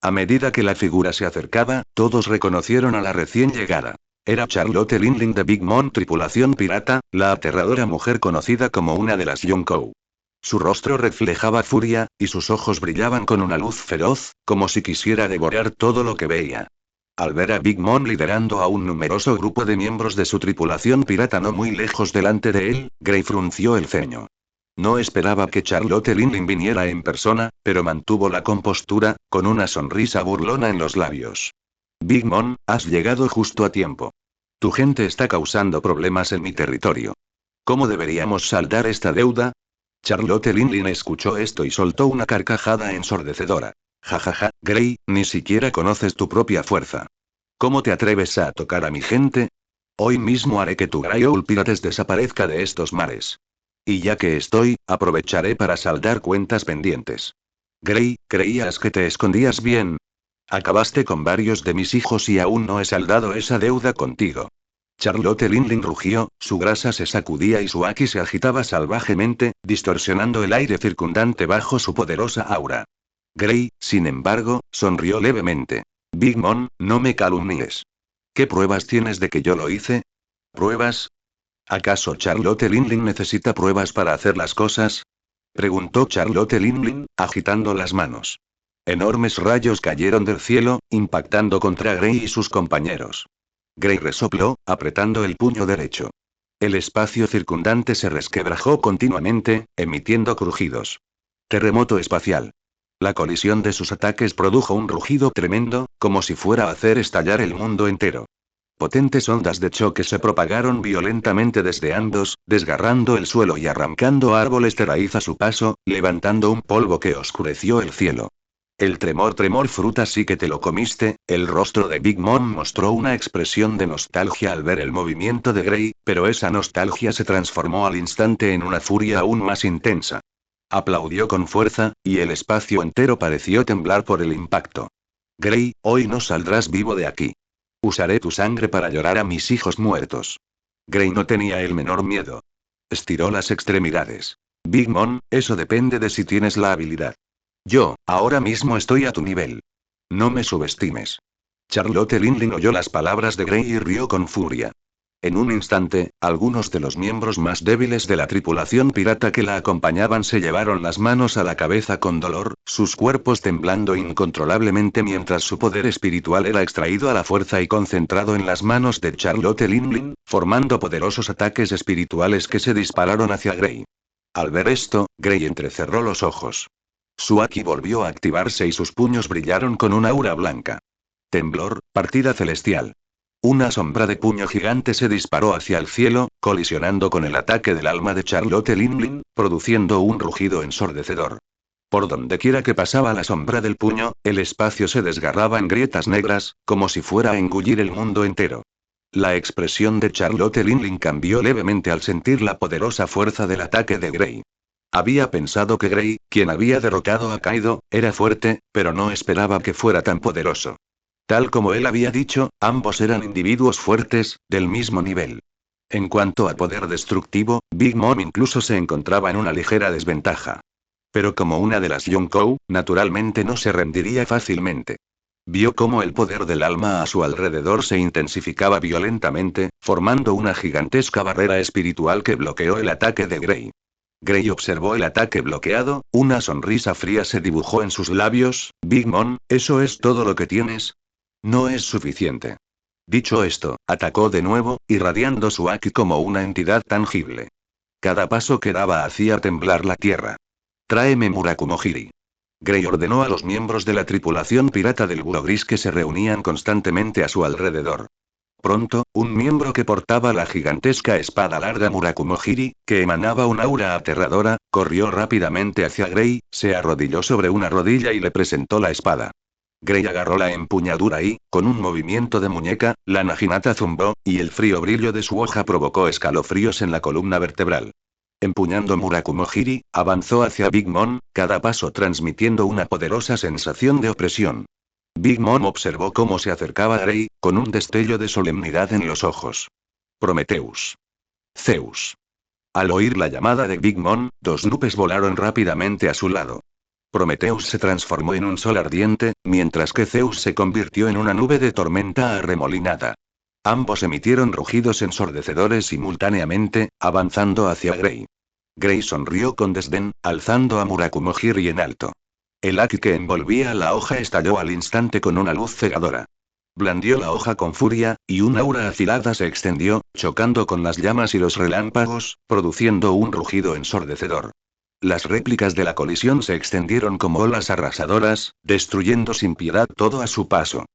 A medida que la figura se acercaba, todos reconocieron a la recién llegada. Era Charlotte Linling de Big Mom Tripulación Pirata, la aterradora mujer conocida como una de las Yonkou. Su rostro reflejaba furia, y sus ojos brillaban con una luz feroz, como si quisiera devorar todo lo que veía. Al ver a Big Mom liderando a un numeroso grupo de miembros de su tripulación pirata no muy lejos delante de él, Gray frunció el ceño. No esperaba que Charlotte Linling viniera en persona, pero mantuvo la compostura, con una sonrisa burlona en los labios. Big Mom, has llegado justo a tiempo. Tu gente está causando problemas en mi territorio. ¿Cómo deberíamos saldar esta deuda? Charlotte Linling escuchó esto y soltó una carcajada ensordecedora. Jajaja, Gray, ni siquiera conoces tu propia fuerza. ¿Cómo te atreves a tocar a mi gente? Hoy mismo haré que tu Greyhound Pirates desaparezca de estos mares. Y ya que estoy, aprovecharé para saldar cuentas pendientes. Gray, ¿creías que te escondías bien? Acabaste con varios de mis hijos y aún no he saldado esa deuda contigo. Charlotte Linling rugió, su grasa se sacudía y su haki se agitaba salvajemente, distorsionando el aire circundante bajo su poderosa aura. Gray, sin embargo, sonrió levemente. Big Mom, no me calumnies. ¿Qué pruebas tienes de que yo lo hice? ¿Pruebas? ¿Acaso Charlotte Linling necesita pruebas para hacer las cosas? Preguntó Charlotte Linling, agitando las manos. Enormes rayos cayeron del cielo, impactando contra Gray y sus compañeros. Gray resopló, apretando el puño derecho. El espacio circundante se resquebrajó continuamente, emitiendo crujidos. Terremoto espacial. La colisión de sus ataques produjo un rugido tremendo, como si fuera a hacer estallar el mundo entero. Potentes ondas de choque se propagaron violentamente desde ambos, desgarrando el suelo y arrancando árboles de raíz a su paso, levantando un polvo que oscureció el cielo. El tremor fruta sí que te lo comiste. El rostro de Big Mom mostró una expresión de nostalgia al ver el movimiento de Gray, pero esa nostalgia se transformó al instante en una furia aún más intensa. Aplaudió con fuerza, y el espacio entero pareció temblar por el impacto. Gray, hoy no saldrás vivo de aquí. Usaré tu sangre para llorar a mis hijos muertos. Gray no tenía el menor miedo. Estiró las extremidades. Big Mom, eso depende de si tienes la habilidad. Yo, ahora mismo estoy a tu nivel. No me subestimes. Charlotte Linling oyó las palabras de Gray y rió con furia. En un instante, algunos de los miembros más débiles de la tripulación pirata que la acompañaban se llevaron las manos a la cabeza con dolor, sus cuerpos temblando incontrolablemente mientras su poder espiritual era extraído a la fuerza y concentrado en las manos de Charlotte Linling, formando poderosos ataques espirituales que se dispararon hacia Gray. Al ver esto, Gray entrecerró los ojos. Su haki volvió a activarse y sus puños brillaron con una aura blanca. Temblor, partida celestial. Una sombra de puño gigante se disparó hacia el cielo, colisionando con el ataque del alma de Charlotte Linling, produciendo un rugido ensordecedor. Por donde quiera que pasaba la sombra del puño, el espacio se desgarraba en grietas negras, como si fuera a engullir el mundo entero. La expresión de Charlotte Linling cambió levemente al sentir la poderosa fuerza del ataque de Gray. Había pensado que Gray, quien había derrotado a Kaido, era fuerte, pero no esperaba que fuera tan poderoso. Tal como él había dicho, ambos eran individuos fuertes, del mismo nivel. En cuanto a poder destructivo, Big Mom incluso se encontraba en una ligera desventaja. Pero como una de las Yonkou, naturalmente no se rendiría fácilmente. Vio cómo el poder del alma a su alrededor se intensificaba violentamente, formando una gigantesca barrera espiritual que bloqueó el ataque de Gray. Gray observó el ataque bloqueado, una sonrisa fría se dibujó en sus labios. Big Mom, ¿eso es todo lo que tienes? No es suficiente. Dicho esto, atacó de nuevo, irradiando su haki como una entidad tangible. Cada paso que daba hacía temblar la tierra. Tráeme Murakumo-Hiri. Gray ordenó a los miembros de la tripulación pirata del Búho Gris que se reunían constantemente a su alrededor. Pronto, un miembro que portaba la gigantesca espada larga Murakumo-Hiri, que emanaba un aura aterradora, corrió rápidamente hacia Gray, se arrodilló sobre una rodilla y le presentó la espada. Gray agarró la empuñadura y, con un movimiento de muñeca, la naginata zumbó, y el frío brillo de su hoja provocó escalofríos en la columna vertebral. Empuñando Murakumojiri, avanzó hacia Big Mom, cada paso transmitiendo una poderosa sensación de opresión. Big Mom observó cómo se acercaba a Grey, con un destello de solemnidad en los ojos. Prometheus. Zeus. Al oír la llamada de Big Mom, dos nubes volaron rápidamente a su lado. Prometheus se transformó en un sol ardiente, mientras que Zeus se convirtió en una nube de tormenta arremolinada. Ambos emitieron rugidos ensordecedores simultáneamente, avanzando hacia Grey. Grey sonrió con desdén, alzando a Murakumojiri en alto. El haki que envolvía la hoja estalló al instante con una luz cegadora. Blandió la hoja con furia, y un aura afilada se extendió, chocando con las llamas y los relámpagos, produciendo un rugido ensordecedor. Las réplicas de la colisión se extendieron como olas arrasadoras, destruyendo sin piedad todo a su paso.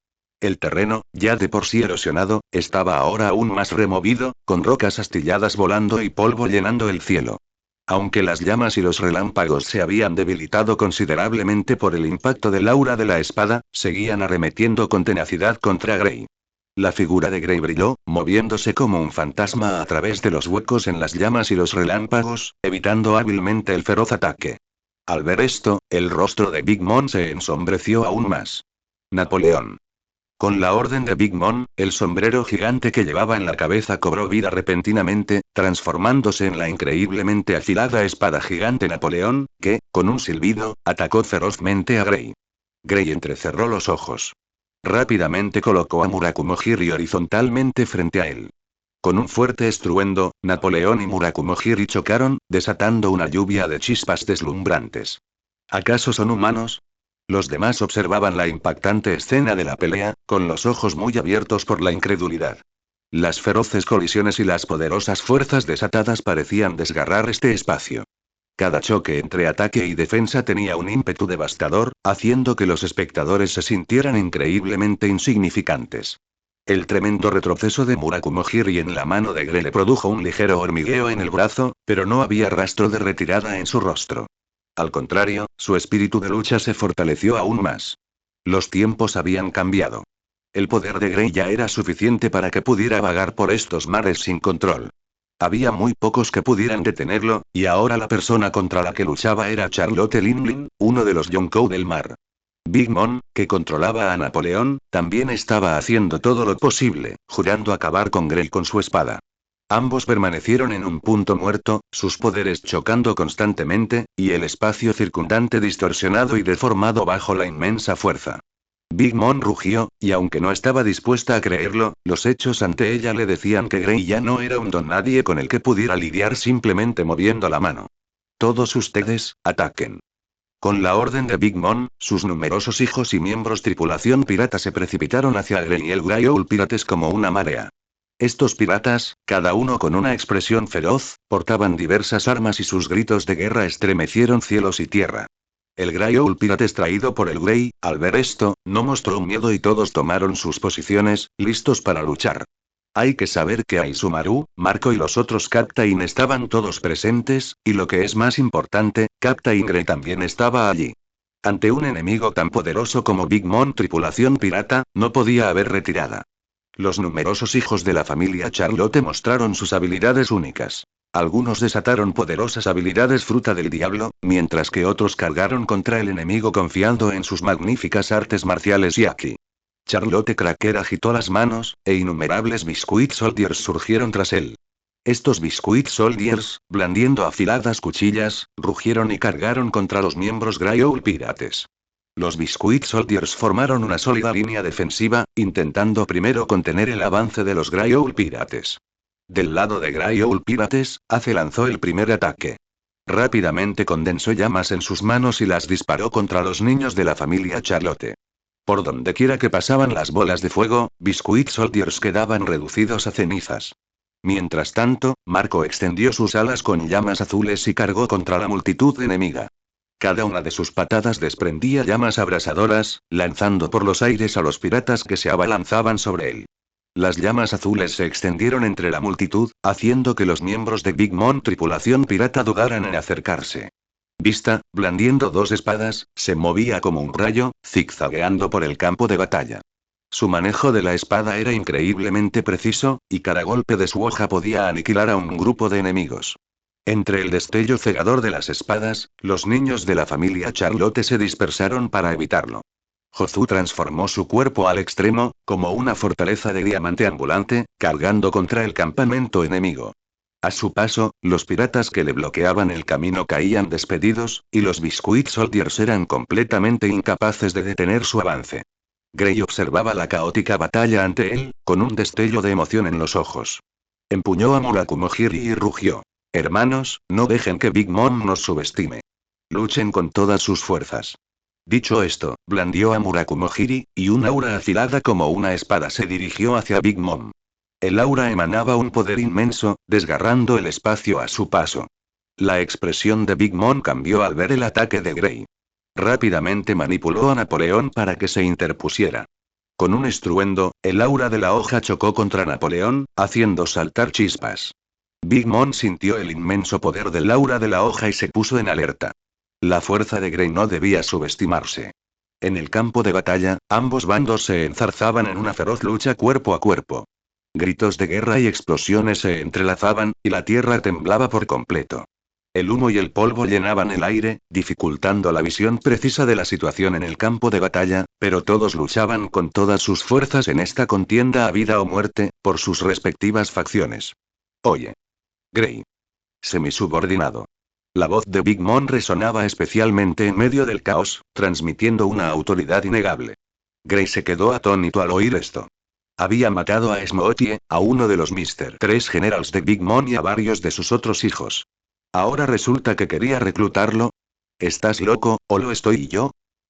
El terreno, ya de por sí erosionado, estaba ahora aún más removido, con rocas astilladas volando y polvo llenando el cielo. Aunque las llamas y los relámpagos se habían debilitado considerablemente por el impacto del aura de la espada, seguían arremetiendo con tenacidad contra Grey. La figura de Grey brilló, moviéndose como un fantasma a través de los huecos en las llamas y los relámpagos, evitando hábilmente el feroz ataque. Al ver esto, el rostro de Big Mom se ensombreció aún más. Napoleón. Con la orden de Big Mom, el sombrero gigante que llevaba en la cabeza cobró vida repentinamente, transformándose en la increíblemente afilada espada gigante Napoleón, que, con un silbido, atacó ferozmente a Grey. Grey entrecerró los ojos. Rápidamente colocó a Murakumojiri horizontalmente frente a él. Con un fuerte estruendo, Napoleón y Murakumojiri chocaron, desatando una lluvia de chispas deslumbrantes. ¿Acaso son humanos? Los demás observaban la impactante escena de la pelea, con los ojos muy abiertos por la incredulidad. Las feroces colisiones y las poderosas fuerzas desatadas parecían desgarrar este espacio. Cada choque entre ataque y defensa tenía un ímpetu devastador, haciendo que los espectadores se sintieran increíblemente insignificantes. El tremendo retroceso de Murakumojiri en la mano de Grey le produjo un ligero hormigueo en el brazo, pero no había rastro de retirada en su rostro. Al contrario, su espíritu de lucha se fortaleció aún más. Los tiempos habían cambiado. El poder de Grey ya era suficiente para que pudiera vagar por estos mares sin control. Había muy pocos que pudieran detenerlo, y ahora la persona contra la que luchaba era Charlotte Linlin, uno de los Yonkou del mar. Big Mom, que controlaba a Napoleón, también estaba haciendo todo lo posible, jurando acabar con Grey con su espada. Ambos permanecieron en un punto muerto, sus poderes chocando constantemente, y el espacio circundante distorsionado y deformado bajo la inmensa fuerza. Big Mom rugió, y aunque no estaba dispuesta a creerlo, los hechos ante ella le decían que Grey ya no era un don nadie con el que pudiera lidiar simplemente moviendo la mano. Todos ustedes, ataquen. Con la orden de Big Mom, sus numerosos hijos y miembros tripulación pirata se precipitaron hacia Grey y el Gryoul Pirates como una marea. Estos piratas, cada uno con una expresión feroz, portaban diversas armas y sus gritos de guerra estremecieron cielos y tierra. El Gryoul Pirates traído por el Grey, al ver esto, no mostró miedo y todos tomaron sus posiciones, listos para luchar. Hay que saber que Aizumaru, Marco y los otros Captain estaban todos presentes, y lo que es más importante, Captain Grey también estaba allí. Ante un enemigo tan poderoso como Big Mom tripulación pirata, no podía haber retirada. Los numerosos hijos de la familia Charlotte mostraron sus habilidades únicas. Algunos desataron poderosas habilidades fruta del diablo, mientras que otros cargaron contra el enemigo confiando en sus magníficas artes marciales y haki. Charlotte Cracker agitó las manos, e innumerables Biscuit Soldiers surgieron tras él. Estos Biscuit Soldiers, blandiendo afiladas cuchillas, rugieron y cargaron contra los miembros Gryoul Pirates. Los Biscuit Soldiers formaron una sólida línea defensiva, intentando primero contener el avance de los Gryoul Pirates. Del lado de Gryoul Pirates, Ace lanzó el primer ataque. Rápidamente condensó llamas en sus manos y las disparó contra los niños de la familia Charlotte. Por donde quiera que pasaban las bolas de fuego, Biscuit Soldiers quedaban reducidos a cenizas. Mientras tanto, Marco extendió sus alas con llamas azules y cargó contra la multitud enemiga. Cada una de sus patadas desprendía llamas abrasadoras, lanzando por los aires a los piratas que se abalanzaban sobre él. Las llamas azules se extendieron entre la multitud, haciendo que los miembros de Big Mom tripulación pirata dudaran en acercarse. Vista, blandiendo dos espadas, se movía como un rayo, zigzagueando por el campo de batalla. Su manejo de la espada era increíblemente preciso, y cada golpe de su hoja podía aniquilar a un grupo de enemigos. Entre el destello cegador de las espadas, los niños de la familia Charlotte se dispersaron para evitarlo. Jozu transformó su cuerpo al extremo, como una fortaleza de diamante ambulante, cargando contra el campamento enemigo. A su paso, los piratas que le bloqueaban el camino caían despedidos, y los Biscuit Soldiers eran completamente incapaces de detener su avance. Gray observaba la caótica batalla ante él, con un destello de emoción en los ojos. Empuñó a Murakumo-Hiri y rugió. Hermanos, no dejen que Big Mom nos subestime. Luchen con todas sus fuerzas. Dicho esto, blandió a Murakumo-Hiri, y un aura afilada como una espada se dirigió hacia Big Mom. El aura emanaba un poder inmenso, desgarrando el espacio a su paso. La expresión de Big Mom cambió al ver el ataque de Gray. Rápidamente manipuló a Napoleón para que se interpusiera. Con un estruendo, el aura de la hoja chocó contra Napoleón, haciendo saltar chispas. Big Mom sintió el inmenso poder del aura de la hoja y se puso en alerta. La fuerza de Gray no debía subestimarse. En el campo de batalla, ambos bandos se enzarzaban en una feroz lucha cuerpo a cuerpo. Gritos de guerra y explosiones se entrelazaban, y la tierra temblaba por completo. El humo y el polvo llenaban el aire, dificultando la visión precisa de la situación en el campo de batalla, pero todos luchaban con todas sus fuerzas en esta contienda a vida o muerte, por sus respectivas facciones. Oye. Gray. Semisubordinado. La voz de Big Mom resonaba especialmente en medio del caos, transmitiendo una autoridad innegable. Gray se quedó atónito al oír esto. Había matado a Smoothie, a uno de los Mr. 3 Generals de Big Mom y a varios de sus otros hijos. ¿Ahora resulta que quería reclutarlo? ¿Estás loco, o lo estoy yo?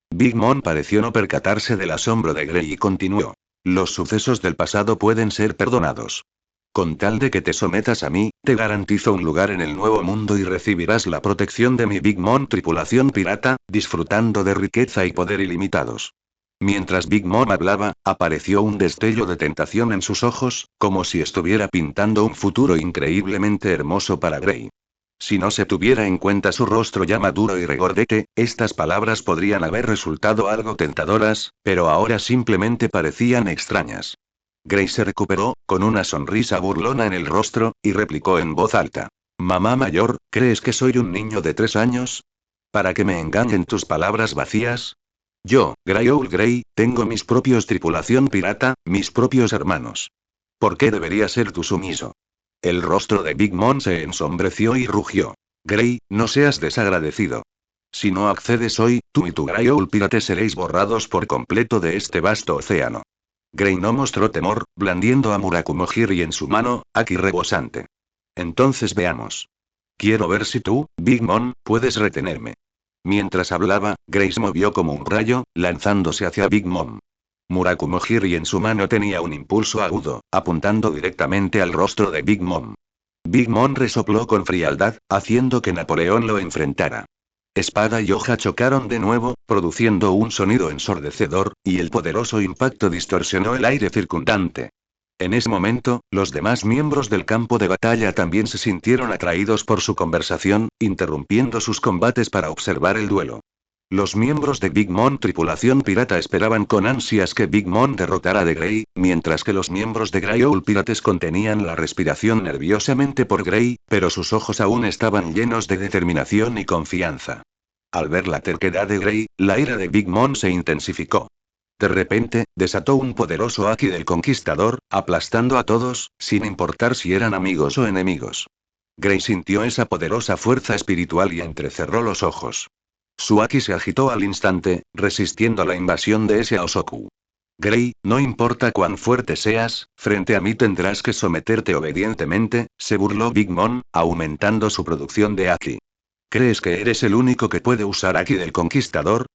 Big Mom pareció no percatarse del asombro de Gray y continuó. Los sucesos del pasado pueden ser perdonados. Con tal de que te sometas a mí, te garantizo un lugar en el nuevo mundo y recibirás la protección de mi Big Mom tripulación pirata, disfrutando de riqueza y poder ilimitados. Mientras Big Mom hablaba, apareció un destello de tentación en sus ojos, como si estuviera pintando un futuro increíblemente hermoso para Gray. Si no se tuviera en cuenta su rostro ya maduro y regordete, estas palabras podrían haber resultado algo tentadoras, pero ahora simplemente parecían extrañas. Gray se recuperó, con una sonrisa burlona en el rostro, y replicó en voz alta. Mamá mayor, ¿crees que soy un niño de 3 años? ¿Para que me engañen tus palabras vacías? Yo, Grey Gray, tengo mis propios tripulación pirata, mis propios hermanos. ¿Por qué debería ser tu sumiso? El rostro de Big Mom se ensombreció y rugió. Gray, no seas desagradecido. Si no accedes hoy, tú y tu Grey pirate seréis borrados por completo de este vasto océano. Gray no mostró temor, blandiendo a Murakumo-Hiri en su mano, aquí rebosante. Entonces veamos. Quiero ver si tú, Big Mom, puedes retenerme. Mientras hablaba, Gray se movió como un rayo, lanzándose hacia Big Mom. Murakumo-Hiri en su mano tenía un impulso agudo, apuntando directamente al rostro de Big Mom. Big Mom resopló con frialdad, haciendo que Napoleón lo enfrentara. Espada y hoja chocaron de nuevo, produciendo un sonido ensordecedor, y el poderoso impacto distorsionó el aire circundante. En ese momento, los demás miembros del campo de batalla también se sintieron atraídos por su conversación, interrumpiendo sus combates para observar el duelo. Los miembros de Big Mom tripulación pirata esperaban con ansias que Big Mom derrotara a Gray, mientras que los miembros de Grey pirates contenían la respiración nerviosamente por Gray, pero sus ojos aún estaban llenos de determinación y confianza. Al ver la terquedad de Gray, la ira de Big Mom se intensificó. De repente, desató un poderoso Haki del Conquistador, aplastando a todos, sin importar si eran amigos o enemigos. Gray sintió esa poderosa fuerza espiritual y entrecerró los ojos. Su Haki se agitó al instante, resistiendo la invasión de ese Aosoku. Gray, no importa cuán fuerte seas, frente a mí tendrás que someterte obedientemente, se burló Big Mom, aumentando su producción de Haki. ¿Crees que eres el único que puede usar Haki del Conquistador?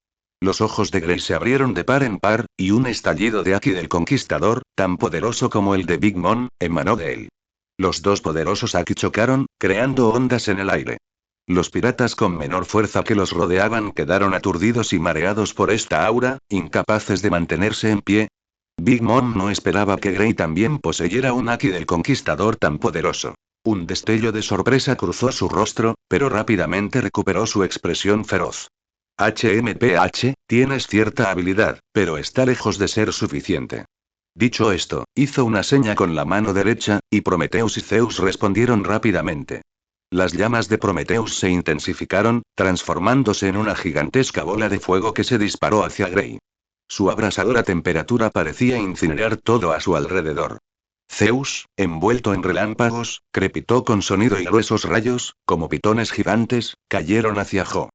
Los ojos de Gray se abrieron de par en par, y un estallido de Haki del Conquistador, tan poderoso como el de Big Mom, emanó de él. Los dos poderosos Haki chocaron, creando ondas en el aire. Los piratas con menor fuerza que los rodeaban quedaron aturdidos y mareados por esta aura, incapaces de mantenerse en pie. Big Mom no esperaba que Gray también poseyera un Haki del Conquistador tan poderoso. Un destello de sorpresa cruzó su rostro, pero rápidamente recuperó su expresión feroz. HMPH, tienes cierta habilidad, pero está lejos de ser suficiente. Dicho esto, hizo una seña con la mano derecha, y Prometheus y Zeus respondieron rápidamente. Las llamas de Prometheus se intensificaron, transformándose en una gigantesca bola de fuego que se disparó hacia Grey. Su abrasadora temperatura parecía incinerar todo a su alrededor. Zeus, envuelto en relámpagos, crepitó con sonido y gruesos rayos, como pitones gigantes, cayeron hacia Jo.